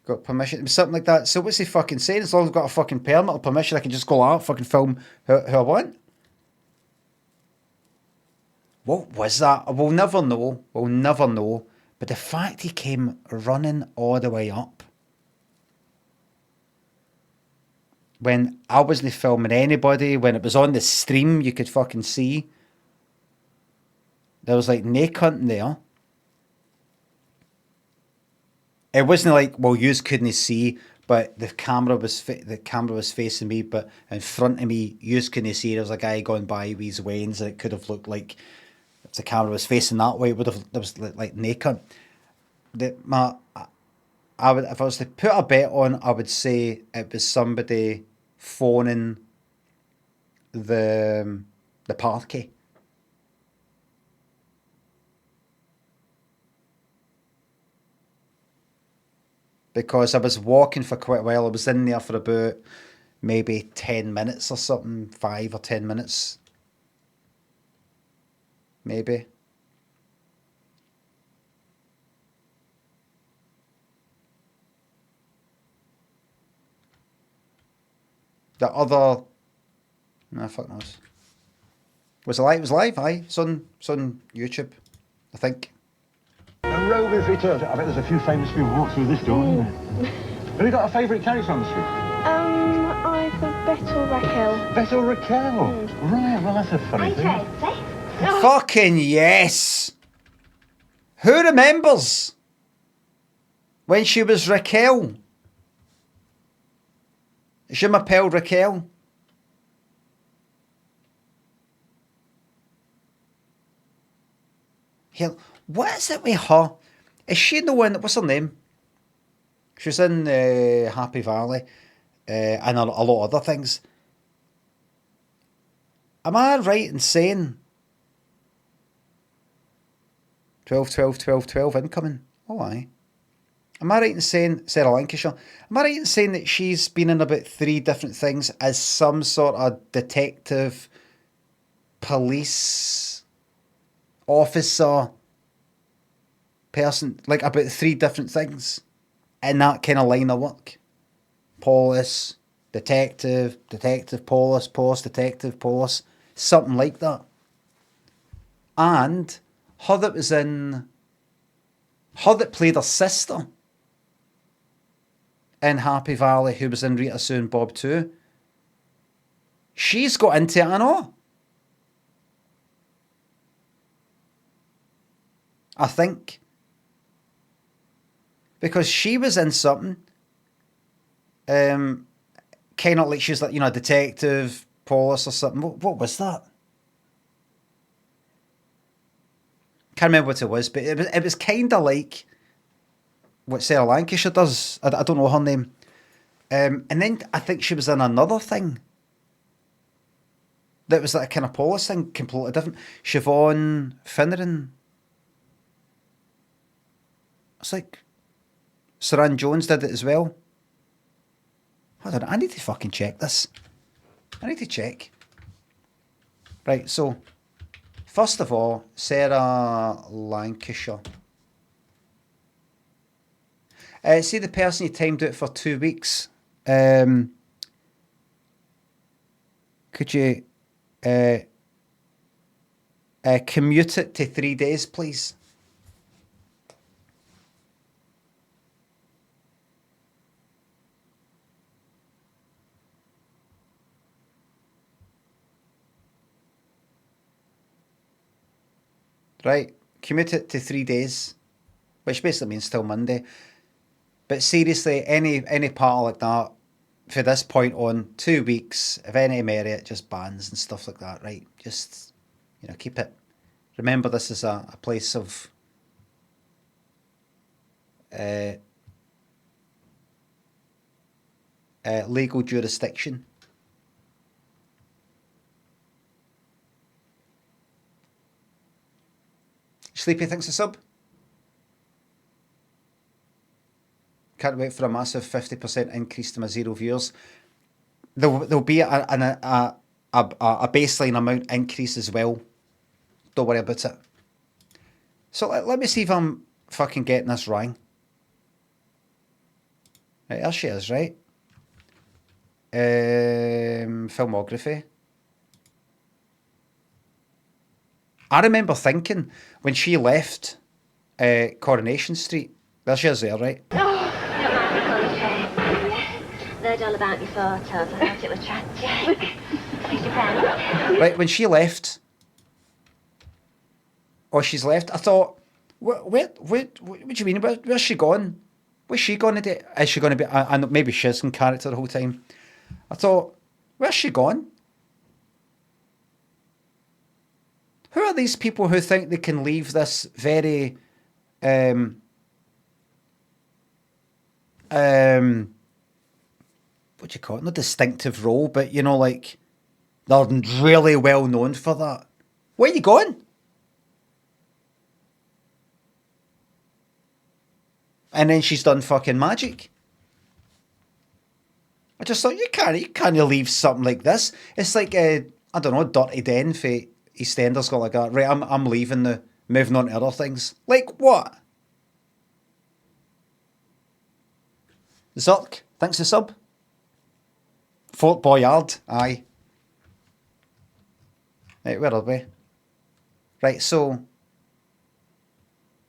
Got permission? It was something like that. So what's he fucking saying? As long as I've got a fucking permit or permission, I can just go out, fucking film who I want? What was that? We'll never know. We'll never know. But the fact he came running all the way up when I wasn't filming anybody, when it was on the stream, you could fucking see. There was like neck hunting there. It wasn't like, well, yous couldn't see, but the camera was facing me, but in front of me, yous couldn't see. There was a guy going by with his wains, and it could have looked like if the camera was facing that way, it would have, there was like neck hunt. I would, if I was to put a bet on, I would say it was somebody phoning the parky. Because I was walking for quite a while. I was in there for about maybe 10 minutes or something, 5 or 10 minutes. Maybe. The other, no, fuck knows. Was it live? It was live, aye. It's on YouTube, I think. And Rover's returned. I bet there's a few famous people walk through this door, isn't there? Have you got a favourite character on the street? Either Bet or Raquel. Bet or Raquel? Right, well, that's a funny thing. Fucking yes! Who remembers when she was Raquel? Je m'appelle Raquel. Hell, what is it with her? Is she the one, what's her name? She was in Happy Valley and a lot of other things. Am I right in saying 12, 12, 12, 12 incoming? Oh, aye. Am I right in saying, Sarah Lancashire, am I right in saying that she's been in about 3 different things as some sort of detective, police, officer, person, like about 3 different things in that kind of line of work? Police, detective, police, detective, police, something like that. And her that was in, her that played her sister in Happy Valley, who was in Rita Sue and Bob too, she's got into it, I know. I think. Because she was in something, kind of like she was like, you know, detective, police or something. What was that? Can't remember what it was, but it was kind of like what Sarah Lancashire does. I don't know her name. And then I think she was in another thing that was like a kind of police thing, completely different. Siobhan Finneran. It's like Saran Jones did it as well. Hold on, I need to fucking check this. I need to check. Right, so first of all, Sarah Lancashire. See the person you timed out for 2 weeks. Could you commute it to 3 days, please? Right, commute it to 3 days, which basically means till Monday. But seriously, any part like that, for this point on, 2 weeks, if any merit, just bans and stuff like that, right? Just, you know, keep it. Remember, this is a place of legal jurisdiction. Sleepy thinks a sub. Can't wait for a massive 50% increase to my 0 viewers. There'll be a baseline amount increase as well. Don't worry about it. So let me see if I'm fucking getting this wrong. Right, there she is, right? Filmography. I remember thinking when she left Coronation Street, there she is there, right? Oh, don't mind me, Connie. They're all about your photos. I thought it would attract you. Here's your pen. Right, when she left, or she's left, I thought, what do you mean? Where's she gone? Where's she going to do? Is she going to be, I know maybe she's in character the whole time. I thought, where's she gone? Who are these people who think they can leave this very, what do you call it? Not distinctive role, but you know, like, they're really well known for that. Where are you going? And then she's done fucking magic. I just thought, you can't leave something like this. It's like, I don't know, Dirty Den for EastEnders got like that. Right, I'm leaving the, moving on to other things. Like what? Zurk, thanks for sub. Fort Boyard, aye. Right, where are we? Right, so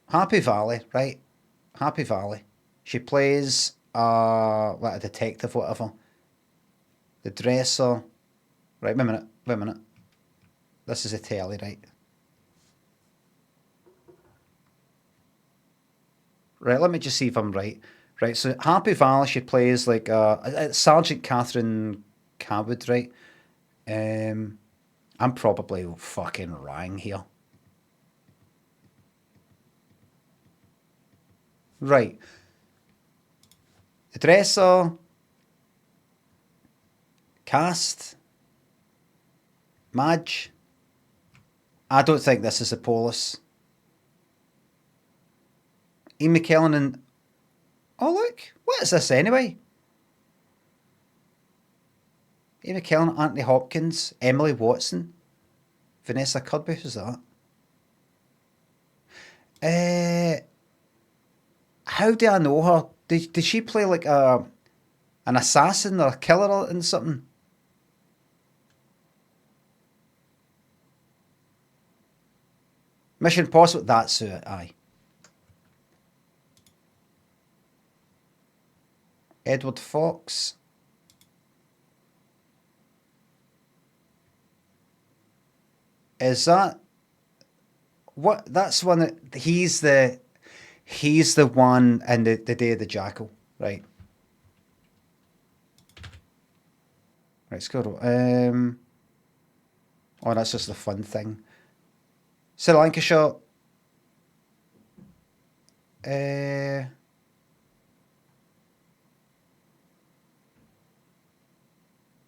Happy Valley, right? Happy Valley. She plays like a detective, whatever. The dresser. Right, wait a minute. This is a telly, right? Right, let me just see if I'm right. Right, so Happy Valley, she plays like Sergeant Catherine Cabot, right? I'm probably fucking wrong here. Right. The dresser. Cast. Madge. I don't think this is the Polis. Ian McKellen and... Oh, look. What is this anyway? Ian McKellen, Anthony Hopkins, Emily Watson, Vanessa Kirby. Who's that? How do I know her? Did she play like an assassin or a killer in something? Mission Impossible, that's it, aye. Edward Fox. Is that what? That's one that he's the one in the Day of the Jackal, right? Right, let's go. Oh, that's just a fun thing. Sarah Lancashire.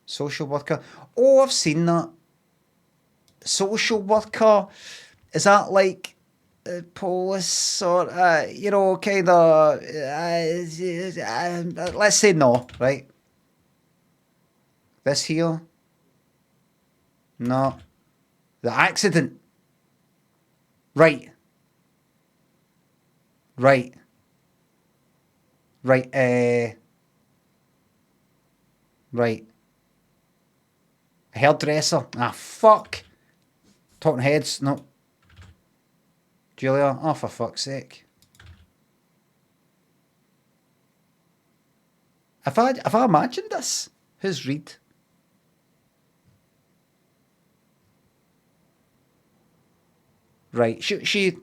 Social worker. Oh, I've seen that. Social worker. Is that like police or you know, kind of? Let's say no, right? This here. No. The accident. Right. Right. Right. Right. Hairdresser. Ah, fuck. Talking Heads. No. Julia. Oh, for fuck's sake. Have I imagined this? Who's Reed? Right. She.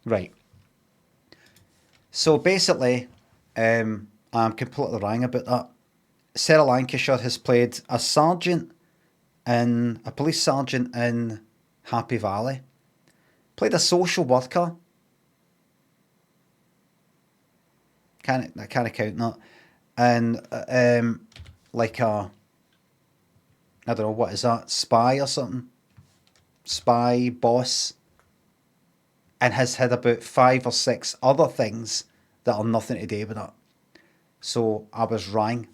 Right. So basically, I'm completely wrong about that. Sarah Lancashire has played a police sergeant in Happy Valley. Played a social worker. I can't count that. And like a, I don't know, what is that? Spy or something? Spy boss. And has had about 5 or 6 other things that are nothing to do with that. So I was wrong.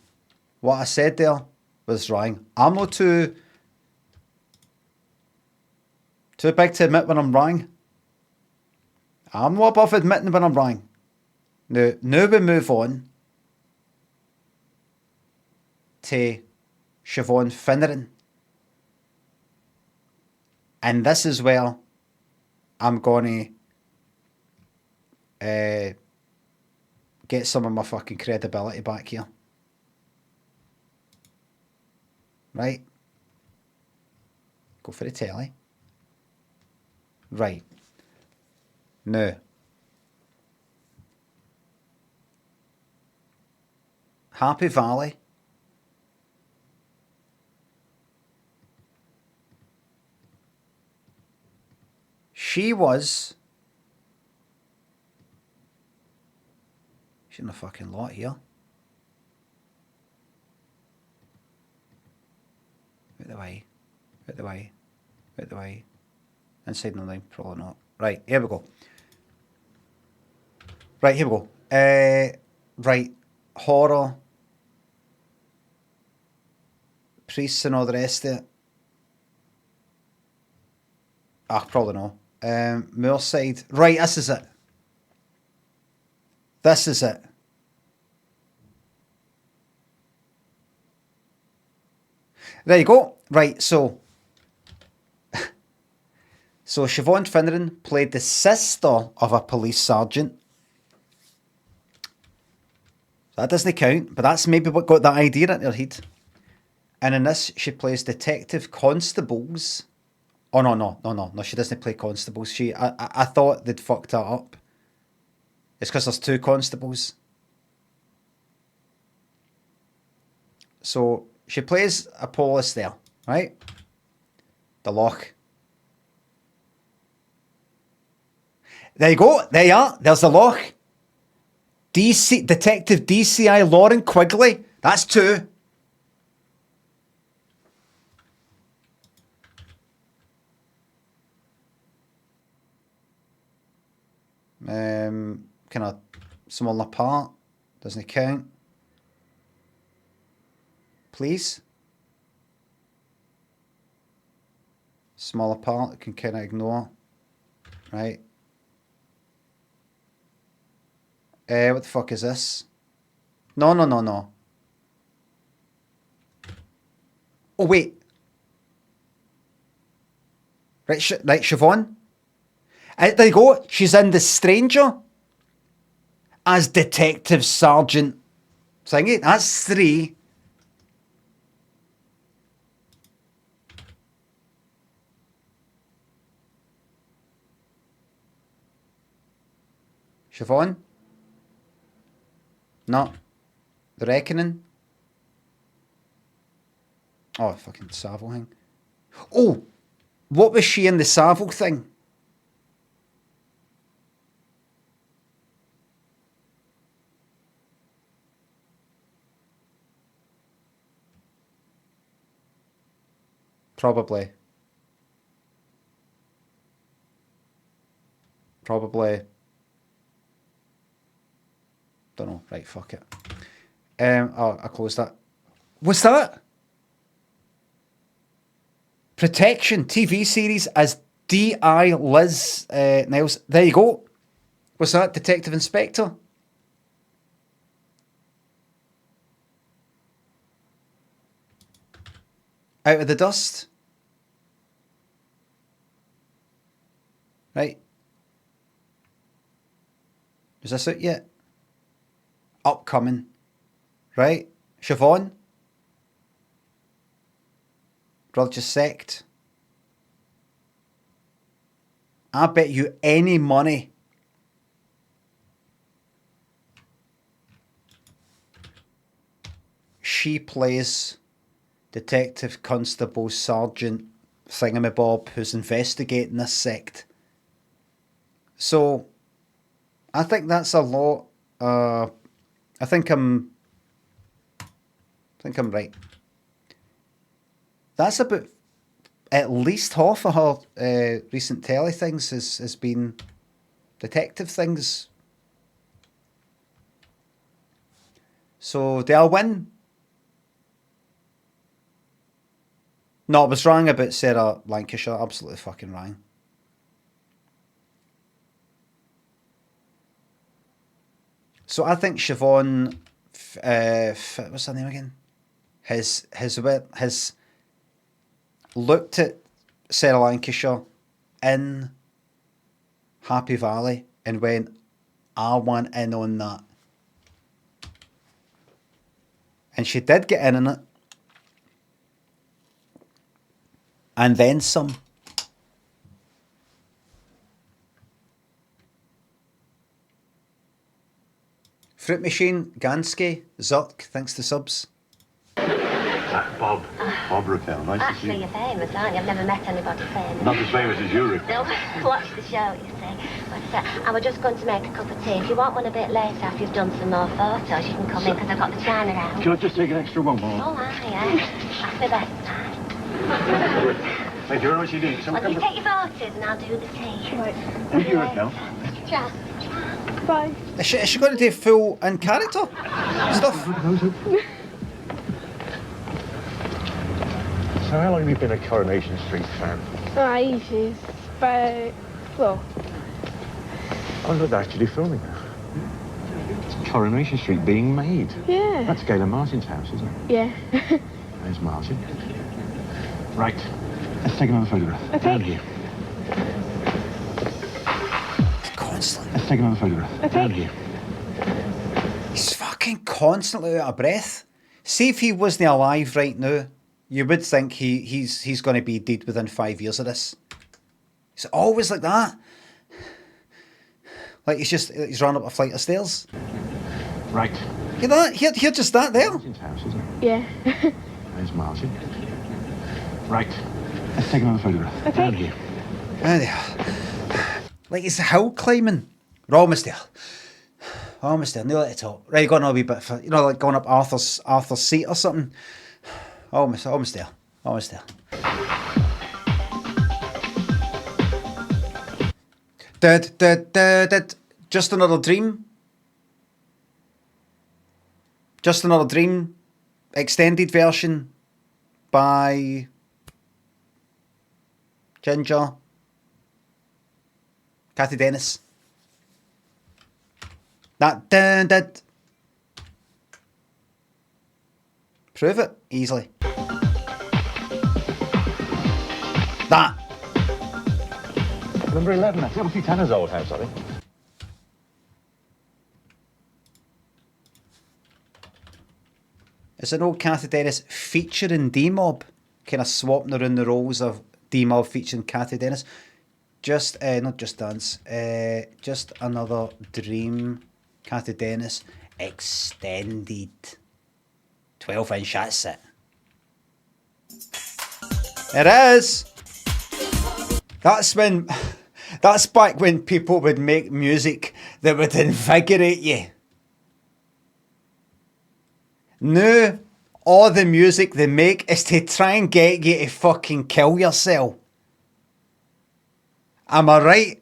What I said there was wrong. I'm not too Too big to admit when I'm wrong. I'm not above admitting when I'm wrong. Now we move on to Siobhan Finneran. And this is where I'm going to get some of my fucking credibility back here. Right? Go for the telly. Right. Now. Happy Valley. She was... She's in a fucking lot here. Out the way. Out the way. Out the way. Inside the line, probably not. Right, here we go. Right, here we go. Right, horror. Priests and all the rest of it. Ah, probably not. Moorside. Right, this is it. This is it. There you go. Right, so... So Siobhan Finneran played the sister of a police sergeant. That doesn't count, but that's maybe what got that idea in her head. And in this, she plays detective constables. Oh, no, she doesn't play constables. I thought they'd fucked that up. It's because there's two constables. So, she plays a police there, right? The loch. There you go. There you are. There's the loch. Detective DCI Lauren Quigley. That's two. Kind of smaller part. Doesn't count. Please. Smaller part. Can kind of ignore. Right. What the fuck is this? No. Oh, wait. Right, Siobhan. There you go. She's in The Stranger as Detective Sergeant thingy. That's three. Siobhan? No. The Reckoning? Oh, fucking Savile thing. Oh! What was she in the Savile thing? Probably. Don't know. Right, fuck it. I closed that. What's that? Protection TV series as D.I. Liz Niles. There you go. What's that? Detective Inspector? Out of the dust. Right. Is this out yet? Upcoming. Right. Siobhan. Religious sect. I bet you any money. She plays Detective Constable Sergeant Thingamabob who's investigating this sect. So, I think that's a lot. I think I'm right. That's about at least half of her recent telly things has been detective things. So, do I win? No, I was wrong about Sarah Lancashire. Absolutely fucking wrong. So I think Siobhan, what's her name again? Has looked at Sarah Lancashire in Happy Valley and went, I want in on that. And she did get in on it. And then some. Fruit Machine, Gansky, Zurk, thanks to subs. Bob Raquel, nice to see Actually, you. you're famous, aren't you? I've never met anybody famous. Not as famous as you, Raquel. No, watch the show, you see. But I was just going to make a cup of tea. If you want one a bit later, after you've done some more photos, you can come in, because I've got the china out. Can I just take an extra one more? Oh, yeah. That's the best time. Thank you very much indeed. Well, you take your photos and I'll do the tea. Right. Thank you, Raquel. Ciao. Bye. Is she going to do full in character stuff? So how long have you been a Coronation Street fan? Ages. But, well... Oh, look, they're actually filming now. It's Coronation Street being made. Yeah. That's Gayla Martin's house, isn't it? Yeah. There's Martin. Right. Let's take another photograph. Okay. Down here. Constantly. Let's take another photograph. Okay. Down here. He's fucking constantly out of breath. See if he wasn't alive right now, you would think he's going to be dead within 5 years of this. He's always like that. Like he's run up a flight of stairs. Right. Hear that? Hear just that there? Martin's house, isn't it? Yeah. There's Martin. Right. Let's take another photograph. Okay. Down here. There they are. Like he's hill climbing. We're almost there. Almost there. Nearly at the top. Right, going a wee bit for, like going up Arthur's seat or something. Almost there. Almost there. Did Just Another Dream. Just Another Dream. Extended version by Ginger. Kathy Dennis. That did. Prove it easily. That. Number 11, that's Elsie Tanner's old house, I think. It's an old Kathy Dennis featuring D-Mob. Kind of swapping around the roles of D-Mob featuring Kathy Dennis. Not Just Dance. Just Another Dream. Kathy Dennis. Extended. 12-inch, that's it. It is. That's back when people would make music that would invigorate you. Now, all the music they make is to try and get you to fucking kill yourself. Am I right?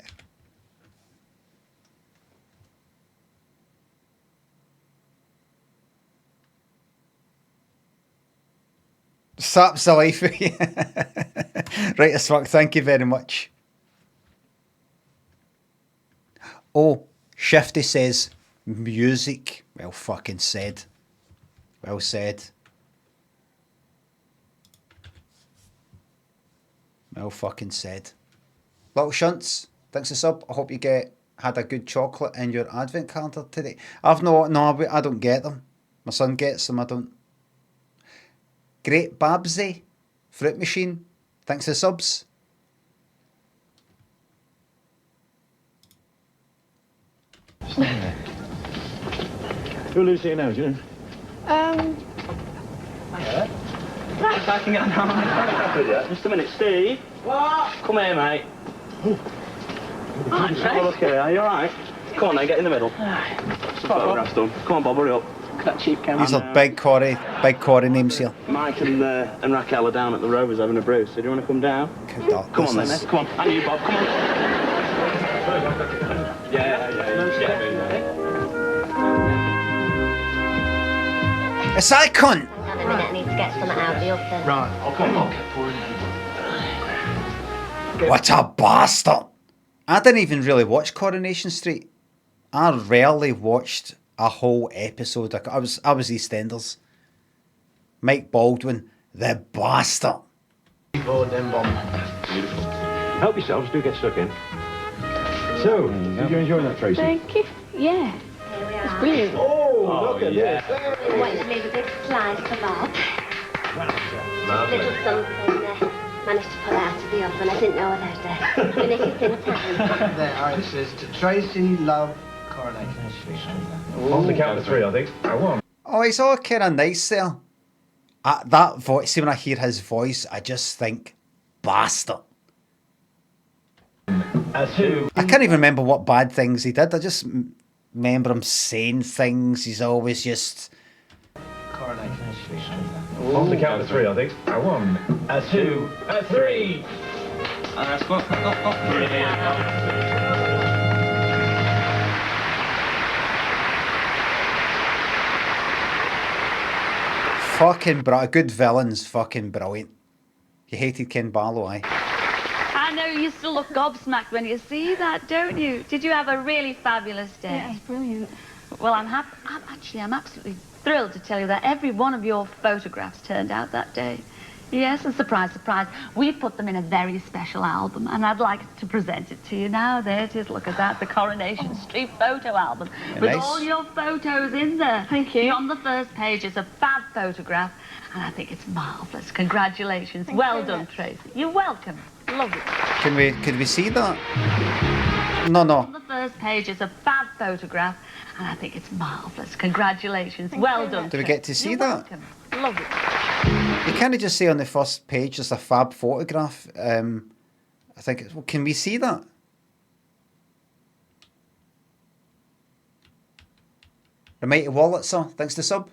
Saps the life of you. Right as fuck, thank you very much. Oh, Shifty says music. Well fucking said. Well said. Well fucking said. Little Shunts, thanks for sub. I hope you had a good chocolate in your advent calendar today. I don't get them. My son gets them, I don't. Great Babsy, Fruit Machine, thanks for subs. Who lives here now, do you know? Backing up now. Just a minute, Steve. What? Come here, mate. Have a look here, are you alright? Come on then, get in the middle. Some photographs done. Come on, Bob, hurry up. That cheap camera. These are big Corey names here. Mike and Raquel are down at the Rovers having a brew, so do you want to come down? Come on then, come on. And you, Bob, come on. Yeah. It's that cunt! Hang on a minute, I need to get something out of the oven. Right, I'll come on. What a bastard! I didn't even really watch Coronation Street. I rarely watched a whole episode. I was EastEnders. Mike Baldwin, the bastard. Beautiful. Help yourselves, do get stuck in. So, did you enjoy that, Tracy? Thank you. Yeah. Here we are. Brilliant. Oh, look at this. I want you to leave a big slice for Bob. Little something managed to pull out of the oven. I didn't know I'd finish it in time. There, it says to Tracy, love, Coronation Street. On the count of 3, I think. I won. Oh, he's all kind of nice there. That voice, see when I hear his voice, I just think, bastard. A 2. I can't even remember what bad things he did. I just remember him saying things. He's always just... Coronation Street. On the count of 3, I think. I won. A 2. A 3. And that's what. Brilliant. Fucking brilliant. Good villain's fucking brilliant. You hated Ken Barlow, aye? I know you still look gobsmacked when you see that, don't you? Did you have a really fabulous day? Yeah, it's brilliant. Well, I'm absolutely thrilled to tell you that every one of your photographs turned out that day. Yes, and surprise, surprise, we put them in a very special album, and I'd like to present it to you now. There it is, look at that, the Coronation Street photo album, with nice. all your photos in there. Thank you. On the first page is a fab photograph, and I think it's marvellous. Congratulations. Thank Well you done, much. Tracy. You're welcome. Lovely. Could we see that? No. On the first page is a fab photograph, and I think it's marvellous. Congratulations. Well done, Do we Tracy. get to see You're that? welcome. Lovely. You can't just say on the first page just a fab photograph. I think it's... Well, can we see that? The Mighty Wallet, sir. Thanks to sub.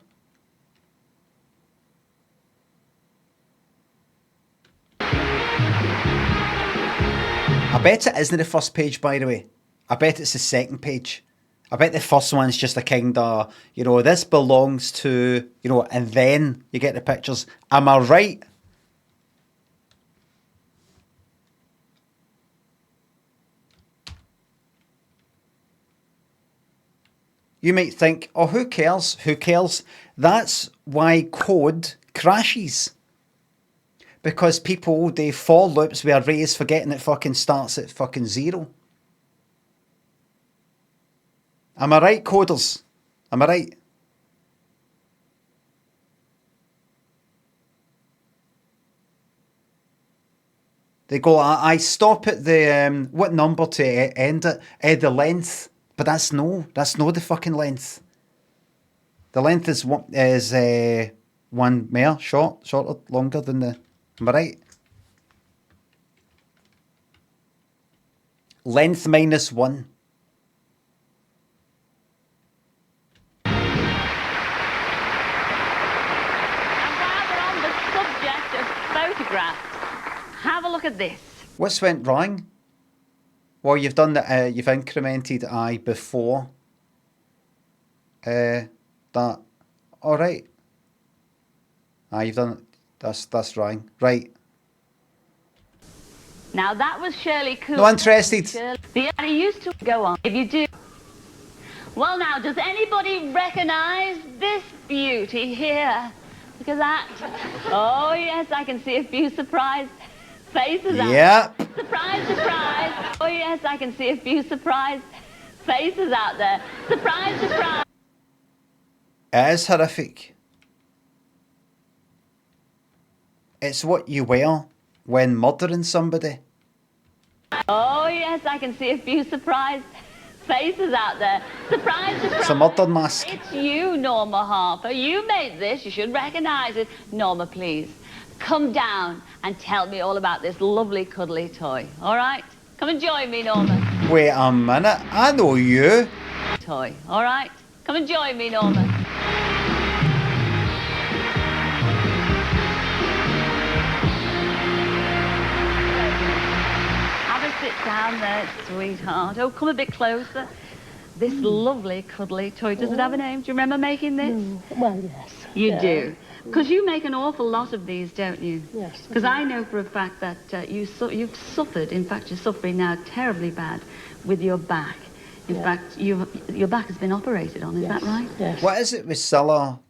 I bet it isn't the first page, by the way. I bet it's the second page. I bet the first one's just a kind of, you know, this belongs to, you know, and then you get the pictures. Am I right? You might think, oh, who cares? Who cares? That's why code crashes. Because people, they for loops with arrays forgetting it fucking starts at fucking 0. Am I right, coders? Am I right? They go, I stop at the, what number to end it? The length. But that's no the fucking length. The length is one more, shorter, longer than the, am I right? Length minus 1. Have a look at this. What's went wrong? Well, you've done that. You've incremented I before. That. All right. You've done. That's wrong. Right. Now that was Shirley Cool. No interested. The I used to go on. If you do. Well, now, does anybody recognise this beauty here? Look at that. Oh yes, I can see a few surprised faces out Yep. there. Surprise, surprise. Oh yes, I can see a few surprised faces out there. Surprise, surprise. It is horrific. It's what you wear when murdering somebody. Oh yes, I can see a few surprised faces out there. Surprise, surprise. It's a murder mask. It's you, Norma Harper. You made this. You should recognise it. Norma, please, come down and tell me all about this lovely, cuddly toy. All right? Come and join me, Norma. Wait a minute. I know you. Toy. All right? Come and join me, Norma. Have a sit down there, sweetheart. Oh, come a bit closer. This lovely, cuddly toy. Does it have a name? Do you remember making this? Well, yes. You do. Because you make an awful lot of these, don't you? Yes. Because I know for a fact that you've suffered, in fact you're suffering now terribly bad with your back. In fact, your back has been operated on, is that right? Yes. What is it with CIlla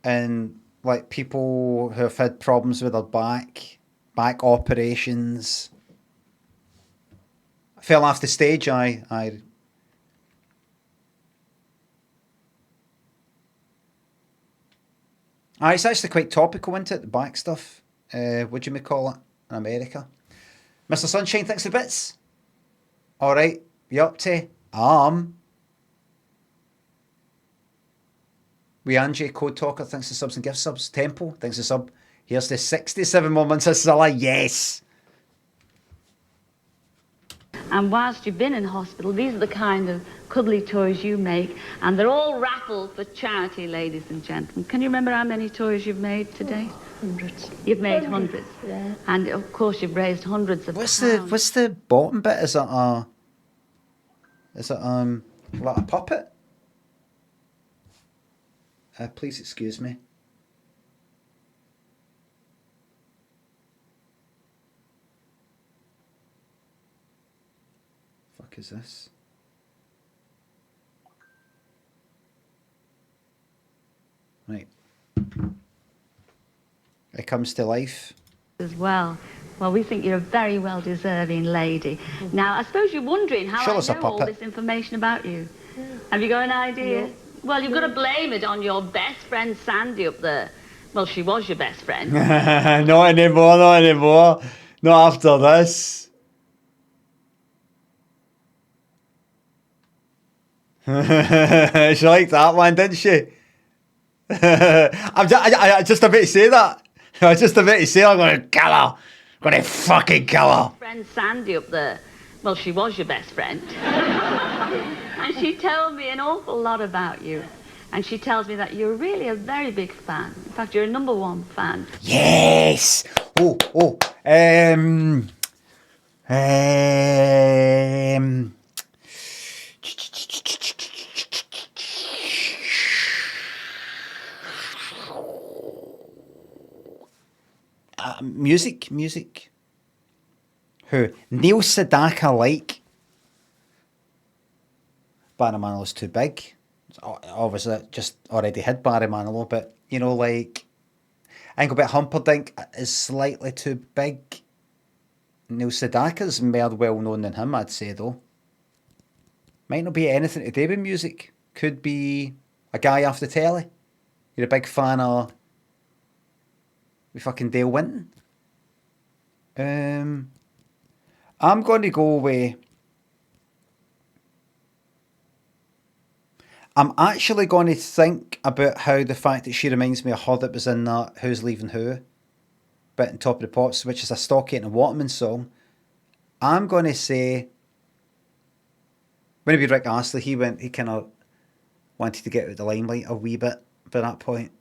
and like people who have had problems with their back operations? I fell off the stage. It's actually quite topical, isn't it? The back stuff. What do you call it in America? Mr. Sunshine, thanks for the bits. All right, you up to? We Angie, Code Talker, thanks for subs and gift subs. Temple, thanks for sub. Here's the 67 more months of CIlla. Yes. And whilst you've been in hospital, these are the kind of cuddly toys you make, and they're all raffled for charity, ladies and gentlemen. Can you remember how many toys you've made to date? Hundreds. You've made hundreds. Yeah. And of course you've raised hundreds of What's pounds. the bottom bit? Is it like a puppet? Please excuse me. Fuck is this? Right. It comes to life. As well. Well, we think you're a very well-deserving lady. Now, I suppose you're wondering how Show us a I know all puppet. this information about you. Have you got an idea? Well, you've got to blame it on your best friend Sandy up there. Well, she was your best friend. Not anymore, not anymore. Not after this. She liked that one, didn't she? I just about to say that. I was just about to say I'm going to kill her. I'm going to fucking kill her. Friend Sandy up there. Well, she was your best friend. And she told me an awful lot about you. And she tells me that you're really a very big fan. In fact, you're a #1 fan. Yes. Music. Who? Neil Sedaka like. Barry Manilow's too big. Obviously, just already had Barry Manilow, but you know, like Engelbert Humperdinck is slightly too big. Neil Sedaka's more well known than him, I'd say though. Might not be anything to do with music. Could be a guy off the telly. You're a big fan of fucking Dale Winton. I'm going to go with. I'm actually going to think about how the fact that she reminds me of her that was in that Who's Leaving Who bit on Top of the Pops, which is a Stockgate and Waterman song. I'm going to say, when it be Rick Astley, he kind of wanted to get out of the limelight a wee bit by that point.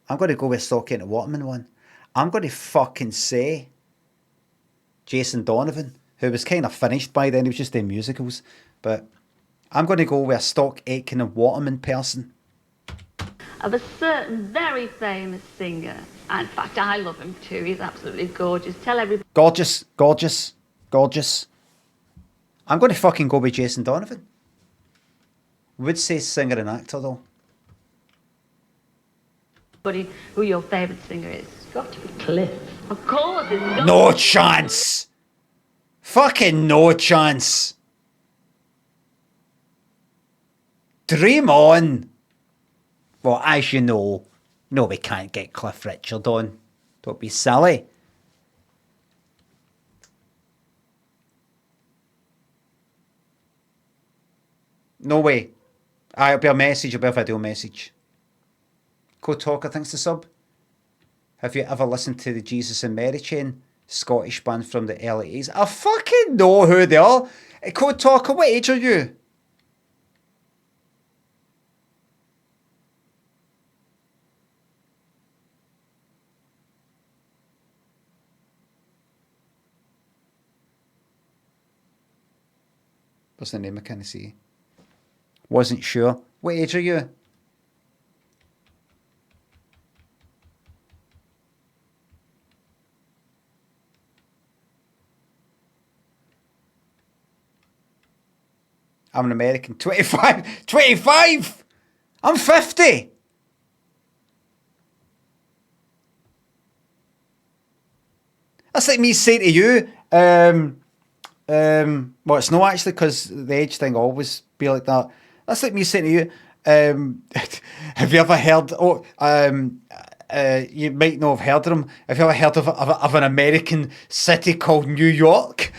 I'm going to go with Stockgate and Waterman one. I'm going to fucking say Jason Donovan, who was kind of finished by then. He was just doing musicals. But I'm going to go with a Stock Aitken and Waterman person. Of a certain very famous singer. In fact, I love him too. He's absolutely gorgeous. Tell everybody. Gorgeous. I'm going to fucking go with Jason Donovan. Would say singer and actor though. Who your favourite singer is. It's got to be Cliff. Of course, it's got No chance. Fucking no chance. Dream on. Well, as you know, no, we can't get Cliff Richard on. Don't be silly. No way. It'll be a message, it'll be a video message. Code Talker, thanks to sub. Have you ever listened to the Jesus and Mary Chain? Scottish band from the early 80s. I fucking know who they are. Code Talker, what age are you? What's the name I can't see? Wasn't sure. What age are you? I'm an American. 25! 25! I'm 50! That's like me saying to you, well, it's not actually, because the age thing always be like that. That's like me saying to you, have you ever heard, you might not have heard of them, have you ever heard of an American city called New York?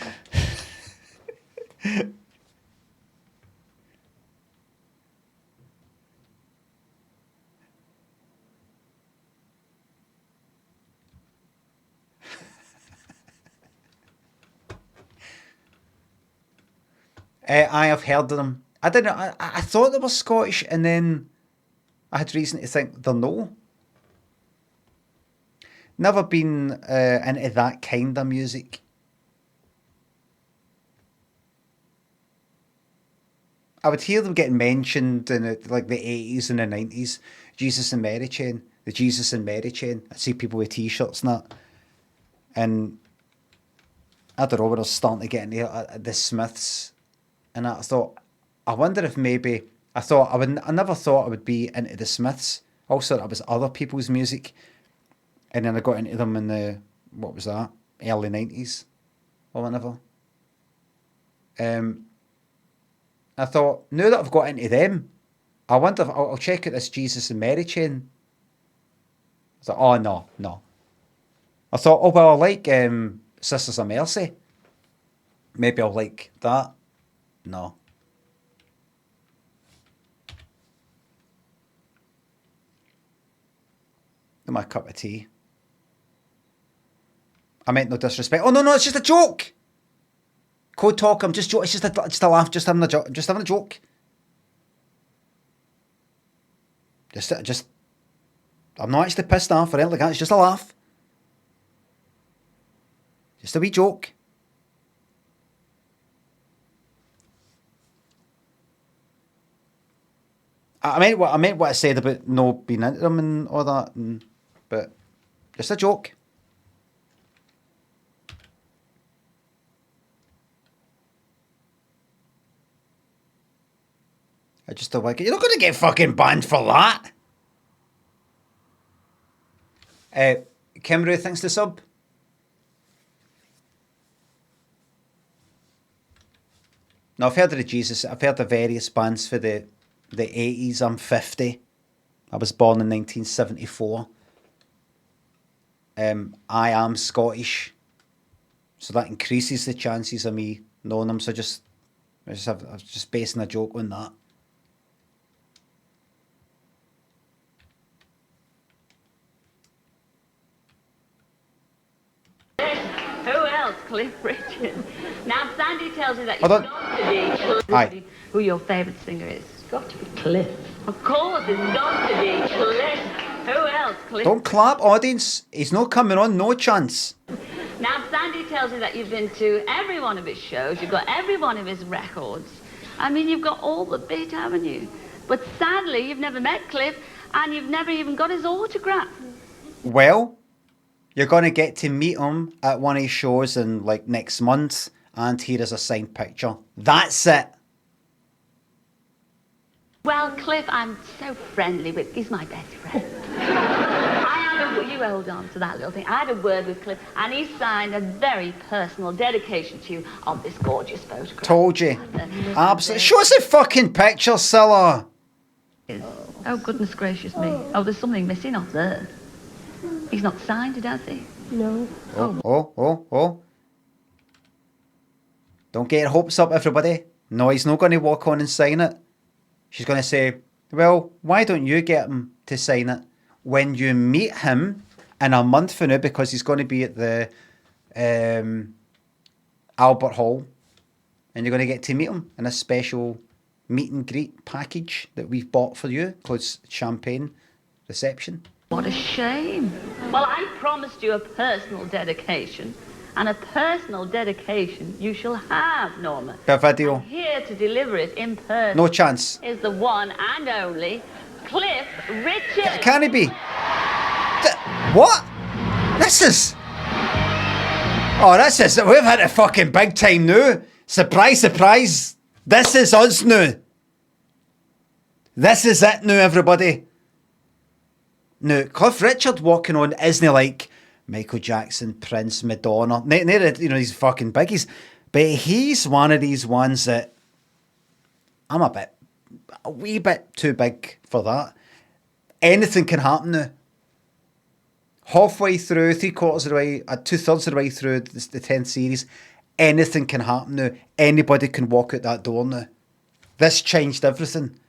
I have heard of them. I didn't. I thought they were Scottish, and then I had reason to think they're no. Never been into that kind of music. I would hear them getting mentioned in like the 80s and the 90s. Jesus and Mary Chain, the Jesus and Mary Chain. I see people with T-shirts and that, and I don't know when I was starting to get into the Smiths. And I thought, I wonder if maybe, I never thought I would be into the Smiths. Also, that was other people's music. And then I got into them in the, what was that? Early 90s or whatever. I thought, now that I've got into them, I wonder if I'll check out this Jesus and Mary Chain. I thought, oh, no. I thought, oh, well, I like Sisters of Mercy. Maybe I'll like that. No. Not my cup of tea. I meant no disrespect. Oh, no, it's just a joke. Code talk, I'm just joking. It's just a laugh, just having a joke. Just having a joke. Just, I'm not actually pissed off or anything like that. It's just a laugh. Just a wee joke. I meant what I said about no being into them and all that, but just a joke. I just don't like it. You're not going to get fucking banned for that. Kimru, thanks to sub. Now, I've heard of the Jesus. I've heard of various bands for the 80s. I'm 50. I was born in 1974. I am Scottish, so that increases the chances of me knowing them. So I was just basing a joke on that. Who else? Cliff Richard. Now, Sandy tells you that you've got to be who your favourite singer is. It's got to be Cliff. Of course, it's got to be Cliff. Who else? Cliff. Don't clap, audience. He's not coming on, no chance. Now, Sandy tells you that you've been to every one of his shows. You've got every one of his records. I mean, you've got all the bit, haven't you? But sadly, you've never met Cliff, and you've never even got his autograph. Well, you're going to get to meet him at one of his shows in like next month, and here is a signed picture. That's it. Well, Cliff, I'm so friendly with... He's my best friend. You hold on to that little thing. I had a word with Cliff, and he signed a very personal dedication to you of this gorgeous photograph. Told you. Absolutely. Show us a fucking picture, CIlla. Oh, goodness gracious me. Oh, there's something missing off there. He's not signed it, has he? No. Oh. Don't get your hopes up, everybody. No, he's not going to walk on and sign it. She's going to say, well, why don't you get him to sign it when you meet him in a month from now, because he's going to be at the Albert Hall, and you're going to get to meet him in a special meet and greet package that we've bought for you called Champagne Reception. What a shame. Well, I promised you a personal dedication, and a personal dedication you shall have, Norma. The video. I'm here to deliver it in person. No chance. Is the one and only Cliff Richard. Can it be? What? This is... Oh, this is... We've had a fucking big time now. Surprise, surprise. This is us now. This is it now, everybody. Now, Cliff Richard walking on isn't like Michael Jackson, Prince, Madonna. You know, these fucking biggies. But he's one of these ones that I'm a wee bit too big for that. Anything can happen now. Halfway through, 3/4 of the way, 2/3 of the way through the 10th series, anything can happen now. Anybody can walk out that door now. This changed everything.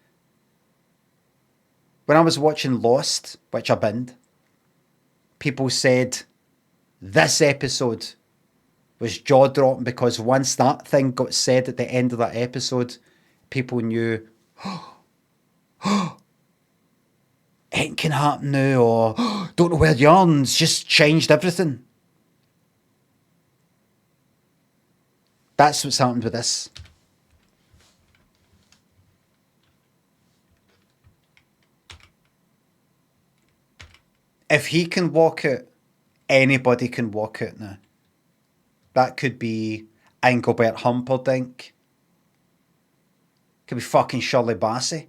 When I was watching Lost, which I binned, people said this episode was jaw-dropping because once that thing got said at the end of that episode, people knew, it can happen now, or don't know where you are, and it's just changed everything. That's what's happened with this. If he can walk out, anybody can walk out now. That could be Engelbert Humperdinck. Could be fucking Shirley Bassey.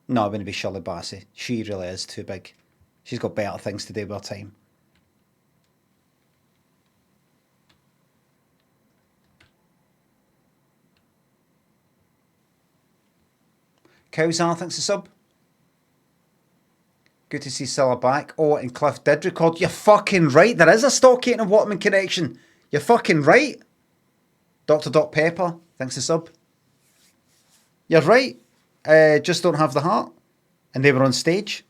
No, it wouldn't be Shirley Bassey. She really is too big. She's got better things to do with her time. Cowsar thinks a sub. Good to see CIlla back. Oh, and Cliff did record. You're fucking right. There is a Stockgate and Waterman connection. You're fucking right. Dr. Pepper thanks a sub. You're right. Just don't have the heart. And they were on stage.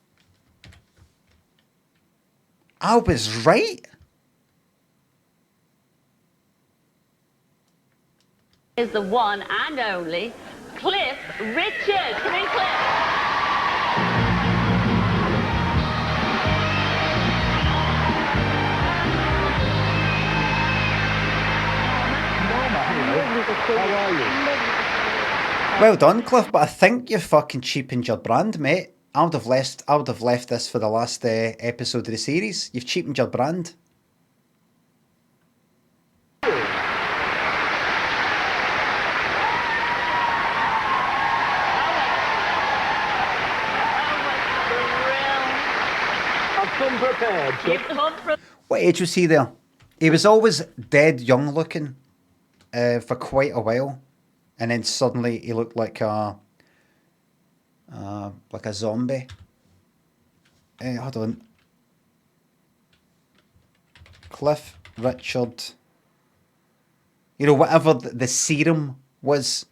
I was right. Is the one and only Cliff Richard. Come in, Cliff. How are you? Well done, Cliff, but I think you fucking cheapened your brand, mate. I would have left this for the last episode of the series. You've cheapened your brand. What age was he there? He was always dead young looking for quite a while, and then suddenly he looked like a zombie. Hold on. Cliff Richard. You know, whatever the serum was,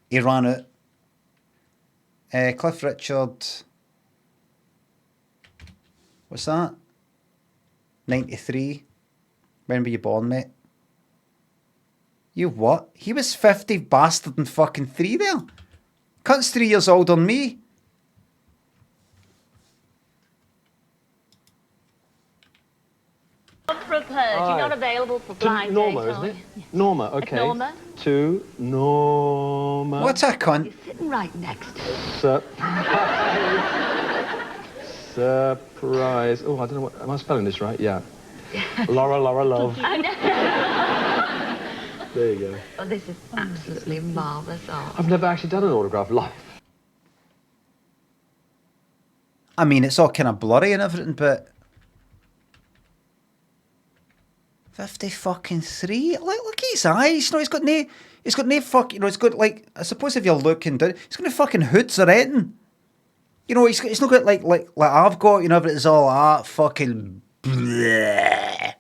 he ran out. Cliff Richard. What's that? 93. When were you born, mate? You what? He was 50 bastard and fucking 3 there. Cunt's 3 years older than me. Proposed. You're not available for blind Norma, date, isn't are it? you? Norma, okay. Norma? To Norma. What's a cunt? You're sitting right next to Surprise. Oh, I don't know what... Am I spelling this right? Yeah. Laura, love. There you go. Oh, this is absolutely marvellous art. I've never actually done an autograph live. I mean, it's all kind of blurry and everything, but 50 fucking 3. Look at his eyes. No, he's got no fuck. You know, he's got like. I suppose if you're looking down, he's got no fucking hoods or anything. You know, he's not got like I've got. You know, but it's all that fucking. Bleh.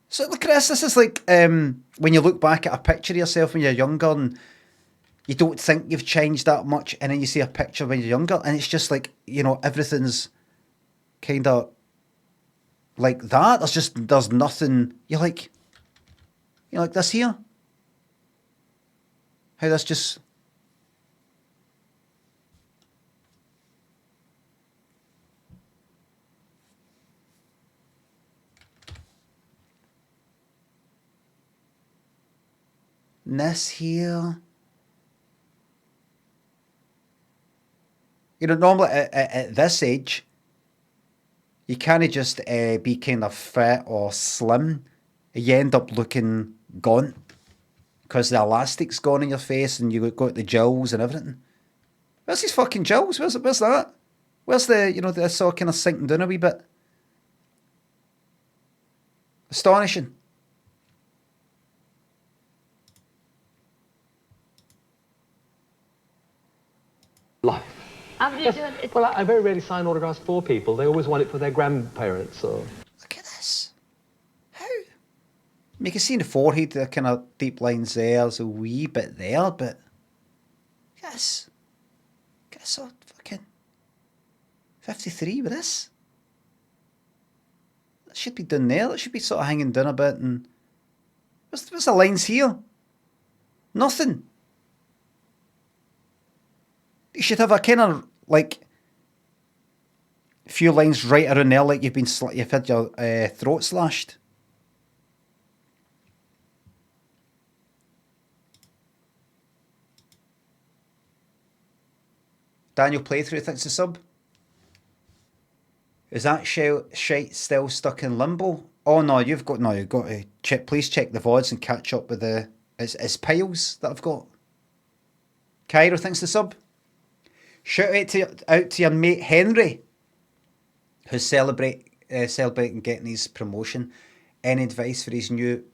So look at this. This is like when you look back at a picture of yourself when you're younger and you don't think you've changed that much, and then you see a picture when you're younger, and it's just like, you know, everything's kind of like that. There's nothing. You're like this here. How that's just. This here. You know, normally at this age, You can't just be kind of fit or slim. You end up looking gaunt because the elastic's gone in your face and you got the jowls and everything. Where's these fucking jowls? Where's that? Where's the, you know, the saw kind of sinking down a wee bit? Astonishing. Life. Well, I very rarely sign autographs for people. They always want it for their grandparents or... Look at this. How? You can see in the forehead the kind of deep lines there. There's a wee bit there, but... Yes. Guess what? Fucking... 53 with this. That should be done there. That should be sort of hanging down a bit and... What's the lines here? Nothing. You should have a kind of, like, few lines right around there, like you've had your throat slashed. Daniel Playthrough thinks a sub. Is that shite still stuck in limbo? Oh no, you've got to check. Please check the VODs and catch up with the. It's piles that I've got. Cairo thinks the sub. Shout out to your mate Henry, who's celebrating getting his promotion. Any advice for his new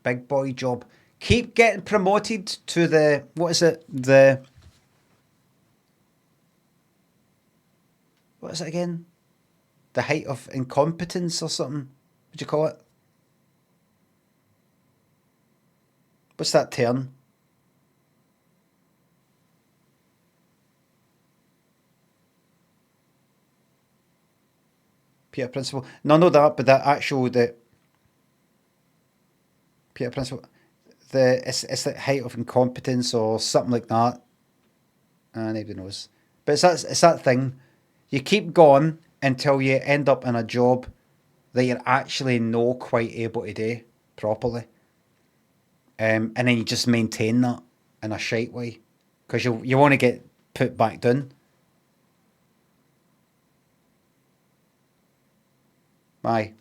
big boy job? Keep getting promoted to the, what is it again? The height of incompetence or something? What'd you call it? What's that term? Peter Principle. No, not that, but that actual Peter Principle. It's the height of incompetence or something like that. Nobody knows. But it's that thing. You keep going until you end up in a job that you're actually not quite able to do properly. And then you just maintain that in a shite way. Because you want to get put back down. Aye.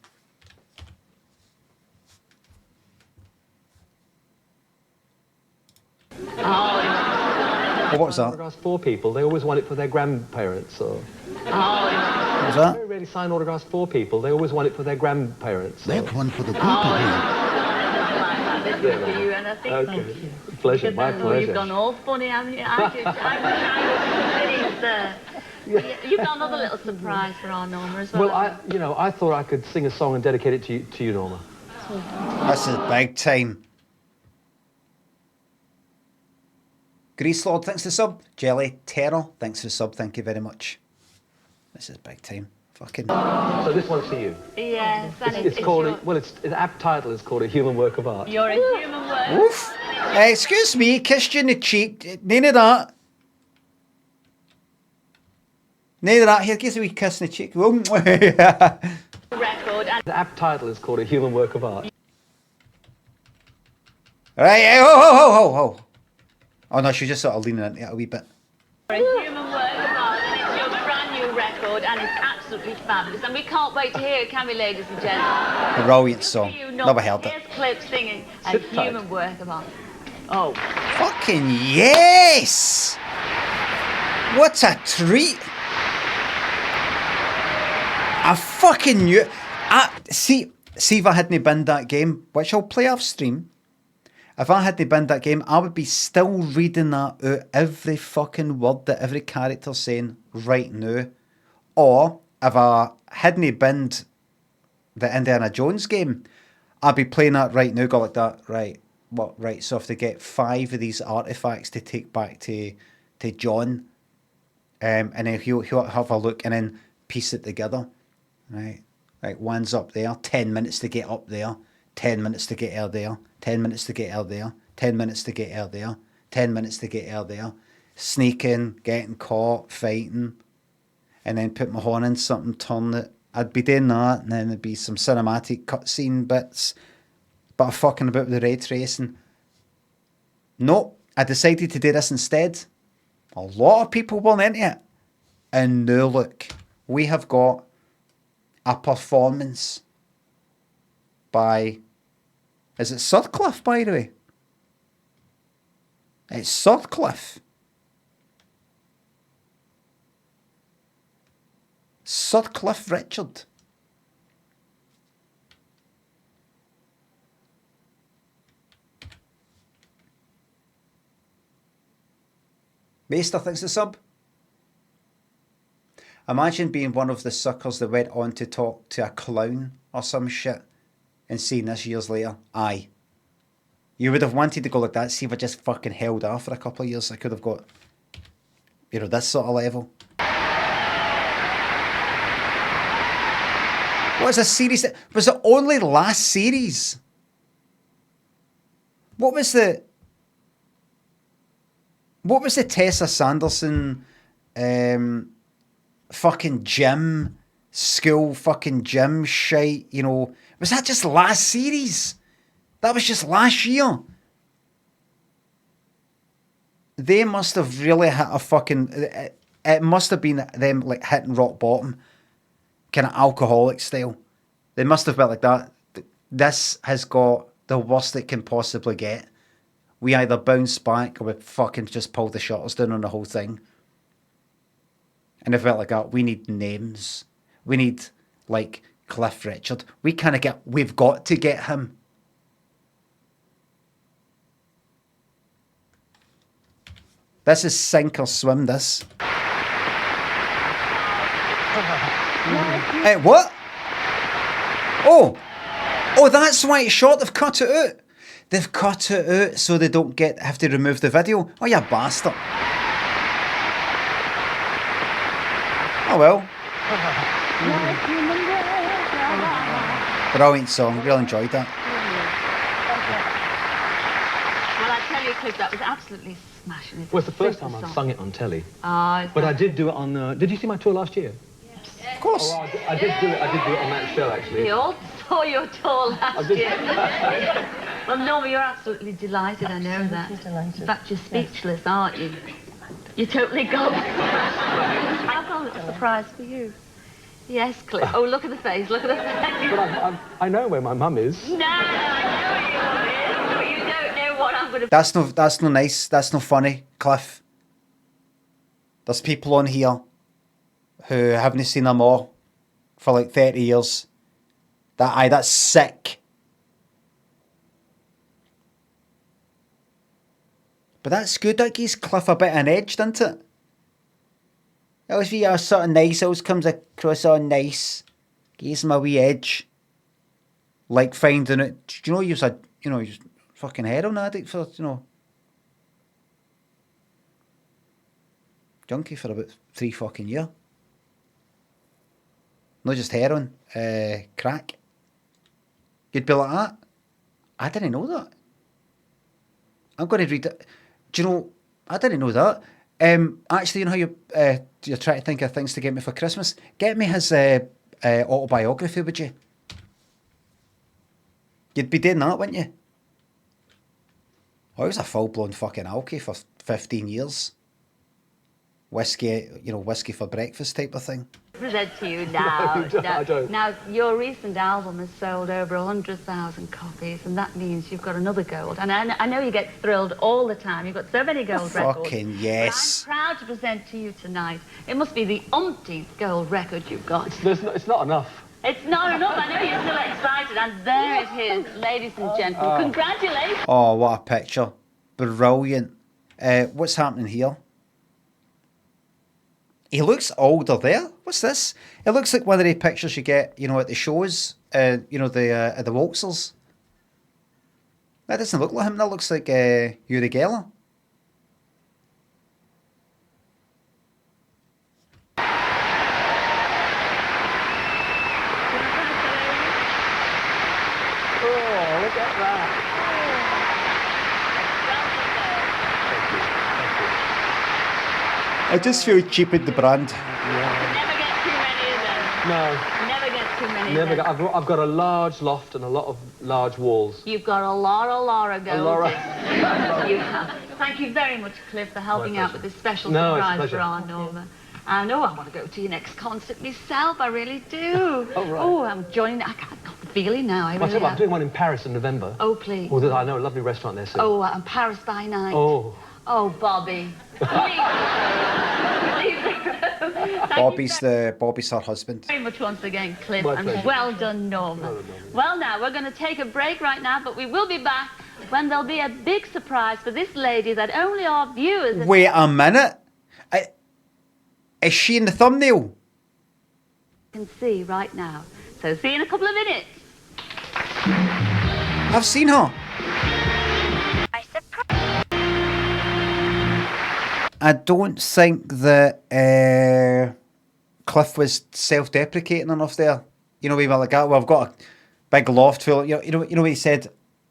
What was that? Autographs for people. They always want it for their grandparents or... What was that? Very rarely sign autographs for people. They always want it for their grandparents. That's one for the blooper reel. This is for you, and I think... Okay. Pleasure, my pleasure. You've gone all funny, haven't you? You've got another little surprise for our Norma as well. Well, I thought I could sing a song and dedicate it to you, Norma. This is big time. Grease Lord, thanks for the sub. Jelly Terror, thanks for the sub. Thank you very much. This is big time. Fucking. So this one's for you. Yes, and it's called. The app title is called A Human Work of Art. You're a human work. Oof. Excuse me, kissed you in the cheek. None of that. None of that. Here, give us a wee kiss in the cheek. Record. And the app title is called A Human Work of Art. Right. Oh. Oh no, she's just sort of leaning into it a wee bit. A human work of art, and it's your brand new record, and it's absolutely fabulous. And we can't wait to hear it, can we, ladies and gentlemen? Brilliant song. Never heard it. Here's Clip singing A Human Work of Art. Oh. Fucking yes! What a treat! I fucking knew. See if I hadn't binned that game, which I'll play off stream. If I hadn't binned that game, I would be still reading that out, every fucking word that every character's saying right now. Or, if I hadn't binned the Indiana Jones game, I'd be playing that right now, go like that, right, what, right, so if they get 5 of these artifacts to take back to John, and then he'll have a look and then piece it together, right, one's up there, 10 minutes to get up there, 10 minutes to get out there, 10 minutes to get out there, 10 minutes to get out there, 10 minutes to get out there, sneaking, getting caught, fighting, and then put my horn in something, turn it. I'd be doing that, and then there'd be some cinematic cutscene bits, but I'm fucking about with the ray tracing. No, I decided to do this instead. A lot of people weren't into it. And now look, we have got a performance by... Is it Sutcliffe, by the way? It's Sutcliffe. Sutcliffe Richard. Maester thinks the sub. Imagine being one of the suckers that went on to talk to a clown or some shit and seeing this years later. Aye. You would have wanted to go like that, see if I just fucking held off for a couple of years. I could have got, you know, this sort of level. What is a series that... Was it only last series? What was the Tessa Sanderson fucking gym, school fucking gym shite, you know? Was that just last series? That was just last year. They must have really hit a fucking... It must have been them like hitting rock bottom. Kind of alcoholic style. They must have felt like that. This has got the worst it can possibly get. We either bounce back or we fucking just pull the shutters down on the whole thing. And they felt like that. We need names. We need, like, Cliff Richard. We've got to get him. This is sink or swim, this. What? Oh, that's why it's short. They've cut it out. They've cut it out so they don't have to remove the video. Oh, you bastard. Oh, well. Brilliant song. Really enjoyed that. Well, I tell you, Cliff, that was absolutely smashing. Well, it's the first time I've sung it on telly. But I did do it on... did you see my tour last year? Of course. Oh, I did do it on that show, actually. We all saw your tour last year. Well, Norma, you're absolutely delighted, I know that. In fact, you're speechless, aren't you? You're totally gone. I thought it was a surprise for you. Yes, Cliff. Oh, look at the face, look at the face. But I know where my mum is. No, I know where you are, but you don't know what I'm going to... That's no nice. That's no funny, Cliff. There's people on here who haven't seen them all for like 30 years. That's sick. But that's good. That gives Cliff a bit of an edge, doesn't it? Always be sort of nice. Always comes across all nice. Gives him a wee edge. Like finding it. Do you know you're a fucking heroin addict for, junkie for about 3 fucking years. Not just heroin, crack. You'd be like that. I didn't know that. I'm going to read it. Do you know, I didn't know that. Actually, you know how you're trying to think of things to get me for Christmas? Get me his autobiography, would you? You'd be doing that, wouldn't you? I was a full-blown fucking alkie for 15 years. Whiskey, whiskey for breakfast type of thing. Present to you now. No, I don't. Now, your recent album has sold over 100,000 copies, and that means you've got another gold. And I know you get thrilled all the time. You've got so many gold records. Fucking yes. But I'm proud to present to you tonight. It must be the umpteenth gold record you've got. It's not enough. It's not enough. I know you're still excited, and there it is, ladies and gentlemen. Congratulations. Oh, what a picture. Brilliant. What's happening here? He looks older there. What's this? It looks like one of the pictures you get, at the shows, the waltzers. That doesn't look like him. That looks like Uri Geller. Oh, look at that. I just feel cheap at the brand. Never get too many of them. No. Never get too many Never of them. get, I've got a large loft and a lot of large walls. You've got a lot of gold. Laura. You have. Thank you very much, Cliff, for helping out with this special surprise for our Norma. And I want to go to your next concert myself. I really do. Oh, right. Oh, I'm joining. I got the feeling now. I really I'm doing one in Paris in November. Oh, please. Oh, I know a lovely restaurant there soon. Oh, Paris by night. Oh. Oh, Bobby. Please. Bobby's her husband. Very much once again, Cliff, My and pleasure. well done, Norman. Well, now, we're going to take a break right now, but we will be back when there'll be a big surprise for this lady that only our viewers... Wait a minute. Is she in the thumbnail? ...can see right now. So see you in a couple of minutes. I've seen her. I don't think that Cliff was self-deprecating enough there. You know, we were like, well, I've got a big loft full. You know what he said?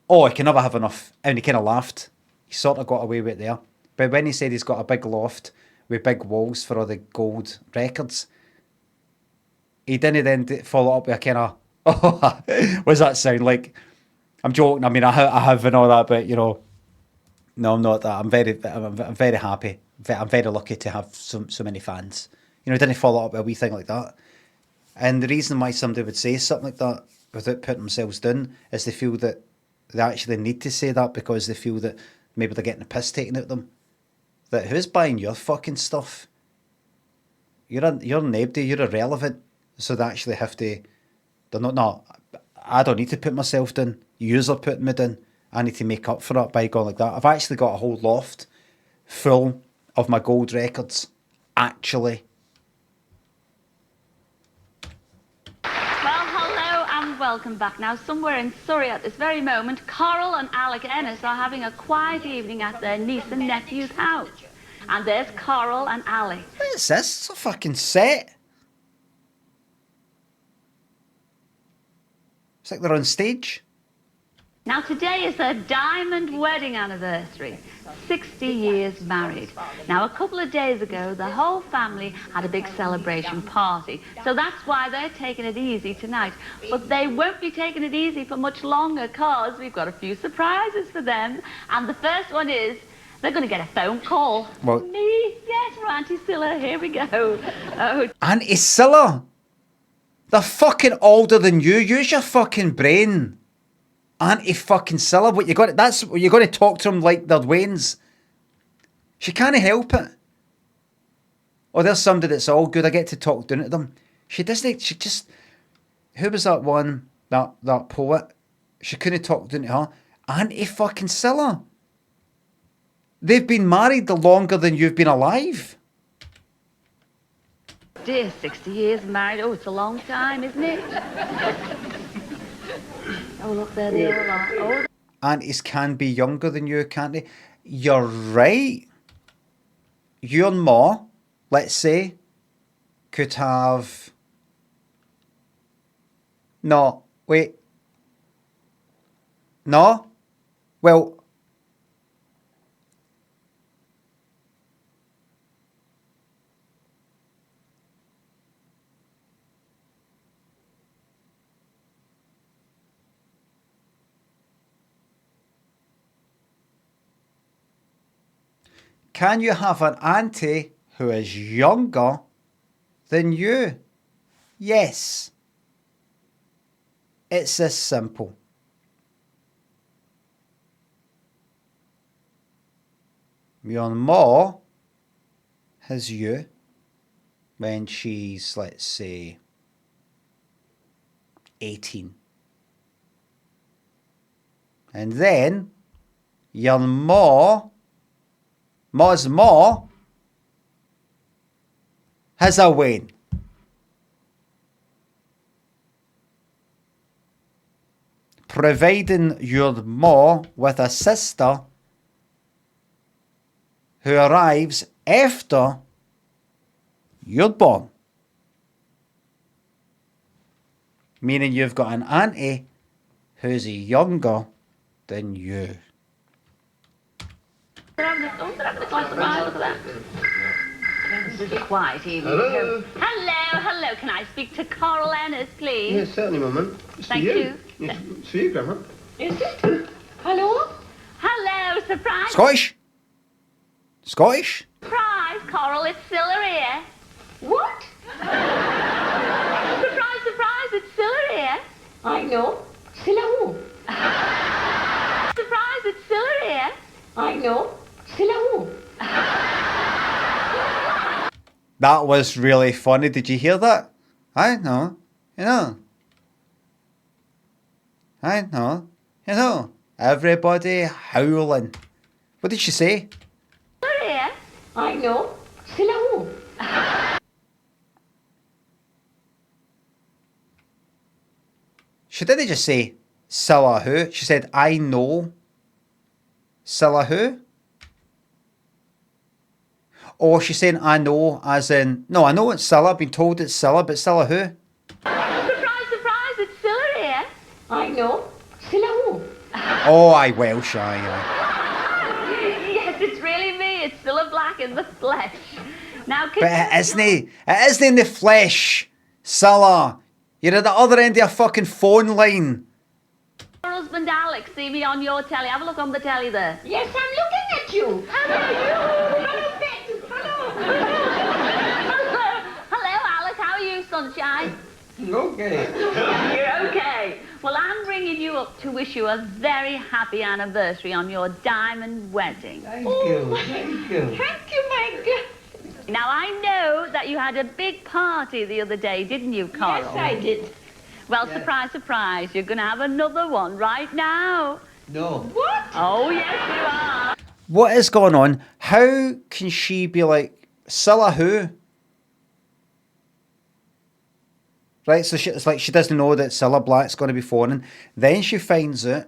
Oh, I can never have enough, and he kind of laughed. He sort of got away with it there. But when he said he's got a big loft with big walls for all the gold records, he didn't then follow up with a kind of, oh, what does that sound like? I'm joking. I mean, I have and all that, but you know, no, I'm not that. I'm very happy. I'm very lucky to have so many fans. You know, he didn't follow up with a wee thing like that. And the reason why somebody would say something like that without putting themselves down is they feel that they actually need to say that because they feel that maybe they're getting the piss taken out of them. That who's buying your fucking stuff? You're nobody, you're irrelevant. So they actually have to, they're not, no, I don't need to put myself down. Yous are putting me down. I need to make up for it by going like that. I've actually got a whole loft full of my gold records, actually. Well, hello and welcome back. Now, somewhere in Surrey at this very moment, Coral and Alec Ennis are having a quiet evening at their niece and nephew's house. And there's Coral and Alec. What is this? It's a fucking set. It's like they're on stage. Now, today is their diamond wedding anniversary. 60 years married. Now, a couple of days ago, the whole family had a big celebration party. So that's why they're taking it easy tonight. But they won't be taking it easy for much longer because we've got a few surprises for them. And the first one is they're going to get a phone call. What? Me? Yes, from Auntie CIlla. Here we go. Oh. Auntie CIlla? They're fucking older than you. Use your fucking brain. Auntie fucking CIlla, what you got? That's what you're going to talk to them like they're Waynes. She can't help it. Oh, there's somebody that's all good. I get to talk down to them. She doesn't. She just. Who was that one? That poet. She couldn't talk down to her. Auntie fucking CIlla. They've been married longer than you've been alive. Dear, 60 years married. Oh, it's a long time, isn't it? Oh, look, there they all are. Oh, Aunties can be younger than you, can't they? You're right. Your ma, let's say, could have... No, wait. No? Well... Can you have an auntie who is younger than you? Yes. It's this simple. Your ma has you when she's, let's say, 18. And then your Ma's ma has a Wayne. Providing your ma with a sister who arrives after you're born. Meaning you've got an auntie who's younger than you. Quiet evening. Hello. Hello. Can I speak to Coral Ennis, please? Yes, certainly, Mum. Thank you. Yes, it's for you, Grandma. Is it? Hello? Hello, surprise. Scottish? Scottish? Surprise, Coral. It's CIlla here. What? Surprise, surprise, it's CIlla here. I know. CIlla who? Surprise, it's CIlla here. I know. CIlla who? That was really funny. Did you hear that? I know. You know. I know. You know. Everybody howling. What did she say? CIlla here. I know. CIlla who? She didn't just say CIlla who. She said, I know. CIlla who? Or she's saying I know as in, no, I know it's CIlla. I've been told it's CIlla, but CIlla who? Surprise, surprise, it's CIlla here. I know. CIlla who? Oh, I Welsh, aye. Yes, it's really me. It's CIlla Black in the flesh. Now, But it isn't in the flesh. CIlla. You're at the other end of a fucking phone line. Your husband Alex see me on your telly. Have a look on the telly there. Yes, I'm looking at you. Hello, Alex. How are you, sunshine? Okay. You're okay. Well, I'm ringing you up to wish you a very happy anniversary on your diamond wedding. Thank you. Thank you, my girl. Now, I know that you had a big party the other day, didn't you, Carl? Yes, I did. Well, surprise, surprise, you're going to have another one right now. No. What? Oh, yes, you are. What is going on? How can she be like, CIlla who? Right, so it's like she doesn't know that CIlla Black's going to be phoning. Then she finds out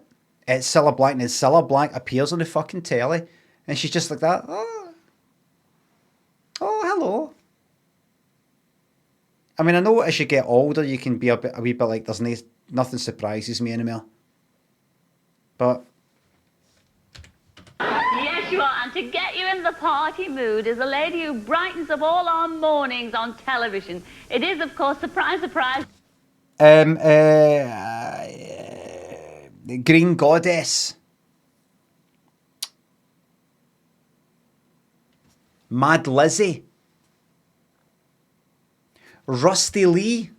it's CIlla Black, and CIlla Black appears on the fucking telly. And she's just like that. Oh, hello. I mean, I know as you get older, you can be a wee bit like, there's nothing surprises me anymore. But Yes, you are. And to get you in the party mood is a lady who brightens up all our mornings on television. It is, of course, surprise, surprise. Green Goddess. Mad Lizzie. Rusty Lee.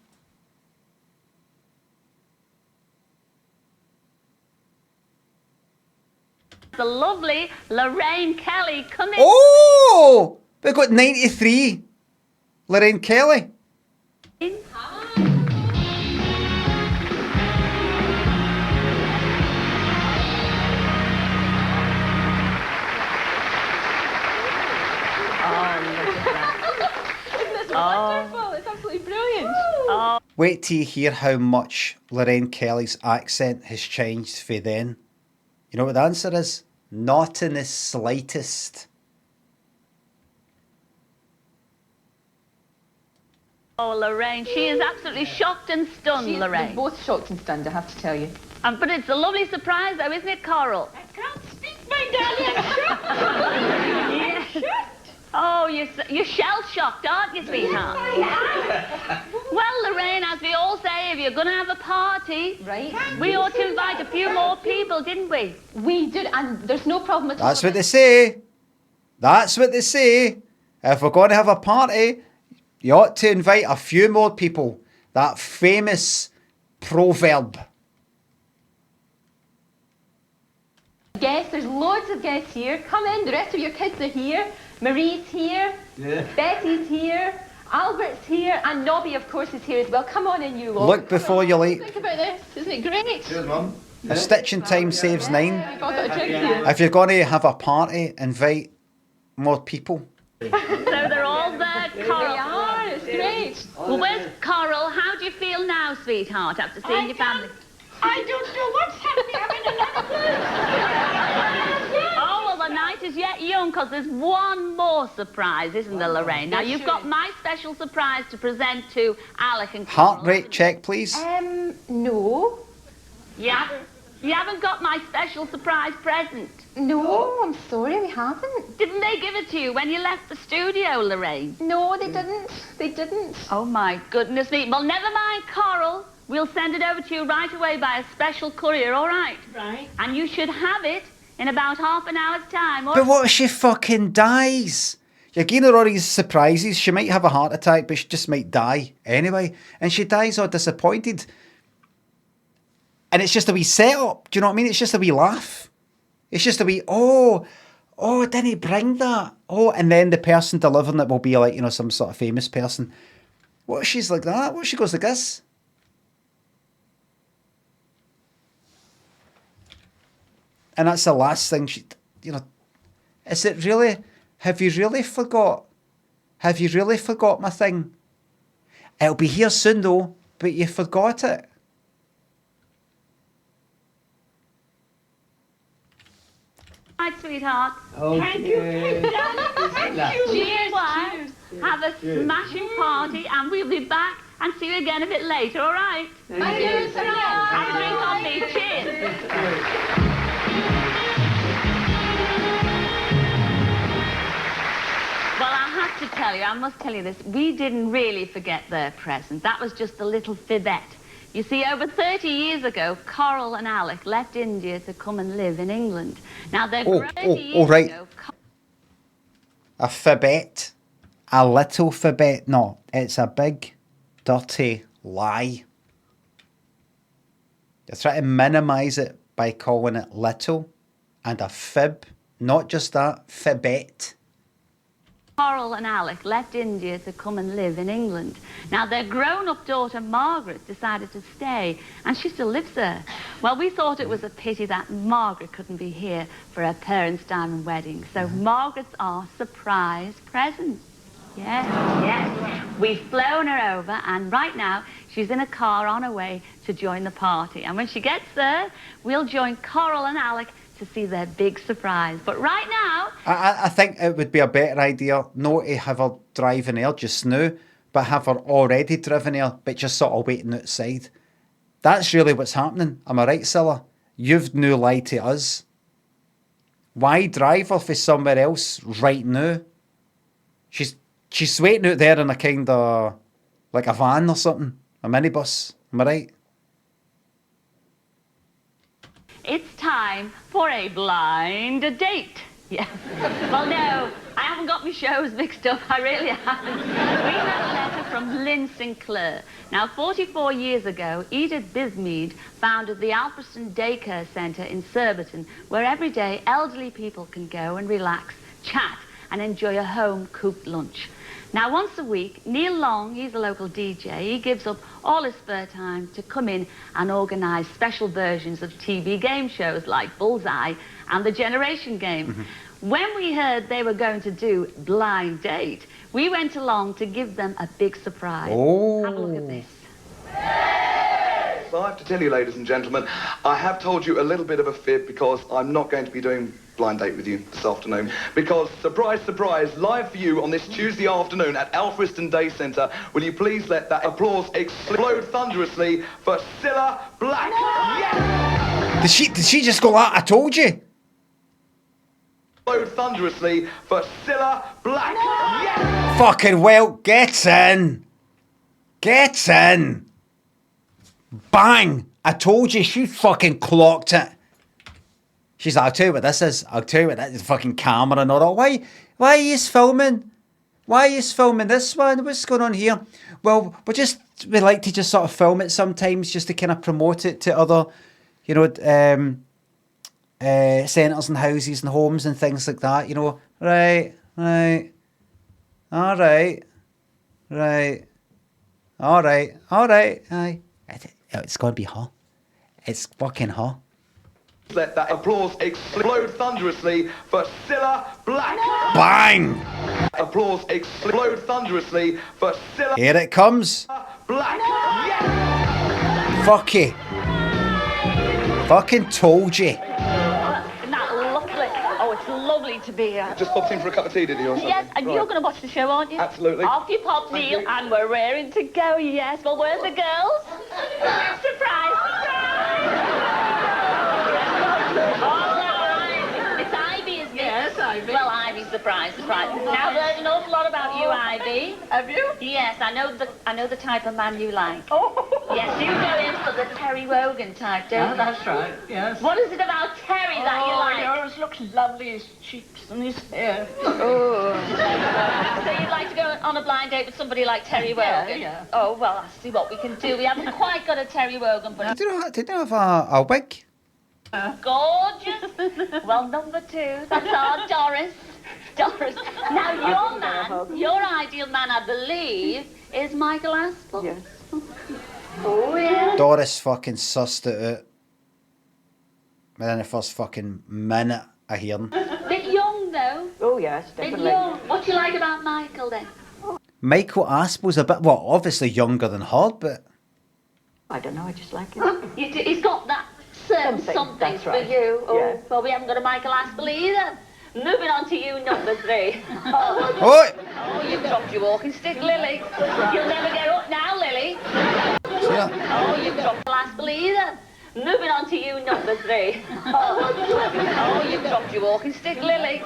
The lovely Lorraine Kelly coming. Oh! We've got 93. Lorraine Kelly. Isn't this wonderful? It's absolutely brilliant. Oh. Wait till you hear how much Lorraine Kelly's accent has changed for then. You know what the answer is? Not in the slightest. Oh, Lorraine, she is absolutely shocked and stunned, Lorraine. We're both shocked and stunned, I have to tell you. But it's a lovely surprise, though, isn't it, Coral? I can't speak, my darling. I'm shocked. Yes. Oh, you're shell-shocked, aren't you, sweetheart? Well, Lorraine, as we all say, if you're going to have a party, Right. we ought to invite a few more people, didn't we? We did, and there's no problem at all. That's what they say. That's what they say. If we're going to have a party, you ought to invite a few more people. That famous proverb. Guests, there's loads of guests here. Come in, the rest of your kids are here. Marie's here. Yeah. Betty's here. Albert's here. And Nobby, of course, is here as well. Come on in, you lot. Look before you leap. Think about this. Isn't it great? Cheers, Mum. A stitch in time saves 9. We've all got a drink here. If you're going to have a party, invite more people. So they're all there, They Coral. are. It's great. Well, where's Coral? How do you feel now, sweetheart, after seeing your family? I don't know what's happening. I'm in another place. Oh, well, the night is yet young, because there's one more surprise, isn't there, Lorraine? Now, you've got my special surprise to present to Alec and Coral. Heart rate check, please. No. Yeah. You haven't got my special surprise present. No, I'm sorry, we haven't. Didn't they give it to you when you left the studio, Lorraine? No, they didn't. They didn't. Oh, my goodness me. Well, never mind, Coral. We'll send it over to you right away by a special courier, all right? Right. And you should have it in about half an hour's time. But what if she fucking dies? You're giving her all these surprises. She might have a heart attack, but she just might die anyway. And she dies all disappointed. And it's just a wee setup. Do you know what I mean? It's just a wee laugh. It's just a wee, oh, didn't he bring that? Oh, and then the person delivering it will be like, you know, some sort of famous person. What if she's like that? What if she goes like this? And that's the last thing she, you know, is it really, have you really forgot my thing? It'll be here soon though, but you forgot it. Hi, sweetheart. Oh, Thank cheers. you. Thank you. Cheers. Have a smashing party, and we'll be back and see you again a bit later, all right? Thank you. Have a drink on me. Cheers. Well, I have to tell you, I must tell you this, we didn't really forget their present. That was just a little fibette. You see, over 30 years ago, Coral and Alec left India to come and live in England. Now, they're right. ago... A fibette. A little fibette. No, it's a big, dirty lie. You're trying to minimise it by calling it little and a fib. Not just that, fibette. Coral and Alec left India to come and live in England. Now, their grown-up daughter, Margaret, decided to stay, and she still lives there. Well, we thought it was a pity that Margaret couldn't be here for her parents' diamond wedding, so Margaret's our surprise present. Yes. We've flown her over, and right now, she's in a car on her way to join the party. And when she gets there, we'll join Coral and Alec to see their big surprise. But right now... I think it would be a better idea not to have her driving there just now, but have her already driven there, but just sort of waiting outside. That's really what's happening. Am I right, CIlla? You've no lied to us. Why drive her for somewhere else right now? She's waiting out there in a kind of... like a van or something. A minibus. Am I right? It's time for a blind date. Yeah. Well, no, I haven't got my shows mixed up. I really haven't. We had a letter from Lynn Sinclair. Now, 44 years ago, Edith Bismead founded the Alfriston Daycare Centre in Surbiton, where every day elderly people can go and relax, chat, and enjoy a home-cooked lunch. Now, once a week, Neil Long, he's a local DJ, he gives up all his spare time to come in and organise special versions of TV game shows like Bullseye and The Generation Game. Mm-hmm. When we heard they were going to do Blind Date, we went along to give them a big surprise. Oh. Have a look at this. Well, I have to tell you, ladies and gentlemen, I have told you a little bit of a fib because I'm not going to be doing Blind Date with you this afternoon. Because, surprise, surprise, live for you on this Tuesday afternoon at Alfriston Day Centre, will you please let that applause explode thunderously for CIlla Black? No! Yes! Did she just go like, I told you? Explode thunderously for CIlla Black. No! Yes! Fucking well, get in. Get in. Bang! I told you, she fucking clocked it. She's like, I'll tell you what this is. I'll tell you what that is. Fucking camera and all that. Why are you filming? Why are you filming this one? What's going on here? Well, we like to just sort of film it sometimes just to kind of promote it to other, you know, centres and houses and homes and things like that, you know. Right. All right. Aye. It's going to be her. It's fucking her. Let that applause explode thunderously for CIlla Black. No! Bang! Applause explode thunderously for CIlla Here it comes. Black. No! Yes! Fuck you. Fucking told you. Isn't that lovely? Oh, it's lovely to be here. Just popped in for a cup of tea, did you, or something? Yes, and you're going to watch the show, aren't you? Absolutely. Off you pop, Neil, and we're raring to go, yes. Well, where's the girls? Surprise! It's Ivy, isn't it? Yes, Ivy. Well, Ivy, surprise. Now, I've heard an awful lot about you, Ivy. Have you? Yes, I know the type of man you like. Oh. Yes, you go in for the Terry Wogan type, don't you? That's right, yes. What is it about Terry that you like? Yours looks lovely, his cheeks and his hair. Oh. So you'd like to go on a blind date with somebody like Terry Wogan? Yeah. Oh, well, I'll see what we can do. We haven't quite got a Terry Wogan, but... Did they have a wig? Gorgeous. Well, number 2, that's our Doris. Doris. Now, your man, your ideal man, I believe, is Michael Aspel. Yes. Oh, yeah. Doris fucking sussed it out within the first fucking minute of hearing. Bit young, though. Oh, yes, definitely. Bit young. What do you like about Michael, then? Michael Aspel's a bit, well, obviously younger than her, but... I don't know, I just like him. He's got that certain something that's for right. you. Oh, Yeah. well, we haven't got a Michael Aspel either. Moving on to you, number 3. Oi! Oh, you've dropped your walking stick, Lily. You'll never get up now, Lily. Oh, you've dropped the Aspel either. Moving on to you, number 3. Oh, you've dropped your walking stick, Lily.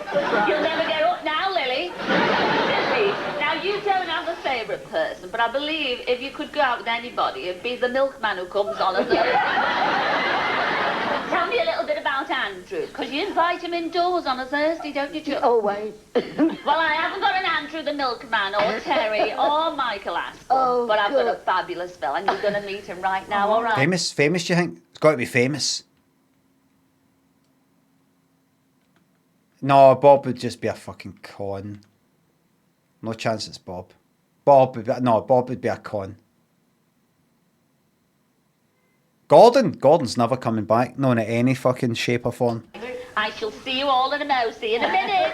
You'll never get up now, Lily. Lily, now you don't have a favourite person, but I believe if you could go out with anybody, it'd be the milkman who comes on a Thursday. Tell me a little bit about Andrew, because you invite him indoors on a Thursday, don't you, Chuck? Oh, wait. Well, I haven't got an Andrew the milkman, or Terry, or Michael Aspel, but I've got a fabulous fella, and you're going to meet him right now, all right? Famous, do you think? It's got to be famous. No, Bob would just be a fucking con. No chance it's Bob. Bob would be a con. Gordon's never coming back, not in any fucking shape or form. I shall see you all in a mousey in a minute.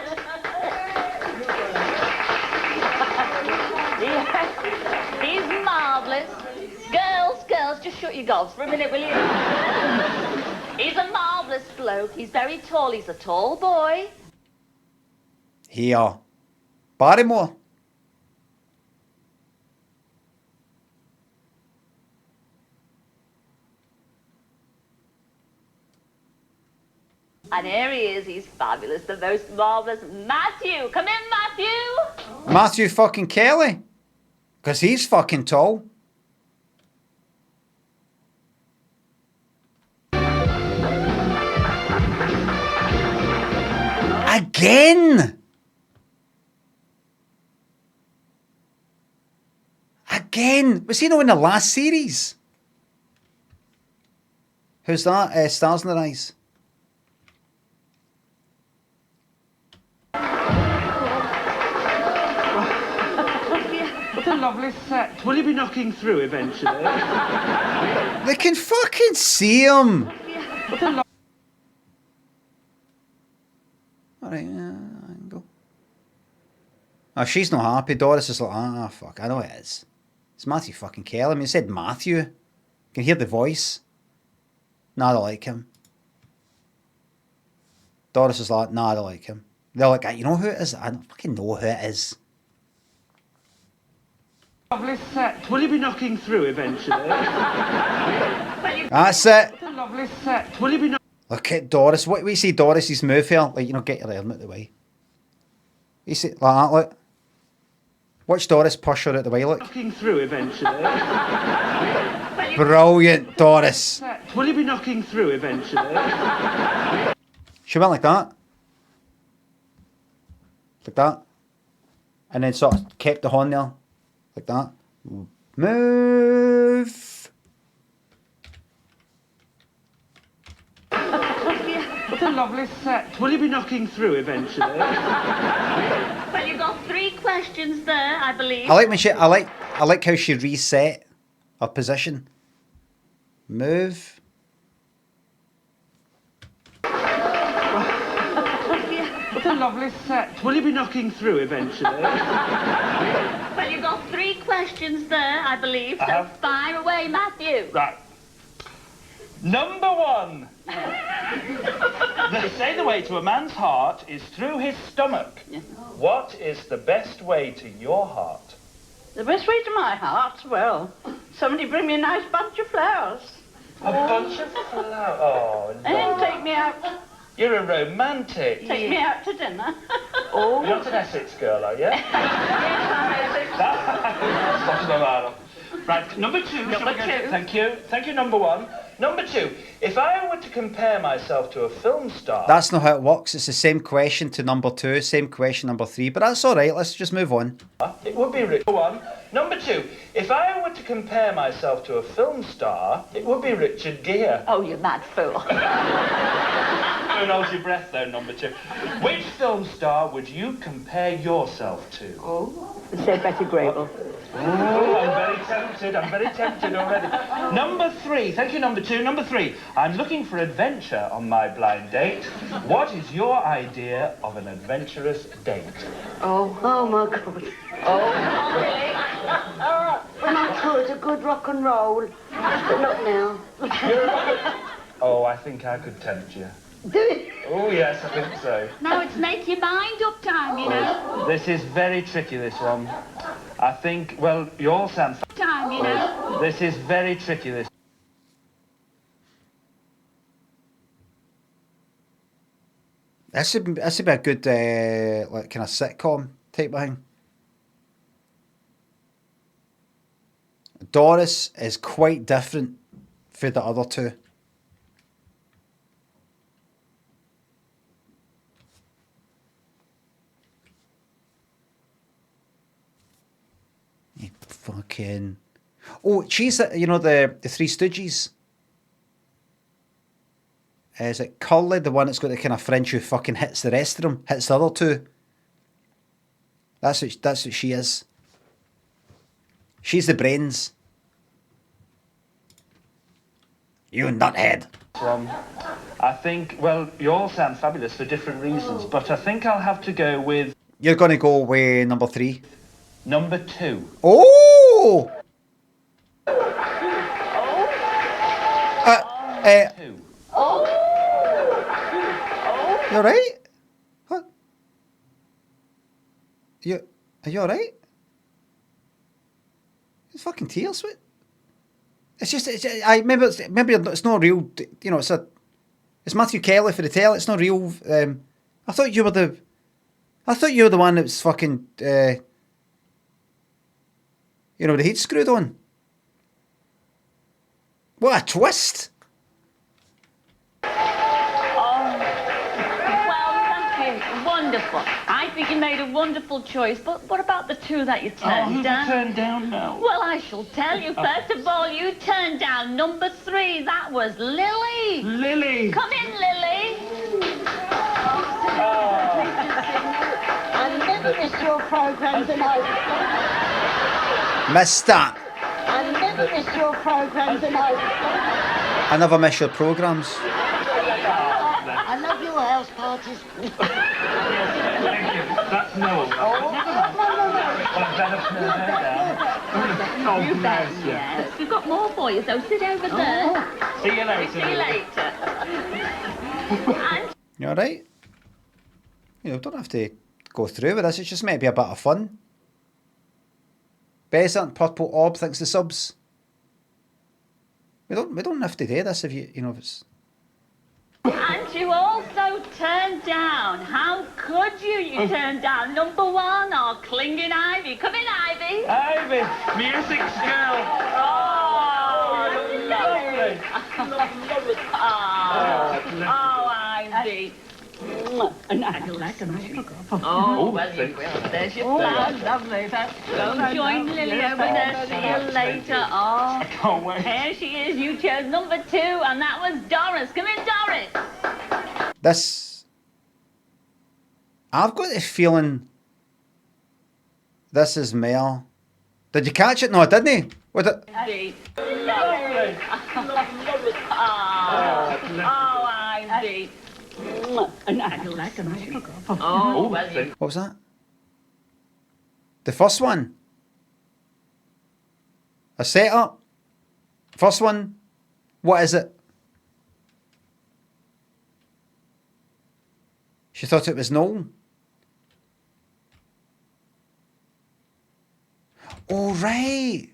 He's marvellous. Girls, just shut your gobs for a minute, will you? He's a marvellous bloke. He's very tall. He's a tall boy. Here. Barrymore. And here he is. He's fabulous. The most marvellous Matthew. Come in, Matthew. Matthew fucking Kelly. Because he's fucking tall. Again! Was he not in the last series? Who's that? Stars in Their Eyes. What a lovely set. Will you be knocking through eventually? They can fucking see him. Alright, I can go. Oh, she's not happy. Doris is like, fuck, I know it is. It's Matthew fucking Kelly. I mean, it said Matthew. You can hear the voice. Nah, I don't like him. Doris is like, nah, I don't like him. They're like, you know who it is? I don't fucking know who it is. Lovely set. Will you be knocking through eventually? That's it. What a lovely set. Will you be Look at Doris. What we see Doris's move here? Like, get your arm out the way. You see, like that, look. Watch Doris push her out the way, look. knocking through eventually? Brilliant, Doris. Will you be knocking through eventually? She went like that. Like that. And then sort of kept the horn there. Like that. Move. What a lovely set. Will you be knocking through eventually? Well, you've got 3 questions there, I believe. I like how she reset her position. Move. What a lovely set. Will you be knocking through eventually? Well, you've got 3 questions there, I believe, so fire away, Matthew. Right. Number 1. They say the way to a man's heart is through his stomach. What is the best way to your heart? The best way to my heart? Well, somebody bring me a nice bunch of flowers. A bunch of flowers? Oh, no. And take me out. You're a romantic. Take me out to dinner. You're not an Essex girl, are you? Yes, I'm Essex. Right, Right, number two. Number shall we go to- two. Thank you. Thank you, number one. Number two, if I were to compare myself to a film star... That's not how it works. It's the same question to number 2, same question number 3, but that's all right. Let's just move on. It would be Richard. One. Number two, if I were to compare myself to a film star, it would be Richard Gere. Oh, you mad fool. Don't hold your breath, though, number two. Which film star would you compare yourself to? Oh, say Betty Grable. Oh, I'm very tempted already. Number three, thank you, number two. Number three, I'm looking for adventure on my blind date. What is your idea of an adventurous date? Oh my God. Oh, when I could, a good rock and roll, but not now. Oh, I think I could tempt you. Do it. Oh, yes, I think so. No, it's make your mind up time, you know. This is very tricky, this one. I think, well, you all sound... Time, you know. This is very tricky, this... This would be a good, like, kind of sitcom type of thing. Doris is quite different for the other two. Fucking... Oh, she's, you know, the Three Stooges. Is it Curly, the one that's got the kind of French who fucking hits the rest of them, hits the other two? That's what she is. She's the brains. You nuthead. I think, well, you all sound fabulous for different reasons, but I think I'll have to go with... You're going to go with number 3? Number 2. Oh! You alright? What? Are you alright? It's fucking tears, what? It's just, maybe it's not real, you know, it's Matthew Kelly for the tale, it's not real, I thought you were the one that was fucking, you know, the heat screwed on. What a twist! Wonderful. I think you made a wonderful choice, but what about the two that you turned down? Turned down now? Well, I shall tell you. First of all, you turned down number 3. That was Lily. Lily. Come in, Lily. I never miss your programme tonight. Missed that. I never miss your programme tonight. I never miss your programmes. I love your house parties. That's no. You bet, yes. We've got more for you, so sit over there. See you later. See you later. You alright? You know, don't have to go through with this, it's just maybe a bit of fun. Besant Purple Orb thanks the subs. We don't have to do this if you know if it's... And you also turned down. How could you? You turned down number 1, our clinging Ivy. Come in, Ivy. Ivy, music's girl. Oh, lovely. Oh, Ivy. And I do like a nice photograph. Oh, well, you will. There's your plan. Lovely. Go and join Lily over there. See you later. Oh, I can't wait. Here she is. You chose number 2, and that was Doris. Come in, Doris. This... I've got the feeling this is Mel. Did you catch it? No, I didn't. What it? Ivy. Lovely. Oh, Ivy. And I do like a nice photograph. Oh, well, you... What was that? The first one? A setup? First one? What is it? She thought it was Noel. Oh, right.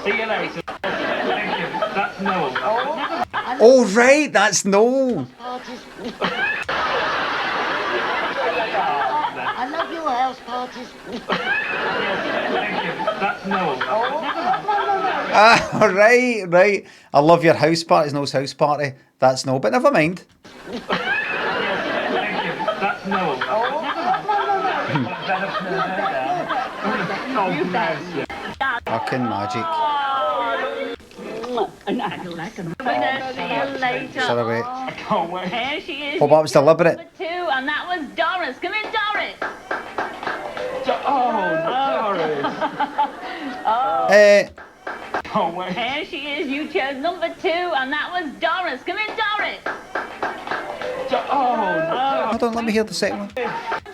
See you later. Thank you. That's no. Oh, right, that's Noel. I I love your house parties. That's no. Ah, right. I love your house parties, No's house party. That's no, but never mind. That's no. Fucking magic. And I like them. See you later. Sorry, wait. I can't wait. Here she is. Hope that was deliberate. Number 2, and that was Doris. Come in, Doris. Doris. Oh, wait. Here she is. You chose number 2, and that was Doris. Come in, Doris. Hold on, let me hear the second one.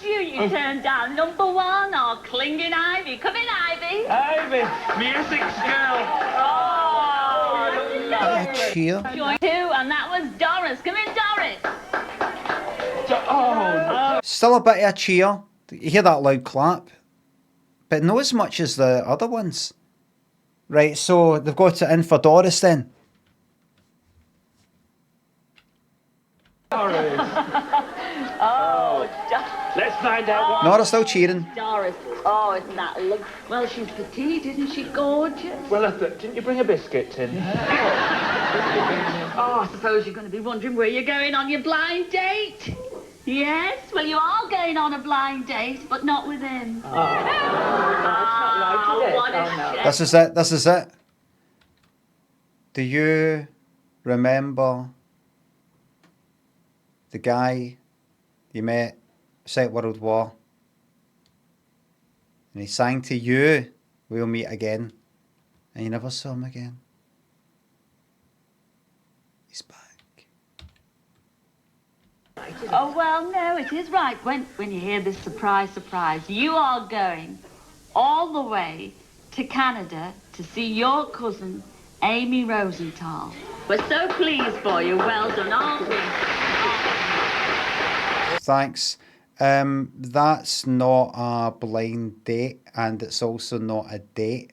You turned down number 1, or clinging Ivy. Come in, Ivy. Ivy, music's girl. Cheer. Join 2, and that was Doris. Come in, Doris. Still a bit of a cheer. You hear that loud clap, but not as much as the other ones. Right, so they've got it in for Doris then. Doris. Let's find out what... No, they're still cheering. Doris. Oh, isn't that look? Well, she's petite, isn't she gorgeous? Well, didn't you bring a biscuit tin? Oh, I suppose you're going to be wondering where you're going on your blind date. Yes, well, you are going on a blind date, but not with him. What a shame. This is it. Do you remember the guy you met Second World War? And he sang to you, we'll meet again. And you never saw him again. He's back. Oh, well, no, it is right. When you hear this surprise, you are going all the way to Canada to see your cousin, Amy Rosenthal. We're so pleased for you. Well done, aren't we? Thanks. That's not a blind date, and it's also not a date.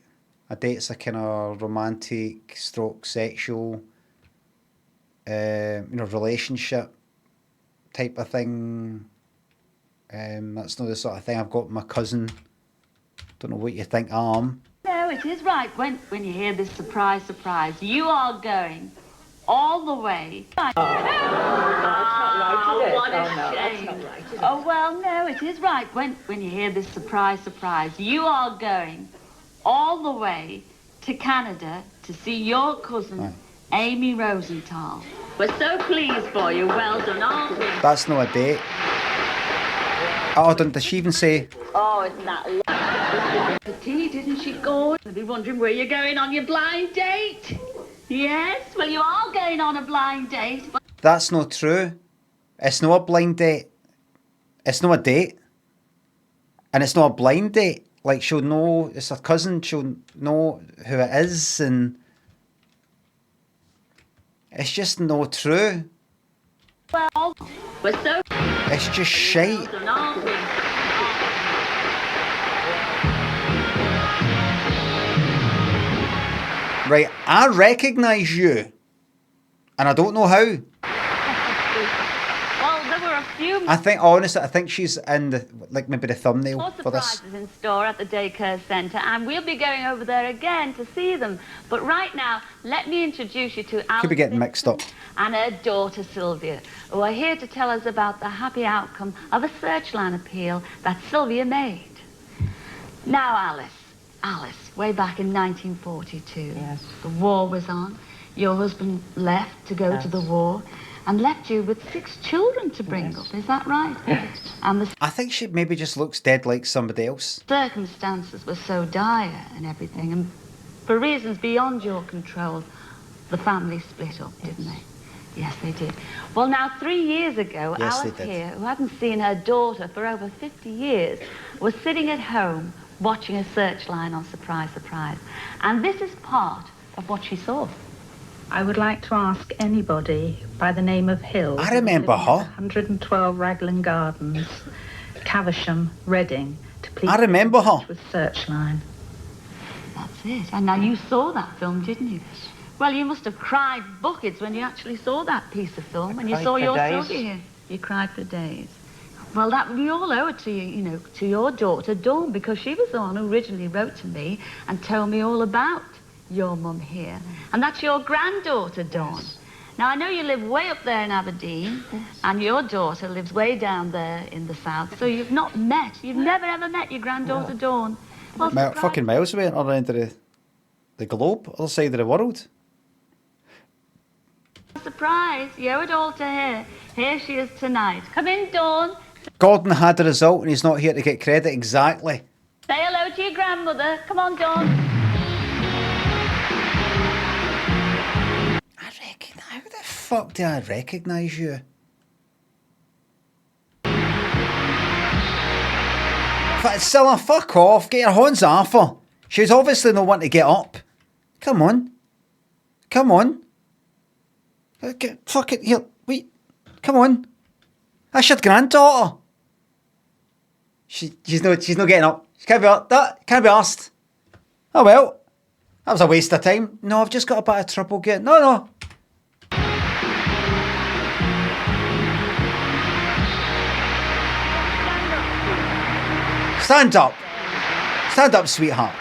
A date's a kind of romantic stroke sexual relationship type of thing. That's not the sort of thing I've got with my cousin. Don't know what you think I am. No, it is right. When you hear this surprise, you are going all the way. What a shame. Oh, well, no, it is right. When you hear this surprise, you are going all the way to Canada to see your cousin, Amy Rosenthal. We're so pleased for you. Well done, aren't we? That's not a date. Oh, does she even say? Oh, isn't that lovely? Petite, isn't she gorgeous? You'll be wondering where you're going on your blind date. Yes, well, you are going on a blind date. But That's not true. It's not a blind date. It's not a date. And it's not a blind date. Like, she'll know, it's her cousin, she'll know who it is, and it's just not true. well, we're so It's just shite. done, aren't we? Right, I recognise you. And I don't know how. Well, there were a few I think she's in the, like, maybe the thumbnail more for this. surprises in store at the daycare centre, and we'll be going over there again to see them. But right now, let me introduce you to Alice Could be getting mixed up. and her daughter Sylvia, who are here to tell us about the happy outcome of a searchline appeal that Sylvia made. Now, Alice, way back in 1942, the war was on. Your husband left to go to the war and left you with 6 children to bring up. Is that right? Yes. And the I think she maybe just looks dead like somebody else. circumstances were so dire and everything, and for reasons beyond your control, the family split up, didn't they? Yes, they did. Well, now, 3 years ago, Yes, they Alice did. here, who hadn't seen her daughter for over 50 years, was sitting at home watching a searchline on Surprise, Surprise. And this is part of what she saw. I would like to ask anybody by the name of Hill. I remember her. 112 Raglan Gardens, Caversham, Reading, to please. I remember her. With Searchline. That's it. And now you saw that film, didn't you? Well, you must have cried buckets when you actually saw that piece of film, and you cried saw for your days. Sylvia here. You cried for days. Well, we all owe it to you know, to your daughter, Dawn, because she was the one who originally wrote to me and told me all about your mum here. And that's your granddaughter, Dawn. Yes. Now, I know you live way up there in Aberdeen, and your daughter lives way down there in the south, so you've never ever met your granddaughter, Dawn. Well, fucking miles away on the other end of the globe, other side of the world. Surprise, you owe it all to her. Here she is tonight. Come in, Dawn. Gordon had the result and he's not here to get credit, exactly. Say hello to your grandmother. Come on, Dawn. How the fuck do I recognise you? CIlla, fuck off. Get your hands off her. She's obviously not wanting to get up. Come on. Come on. Fuck it. Here. Wait. Come on. That's your granddaughter. She's not getting up. She can't be asked. Oh well. That was a waste of time. No, I've just got a bit of trouble getting. No. Stand up. Stand up, sweetheart.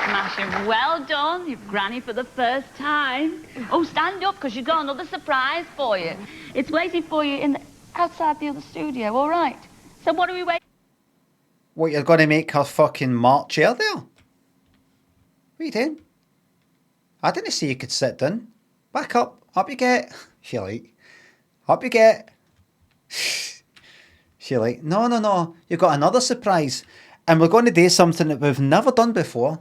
Smashing. Well done. You've granny for the first time. Oh, stand up, because you've got another surprise for you. It's waiting for you outside the other studio, all right? So what are we waiting? What, you're going to make her fucking march here there? What are you doing? I didn't see you could sit down. Back up. Up you get. She like. Up you get. She like, no. You've got another surprise. And we're going to do something that we've never done before.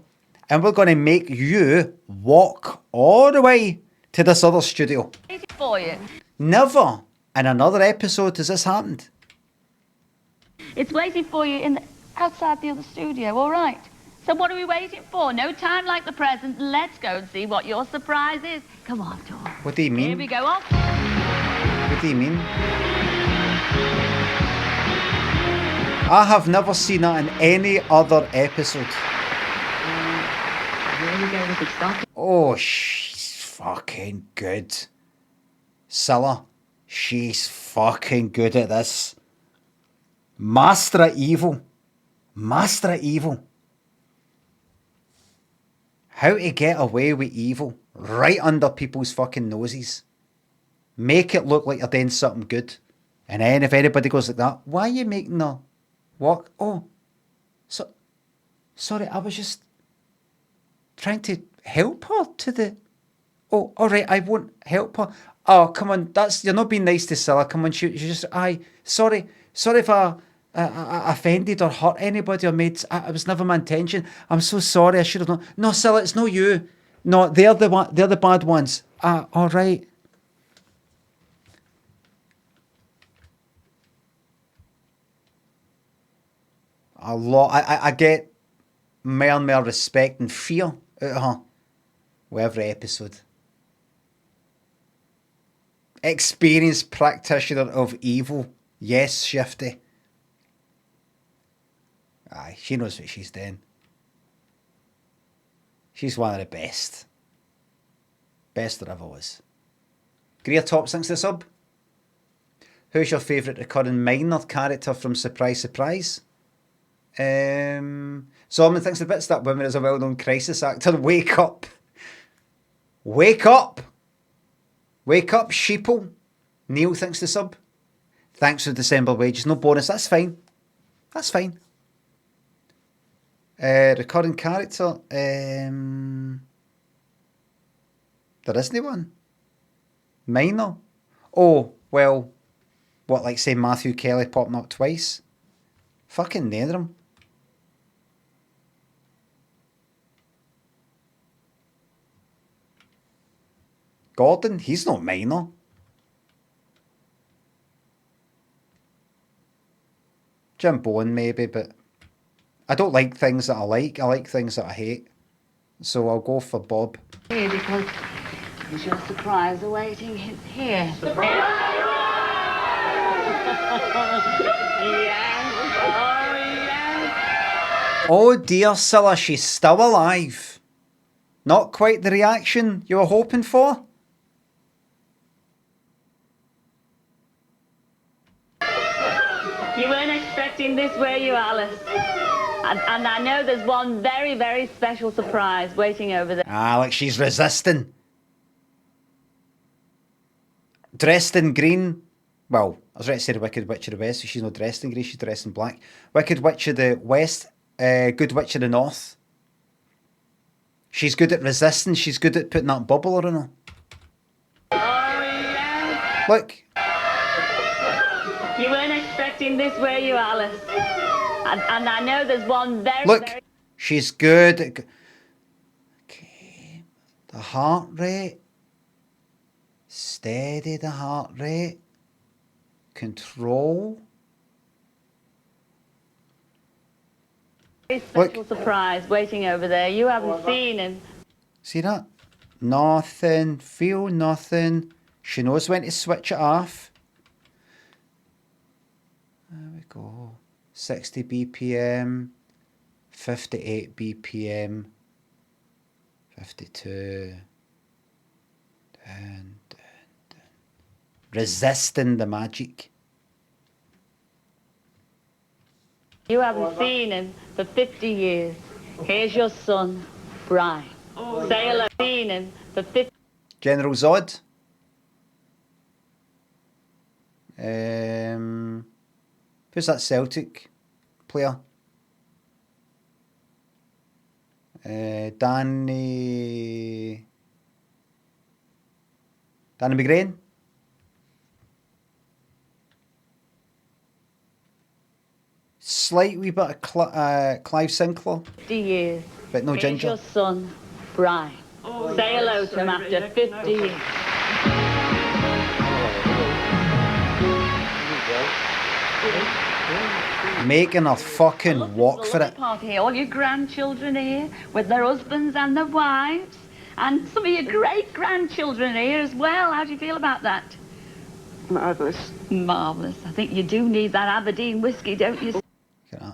And we're going to make you walk all the way to this other studio. For you. Never in another episode has this happened. It's waiting for you outside the other studio, all right? So what are we waiting for? No time like the present. Let's go and see what your surprise is. Come on, Dawn. What do you mean? Here we go on. What do you mean? I have never seen that in any other episode. Here we go with the stuff. Oh, she's fucking good. CIlla, she's fucking good at this. Master of evil. Master of evil. How to get away with evil right under people's fucking noses. Make it look like you're doing something good. And then if anybody goes like that, why are you making her walk? Oh, sorry, I was just trying to help her to the... Oh, all right, I won't help her. Oh, come on, you're not being nice to CIlla. Come on, she just... Sorry if I offended or hurt anybody or made... It was never my intention. I'm so sorry, I should have known. No, CIlla, it's not you. No, they're the bad ones. All right. A lot. I get more and more respect and fear out of her with every episode. Experienced practitioner of evil. Yes, Shifty. Aye, she knows what she's doing. She's one of the best. Best there ever was. Greer Top thinks the sub. Who's your favourite recurring minor character from Surprise Surprise? Solomon thinks the bits that woman is a well-known crisis actor. Wake up. Wake up. Wake up, sheeple. Neil thinks the sub. Thanks for December wages. No bonus. That's fine. That's fine. Recurring character. There isn't one. Minor. Oh, well. What, like say Matthew Kelly popping up twice? Fucking neither him. Gordon, he's not minor. Jim Bowen maybe, but I don't like things that I like. I like things that I hate. So I'll go for Bob. Here, because there's your surprise awaiting here. Surprise! Yes! Oh, yes! Oh dear, Scylla, she's still alive. Not quite the reaction you were hoping for? You weren't expecting this, were you, Alice? And I know there's one very, very special surprise waiting over there. Ah, like she's resisting. Dressed in green. Well, I was ready to say the Wicked Witch of the West, so she's not dressed in green, she's dressed in black. Wicked Witch of the West, Good Witch of the North. She's good at resisting, she's good at putting that bubble around her. Oh, yeah. Look. You weren't expecting this, were you, Alice? And I know there's one very, Look, very... she's good at... Okay. The heart rate. Steady the heart rate. Control. Very special surprise waiting over there. You haven't seen him. See that? Nothing. Feel nothing. She knows when to switch it off. There we go. 60 BPM. 58 BPM. 52. Dun, dun, dun. Resisting the magic. You haven't seen him for 50 years. Here's your son, Brian. Say hello. Seen him for 50... General Zod. Who's that Celtic player? Danny McGrain. Slight wee bit of Clive Sinclair. 50 years. But no Here's ginger. your son, Brian. Say hello to him after 50 years. Making a fucking walk for it. Party here. All your grandchildren here with their husbands and their wives. And some of your great-grandchildren here as well. How do you feel about that? Marvellous. Marvellous. I think you do need that Aberdeen whiskey, don't you?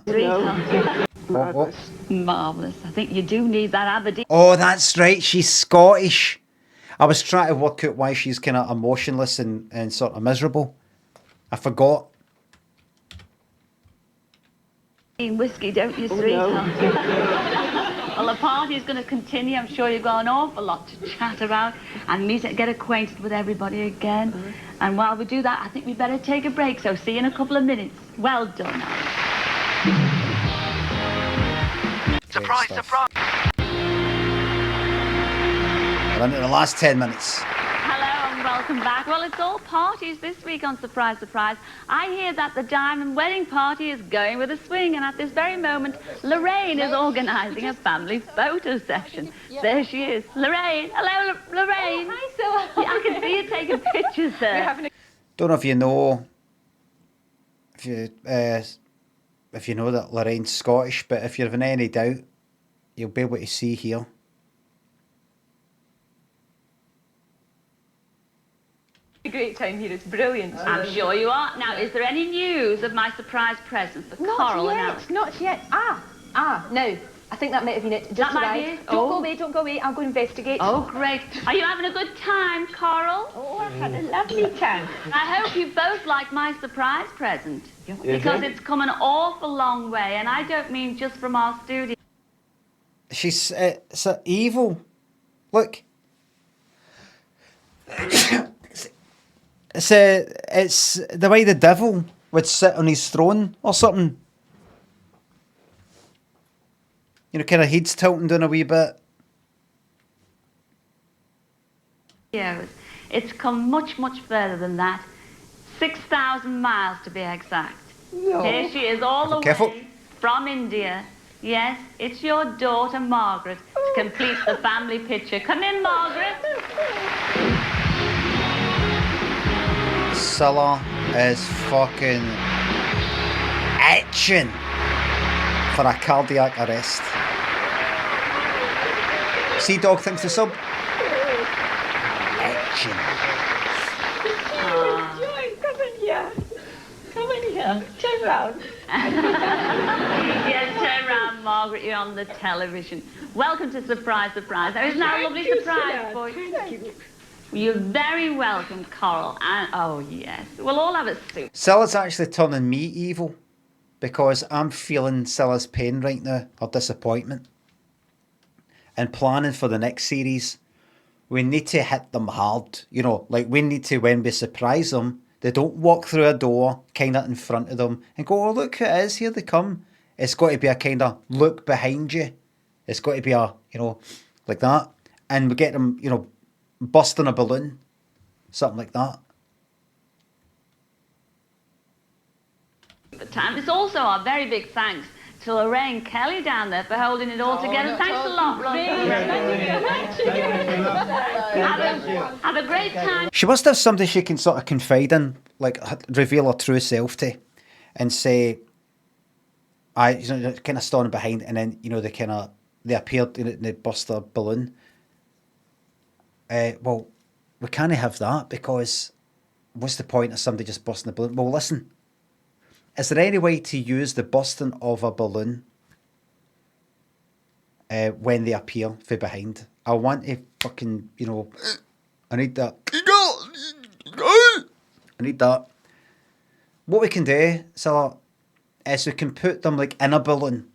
Sweetheart? Marvellous. Marvellous. I think you do need that Aberdeen. Oh, that's right. She's Scottish. I was trying to work out why she's kind of emotionless and sort of miserable. I forgot. Whiskey, don't you, sweetheart? Well, the party's going to continue. I'm sure you've got an awful lot to chat about and get acquainted with everybody again. And while we do that, I think we better take a break. So see you in a couple of minutes. Well done. Surprise, surprise. We're into the last 10 minutes. Hello and welcome back. Well, it's all parties this week on Surprise, Surprise. I hear that the Diamond Wedding Party is going with a swing, and at this very moment, Lorraine is organising a family photo session. There she is. Lorraine. Hello, Lorraine. Hi, Sarah. Yeah, I can see you taking pictures there. Don't know if you know, if you know that Lorraine's Scottish, but if you're in any doubt, you'll be able to see here. A great time here. It's brilliant. I'm sure you are. Now, is there any news of my surprise present for Coral and Alex? Not yet. No. I think that might have been it. Just That might be arrived. it? Don't Oh. go away, don't go away. I'll go investigate. Oh, great. Are you having a good time, Coral? Oh, I've had a lovely time. I hope you both like my surprise present. Yes, Because ma'am. it's come an awful long way, and I don't mean just from our studio. She's it's evil. Look. It's the way the devil would sit on his throne or something. You know, kind of heads tilting down a wee bit. It's come much, much further than that. 6,000 miles to be exact. No. Here she is all the Careful. way from India. Yes, it's your daughter, Margaret, to complete the family picture. Come in, Margaret. Scylla is fucking itching for a cardiac arrest. Sea Dog thinks the sub. Itching. Enjoy coming here. Come in here. Turn round. Yes, turn round, Margaret. You're on the television. Welcome to Surprise, Surprise. There is now a lovely surprise for you. Thank you. You're very welcome, Coral. And oh yes, we'll all have a soup. Scylla's actually turning me evil because I'm feeling Scylla's pain right now, or disappointment. And planning for the next series, we need to hit them hard. You know, like we need to, when we surprise them, they don't walk through a door kind of in front of them and go, oh, look who it is, here they come. It's got to be a kind of look behind you. It's got to be a, you know, like that. And we get them, you know, busting a balloon. Something like that. The time. It's also our very big thanks to Lorraine Kelly down there for holding it all together. Thanks a lot, Lorraine. Have a great time. She must have somebody she can sort of confide in, like reveal her true self to, and say, you know, kind of standing behind, and then, you know, they appeared and they burst a balloon. Well, we can't have that because what's the point of somebody just bursting a balloon? Well, listen, is there any way to use the bursting of a balloon when they appear from behind? I want to fucking, you know, I need that. I need that. What we can do, Sarah, is we can put them like in a balloon.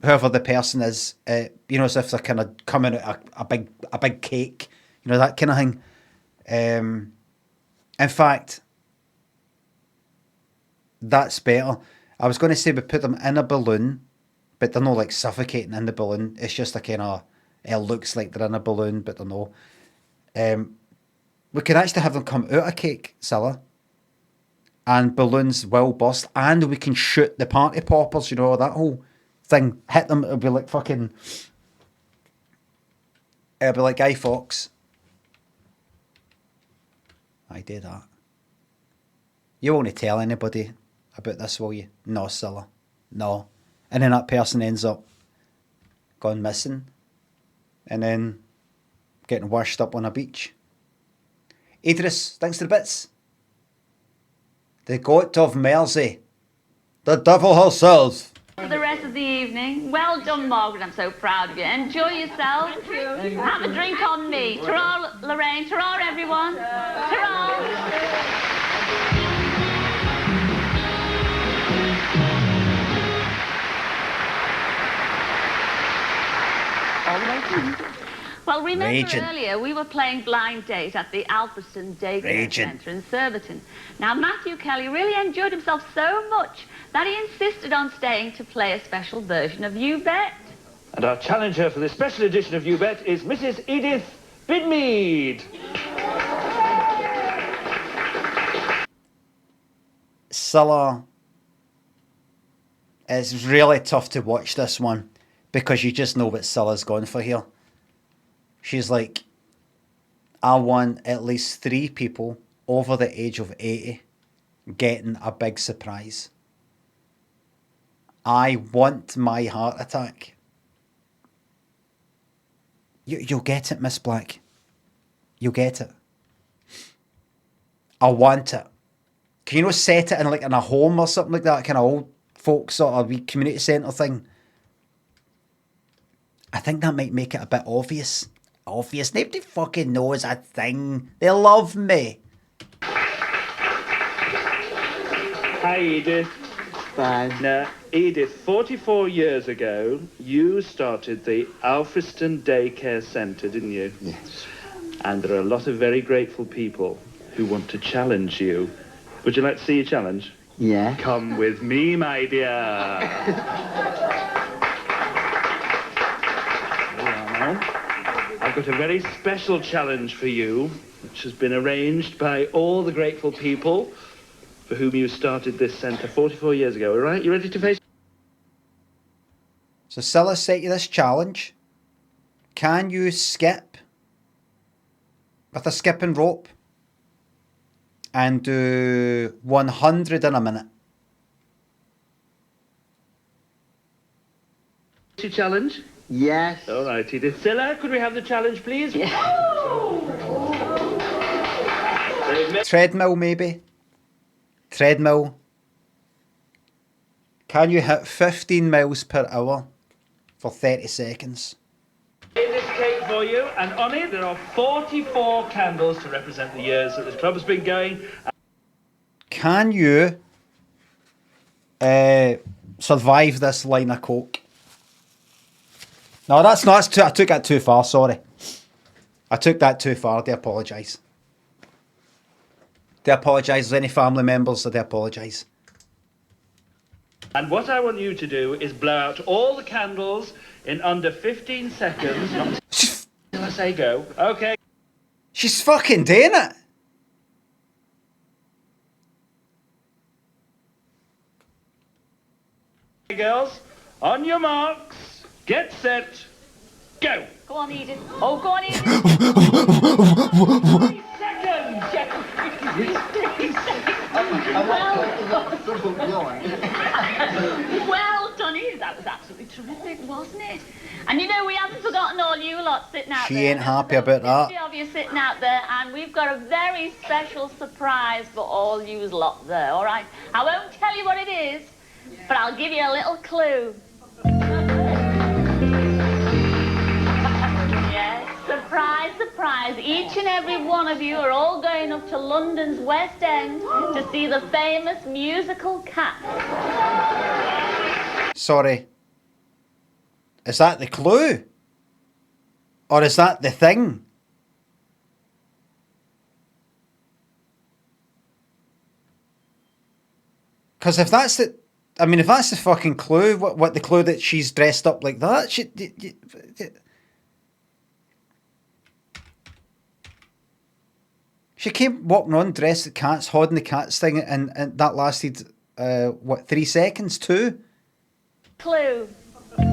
Whoever the person is, you know, as if they're kind of coming out a big cake, you know, that kind of thing. In fact, that's better. I was going to say we put them in a balloon, but they're not like suffocating in the balloon. It's just a kind of, it looks like they're in a balloon, but they're not. We could actually have them come out of cake, Sarah, and balloons will burst, and we can shoot the party poppers, you know, that whole thing, hit them, it'll be like fucking, it'll be like Guy Fawkes. I did that. You won't tell anybody about this, will you? No, Sarah. No. And then that person ends up gone missing and then getting washed up on a beach. Idris, thanks to the bits. The goat of Mersey. The devil herself. For the rest of the evening. Well done, Margaret. I'm so proud of you. Enjoy yourself. Thank you. Have a drink on me. Ta-ra, Lorraine. Ta-ra, everyone. Ta-ra. Well, remember earlier we were playing blind date at the Alfriston Daycare Centre in Surbiton. Now, Matthew Kelly really enjoyed himself so much that he insisted on staying to play a special version of You Bet. And our challenger for this special edition of You Bet is Mrs. Edith Bidmead. CIlla, it's really tough to watch this one because you just know what CIlla's gone for here. She's like, I want at least 3 people over the age of 80 getting a big surprise. I want my heart attack. You'll get it, Miss Black. You'll get it. I want it. Can you not set it in like in a home or something like that? Kind of old folk sort of wee community centre thing. I think that might make it a bit obvious. Obvious. Nobody fucking knows a thing. They love me. Hi, Edith. Bye. Now, Edith, 44 years ago, you started the Alfriston Daycare Centre, didn't you? Yes. And there are a lot of very grateful people who want to challenge you. Would you like to see a challenge? Yeah. Come with me, my dear. I've got a very special challenge for you, which has been arranged by all the grateful people for whom you started this centre 44 years ago. All right, you ready to face? So CIlla set you this challenge. Can you skip with a skipping rope and do 100 in a minute? Challenge? Yes. All right, Edith. CIlla, could we have the challenge, please? Yeah. Treadmill, maybe. treadmill. Can you hit 15 miles per hour for 30 seconds? This cake for you, and on it there are 44 candles to represent the years that this club has been going. Can you survive this line of coke? No, that's not. That's too, I took that too far. Sorry, I took that too far. I do apologise. Do apologise. Any family members? I do apologise. And what I want you to do is blow out all the candles in under 15 seconds. Not until I say go. Okay. She's fucking doing it. Okay, girls, on your marks, get set, go. Go on, Edith. Oh, go on, Edith. 30 seconds. Well done, Edith. That was absolutely terrific, wasn't it? And you know, we haven't forgotten all you lot sitting out there. She ain't happy about that. 50 of you sitting out there, and we've got a very special surprise for all you lot there, all right? I won't tell you what it is, but I'll give you a little clue. Yes, surprise, surprise. Each and every one of you are all going up to London's West End to see the famous musical Cats. Sorry. Is that the clue? Or is that the thing? Because if that's the... I mean, if that's the fucking clue, what the clue that she's dressed up like that? She came walking on dressed as cats, holding the cats thing, and that lasted, 3 seconds? 2? Clue. 2, 3.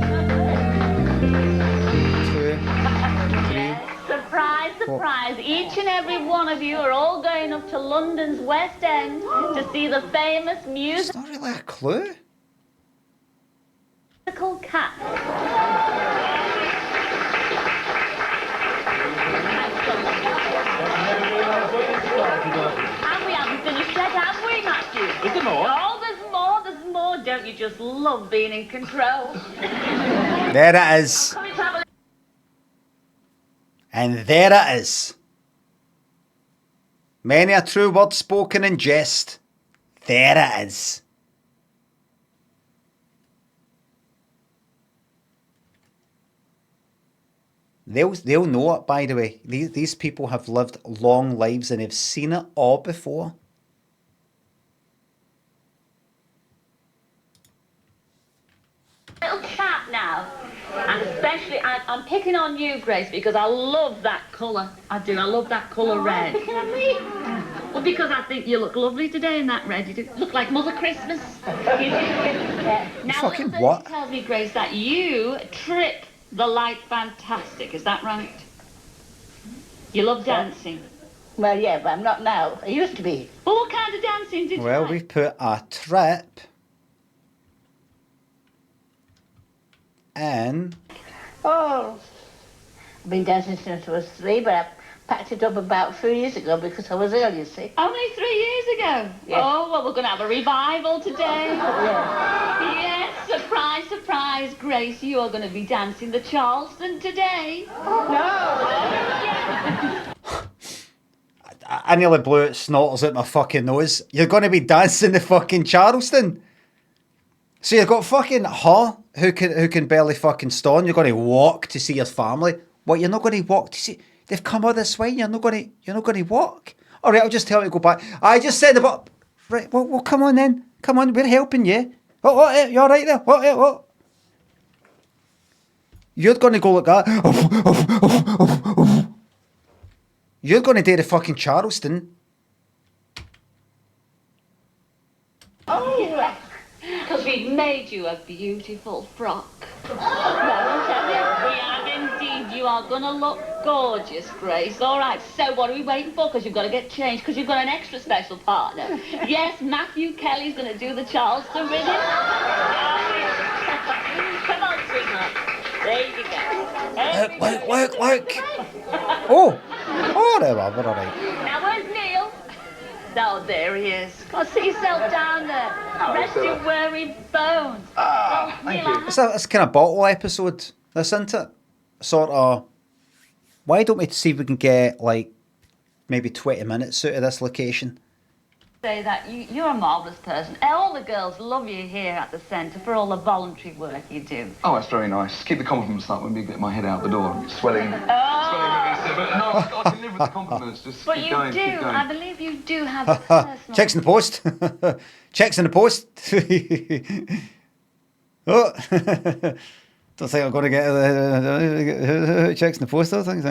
Yes, surprise, surprise. Each and every one of you are all going up to London's West End to see the famous musical... It's not really a clue. Cat. And we haven't finished yet, have we, Matthew? Is there more? Oh, there's more, there's more. Don't you just love being in control? There it is. Come and have a... And there it is. Many a true word spoken in jest. There it is. They'll know it, by the way. These people have lived long lives and have seen it all before. Little chap now, and especially I'm picking on you, Grace, because I love that colour. I do. I love that colour red. Well, because I think you look lovely today in that red. You do look like Mother Christmas. You do. Now, fucking little what? tells me, Grace, that you trip the light fantastic. Is that right? You love dancing. Well, yeah, but I'm not now. I used to be. Well, what kind of dancing did you Well, like? we've put a trip in. Oh, I've been dancing since I was 3, but I packed it up about 3 years ago because I was ill, you see. Only 3 years ago? Yes. Oh, well, we're going to have a revival today. Yeah. Yes, surprise, surprise, Grace, you are going to be dancing the Charleston today. I nearly blew it snorters out my fucking nose. You're going to be dancing the fucking Charleston. So you've got fucking her who can barely fucking stand. You're going to walk to see your family. What, you're not going to walk to see? They've come all this way. You're not going to walk. All right, I'll just tell you to go back. I just said about right. Well, come on then. Come on, we're helping you. Oh, you're right there. What? You're going to go like that. You're going to do the fucking Charleston. Oh, yes. Because we've made you a beautiful frock. We have indeed. You are going to look gorgeous, Grace. All right, so what are we waiting for? Because you've got to get changed, because you've got an extra special partner. Yes, Matthew Kelly's going to do the Charleston with him. Come on, sweetheart. There you go. Look. Oh, there we are. We're all right. Now, where's Neil? Oh, there he is. Go on, sit yourself down there. Rest your worried bones. Thank you. It's kind of bottle episode, this, isn't it? Sort of. Why don't we see if we can get like maybe 20 minutes out of this location? Say that you're a marvellous person. All the girls love you here at the centre for all the voluntary work you do. Oh, that's very nice. Keep the compliments up when we get my head out the door. Swelling. Swelling. But no, I can live with the compliments. Just But keep you going, do. keep going. I believe you do have a personal... Checks in the post. Checks in the post. Oh. Don't think I'm going to get checks in the post, I think.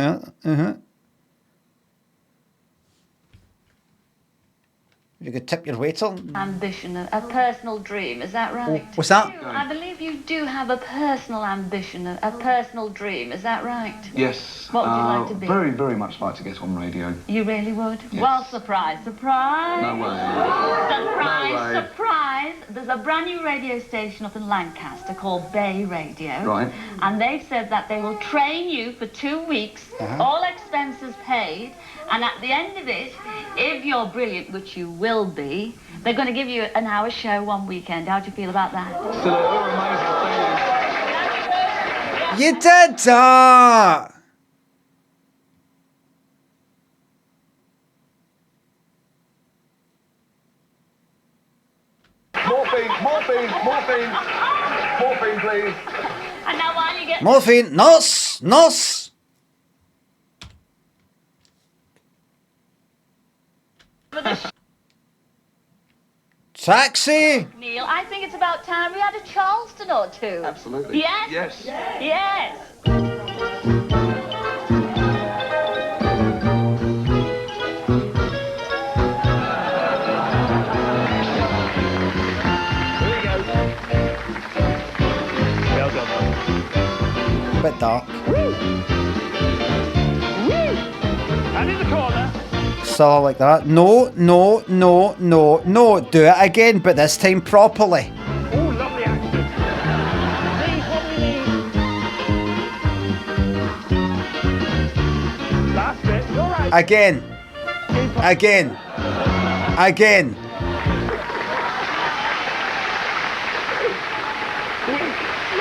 You could tip your waiter. Ambition, a personal dream, is that right? What's that? I believe you do have a personal ambition, a personal dream, is that right? Yes. What would you like to be? Very, very much like to get on radio. You really would? Yes. Well, surprise, surprise. No way. Surprise, No way. surprise. There's a brand new radio station up in Lancaster called Bay Radio. Right. And they've said that they will train you for 2 weeks, all expenses paid, and at the end of it, if you're brilliant, which you will be, they're going to give you an hour show one weekend. How do you feel about that? You did that! Morphine, please. And now while you get... Morphine, nurse! Taxi! Neil, I think it's about time we had a Charleston or two. Absolutely. Yes? Yes. Yes. Bit dark. And in the corner. So like that. No. Do it again, but this time properly. Oh, lovely action. Please, what we need. Last bit. You're right. Again.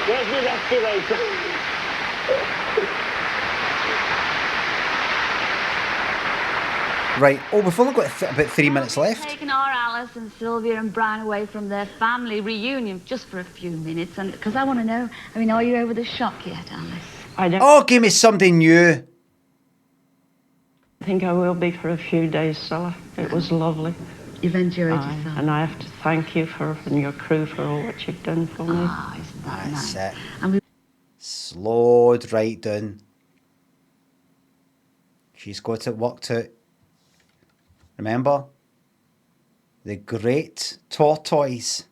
Where's the respirator? Right. Oh, we've only got about 3 minutes left. Taking our Alice and Sylvia and Brian away from their family reunion just for a few minutes, and because I want to know, are you over the shock yet, Alice? I don't Oh, give me something new. think I will be for a few days, Sarah. It was lovely. You've enjoyed yourself. And I have to thank you and your crew for all what you've done for me. Oh, isn't that That's nice? it. And we Slowed right down. She's got it worked out. Remember? The great tortoise.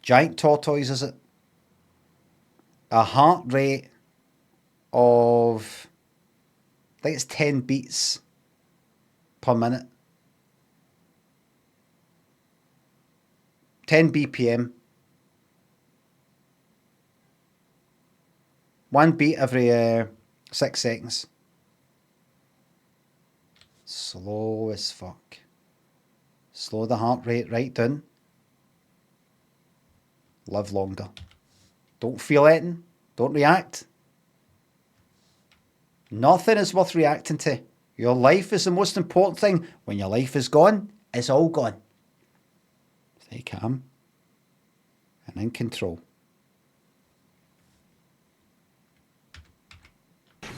Giant tortoise, is it? A heart rate of, I think it's 10 beats per minute. 10 BPM. 1 beat every 6 seconds. Slow as fuck. Slow the heart rate right down. Live longer. Don't feel anything. Don't react. Nothing is worth reacting to. Your life is the most important thing. When your life is gone, it's all gone. Stay calm and in control.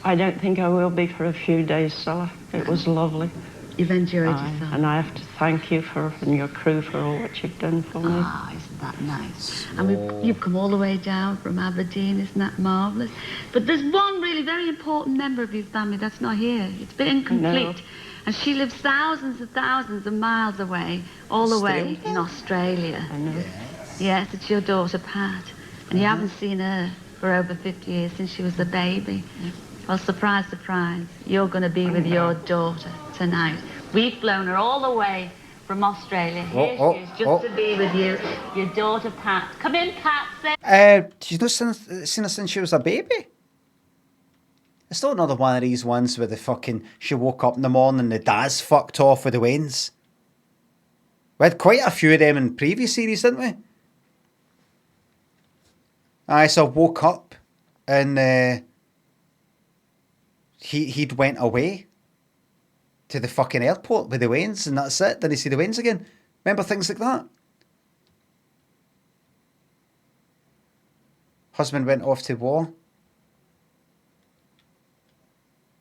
I don't think I will be for a few days, Sarah. It was lovely. You've enjoyed yourself. And I have to thank you and your crew for all what you've done for me. Ah, isn't that nice? And you've come all the way down from Aberdeen, isn't that marvellous? But there's one really very important member of your family that's not here. It's been incomplete. And she lives thousands and thousands of miles away, all the way in Australia. I know. Yes, it's your daughter, Pat. And you haven't seen her for over 50 years since she was a baby. Well, surprise, surprise, you're going to be with your daughter tonight. We've flown her all the way from Australia. Here she is, just to be with you, your daughter, Pat. Come in, Pat. She's not seen her since she was a baby. It's not another one of these ones where she woke up in the morning and the dad's fucked off with the wains. We had quite a few of them in previous series, didn't we? So I woke up and he'd went away to the fucking airport with the Waynes, and that's it. Didn't see the Waynes again. Remember things like that? Husband went off to war.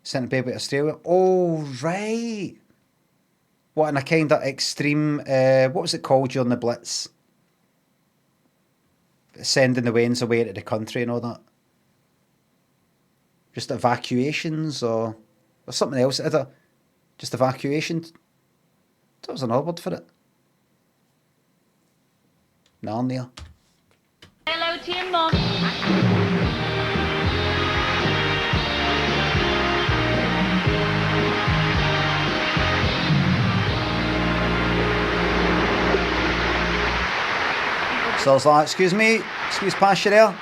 Sent a baby to Australia. Oh, right. What, in a kind of extreme, what was it called during the Blitz? Sending the Waynes away to the country and all that. Just evacuations or something else. Just evacuations. That was another word for it. Narnia. Hello to your mum. So I was like, excuse me, excuse past you there.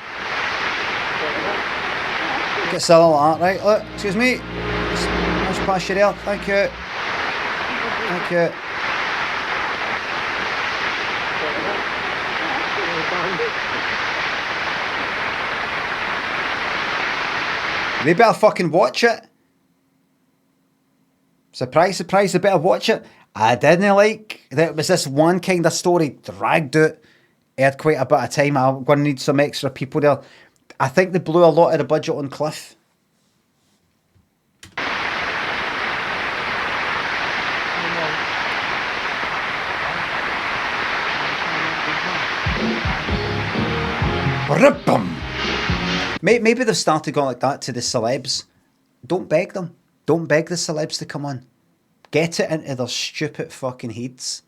Get Sarah like that, right? Look, excuse me. Just past you there. Thank you. Thank you. They better fucking watch it. Surprise, surprise, they better watch it. I didn't like, there was this one kind of story dragged out. It had quite a bit of time. I'm going to need some extra people there. I think they blew a lot of the budget on Cliff. Maybe they've started going like that to the celebs. Don't beg them. Don't beg the celebs to come on. Get it into their stupid fucking heads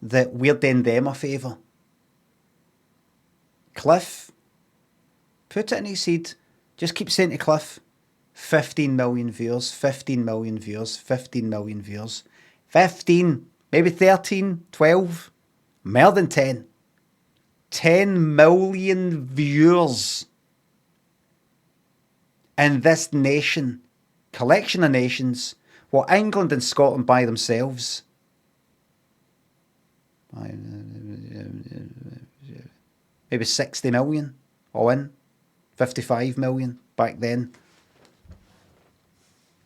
that we're doing them a favour. Cliff, put it in his head. Just keep saying to Cliff, 15 million viewers, 15 million viewers, 15 million viewers. 15, maybe 13, 12, more than 10. 10 million viewers in this nation, collection of nations, what England and Scotland by themselves. Maybe 60 million all in, 55 million back then.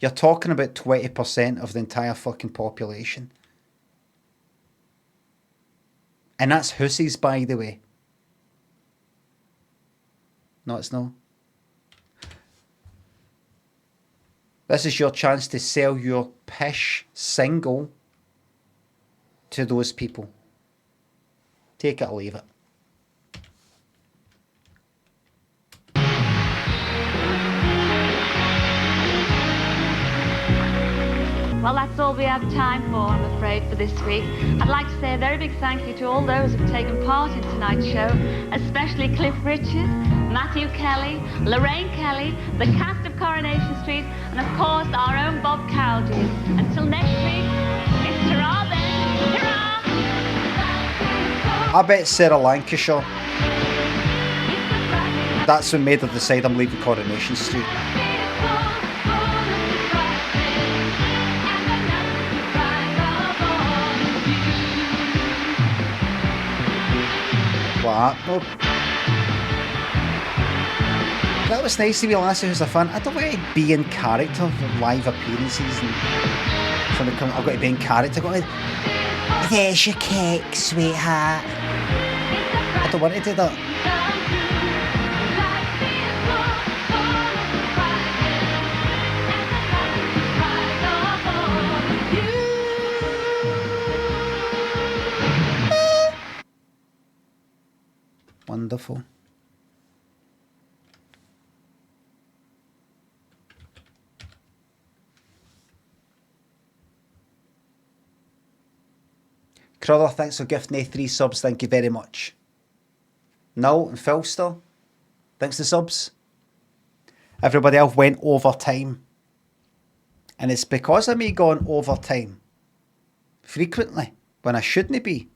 You're talking about 20% of the entire fucking population. And that's hussies, by the way. No, it's not. This is your chance to sell your pish single to those people. Take it or leave it. Well, that's all we have time for, I'm afraid, for this week. I'd like to say a very big thank you to all those who've taken part in tonight's show, especially Cliff Richard, Matthew Kelly, Lorraine Kelly, the cast of Coronation Street, and of course our own Bob Cowdery. Until next week, it's ta-ra then, ta-ra! I bet Sarah Lancashire. That's what made her decide I'm leaving Coronation Street. Nope. That was nice to be Lassie who's a fan. I don't want to be in character for live appearances and something comes. I've got to be in character. There's your cake, sweetheart. I don't want to do that. Wonderful. Crowther, thanks for gifting me 3 subs. Thank you very much. Null and Philster, thanks for subs. Everybody else went over time. And it's because of me going over time frequently when I shouldn't be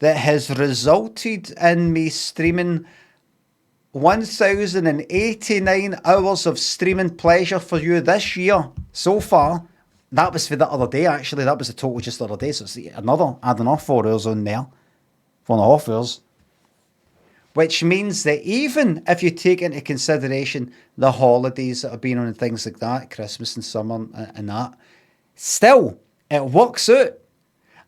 that has resulted in me streaming 1,089 hours of streaming pleasure for you this year so far that was for the other day, actually. That was the total just the other day. So it's another adding off 4 hours on there. 4.5 hours. Which means that even if you take into consideration the holidays that have been on and things like that, Christmas and summer and that, still, it works out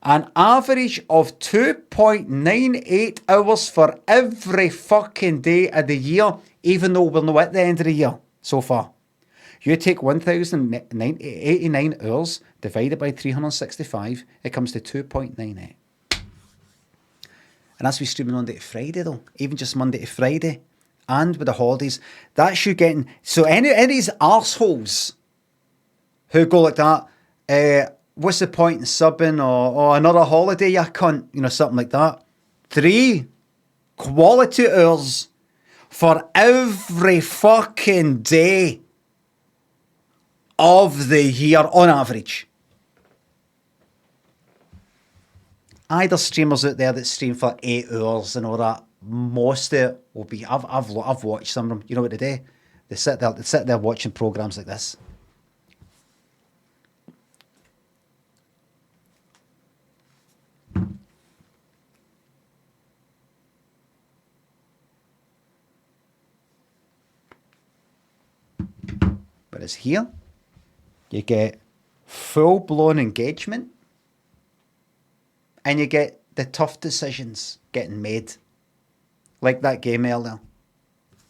an average of 2.98 hours for every fucking day of the year, even though we're not at the end of the year so far. You take 1,089 hours divided by 365, it comes to 2.98. And that's we streaming Monday to Friday though, even just Monday to Friday. And with the holidays, that's you getting... So any of these arseholes who go like that, what's the point in subbing or another holiday, you cunt, you know, something like that. 3 quality hours for every fucking day of the year on average. Either streamers out there that stream for 8 hours and all that, most of it will be... I've watched some of them. You know what they do? They sit there watching programs like this. Whereas here, you get full-blown engagement. And you get the tough decisions getting made. Like that game earlier.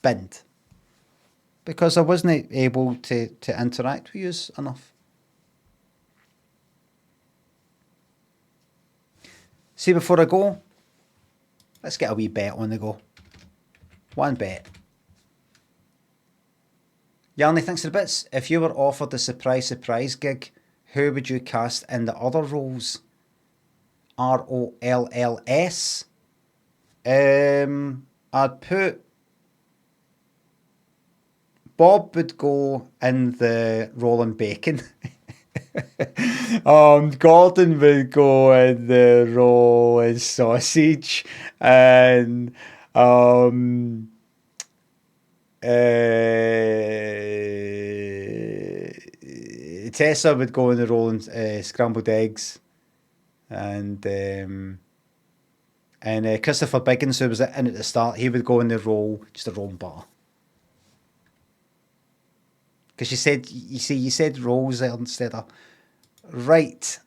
Binned. Because I wasn't able to interact with you enough. See, before I go, let's get a wee bet on the go. One bet. Yarny, thanks for the bits. If you were offered the surprise gig, who would you cast in the other roles? ROLLS. I'd put Bob would go in the rolling bacon. Gordon would go in the rolling sausage, and Tessa would go in the rolling scrambled eggs. And Christopher Biggins, who was in at the start, he would go in the roll, just a rolling butter. Because you said rolls there instead of... Right.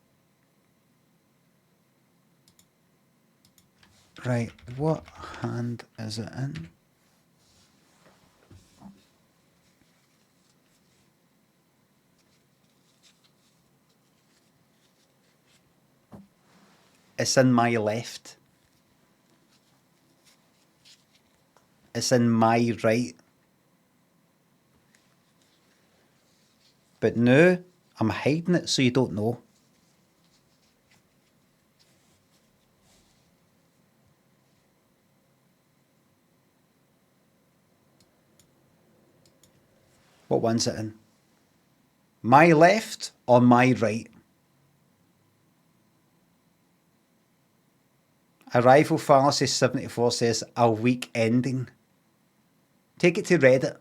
Right, what hand is it in? It's in my left. It's in my right. But now, I'm hiding it so you don't know. What one's it in? My left or my right? Arrival Fallacy 74 says a weak ending. Take it to Reddit.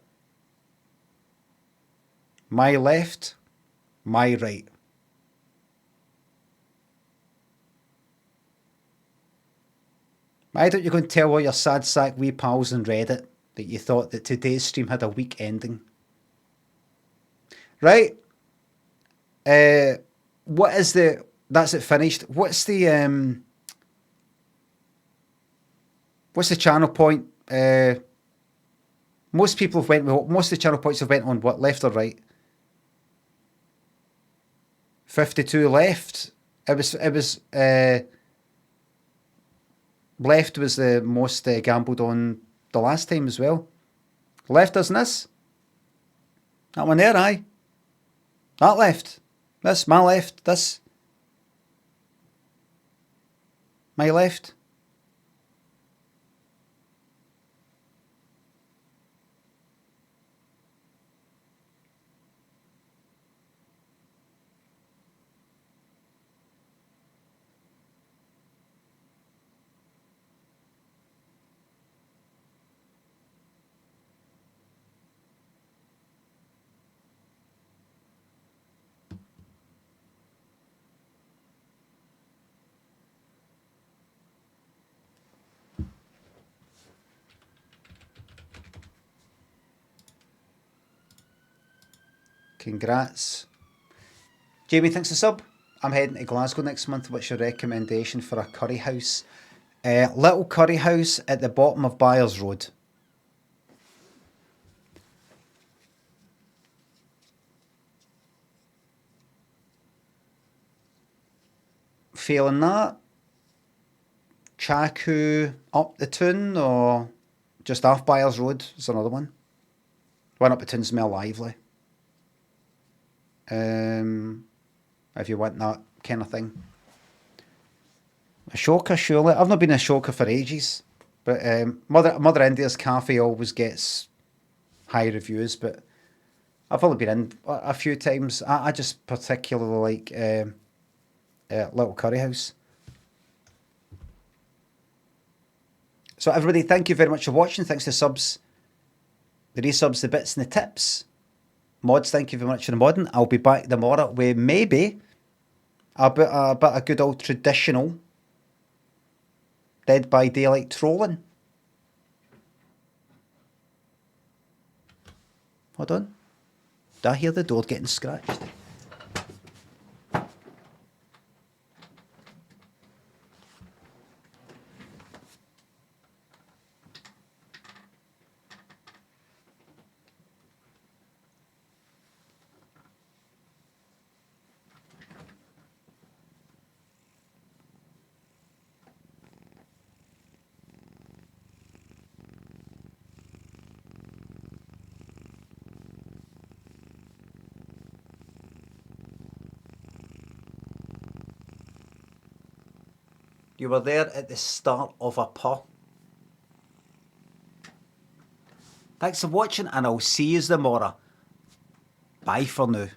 My left, my right. Why don't you go and tell all your sad sack wee pals on Reddit that you thought that today's stream had a weak ending? Right. What is the... That's it finished. What's the channel point? Most people have went... Most of the channel points have went on what? Left or right? 52 left. It was left was the most gambled on the last time as well. Left isn't this? That one there, aye. That left. This, my left. This. My left. Congrats. Jamie, thanks for sub. I'm heading to Glasgow next month. What's your recommendation for a curry house? Little curry house at the bottom of Byers Road. Failing that, Chaku up the Toon or just off Byers Road is another one. One up the Toon's more lively. If you want that kind of thing. Ashoka, surely. I've not been a Ashoka for ages. But Mother India's cafe always gets high reviews, but I've only been in a few times. I just particularly like Little Curry House. So everybody, thank you very much for watching. Thanks to the subs, the resubs, the bits and the tips. Mods, thank you very much for the modding. I'll be back tomorrow with maybe a bit of good old traditional Dead by Daylight trolling. Hold on. Did I hear the door getting scratched? You were there at the start of a purr. Thanks for watching and I'll see you tomorrow. Bye for now.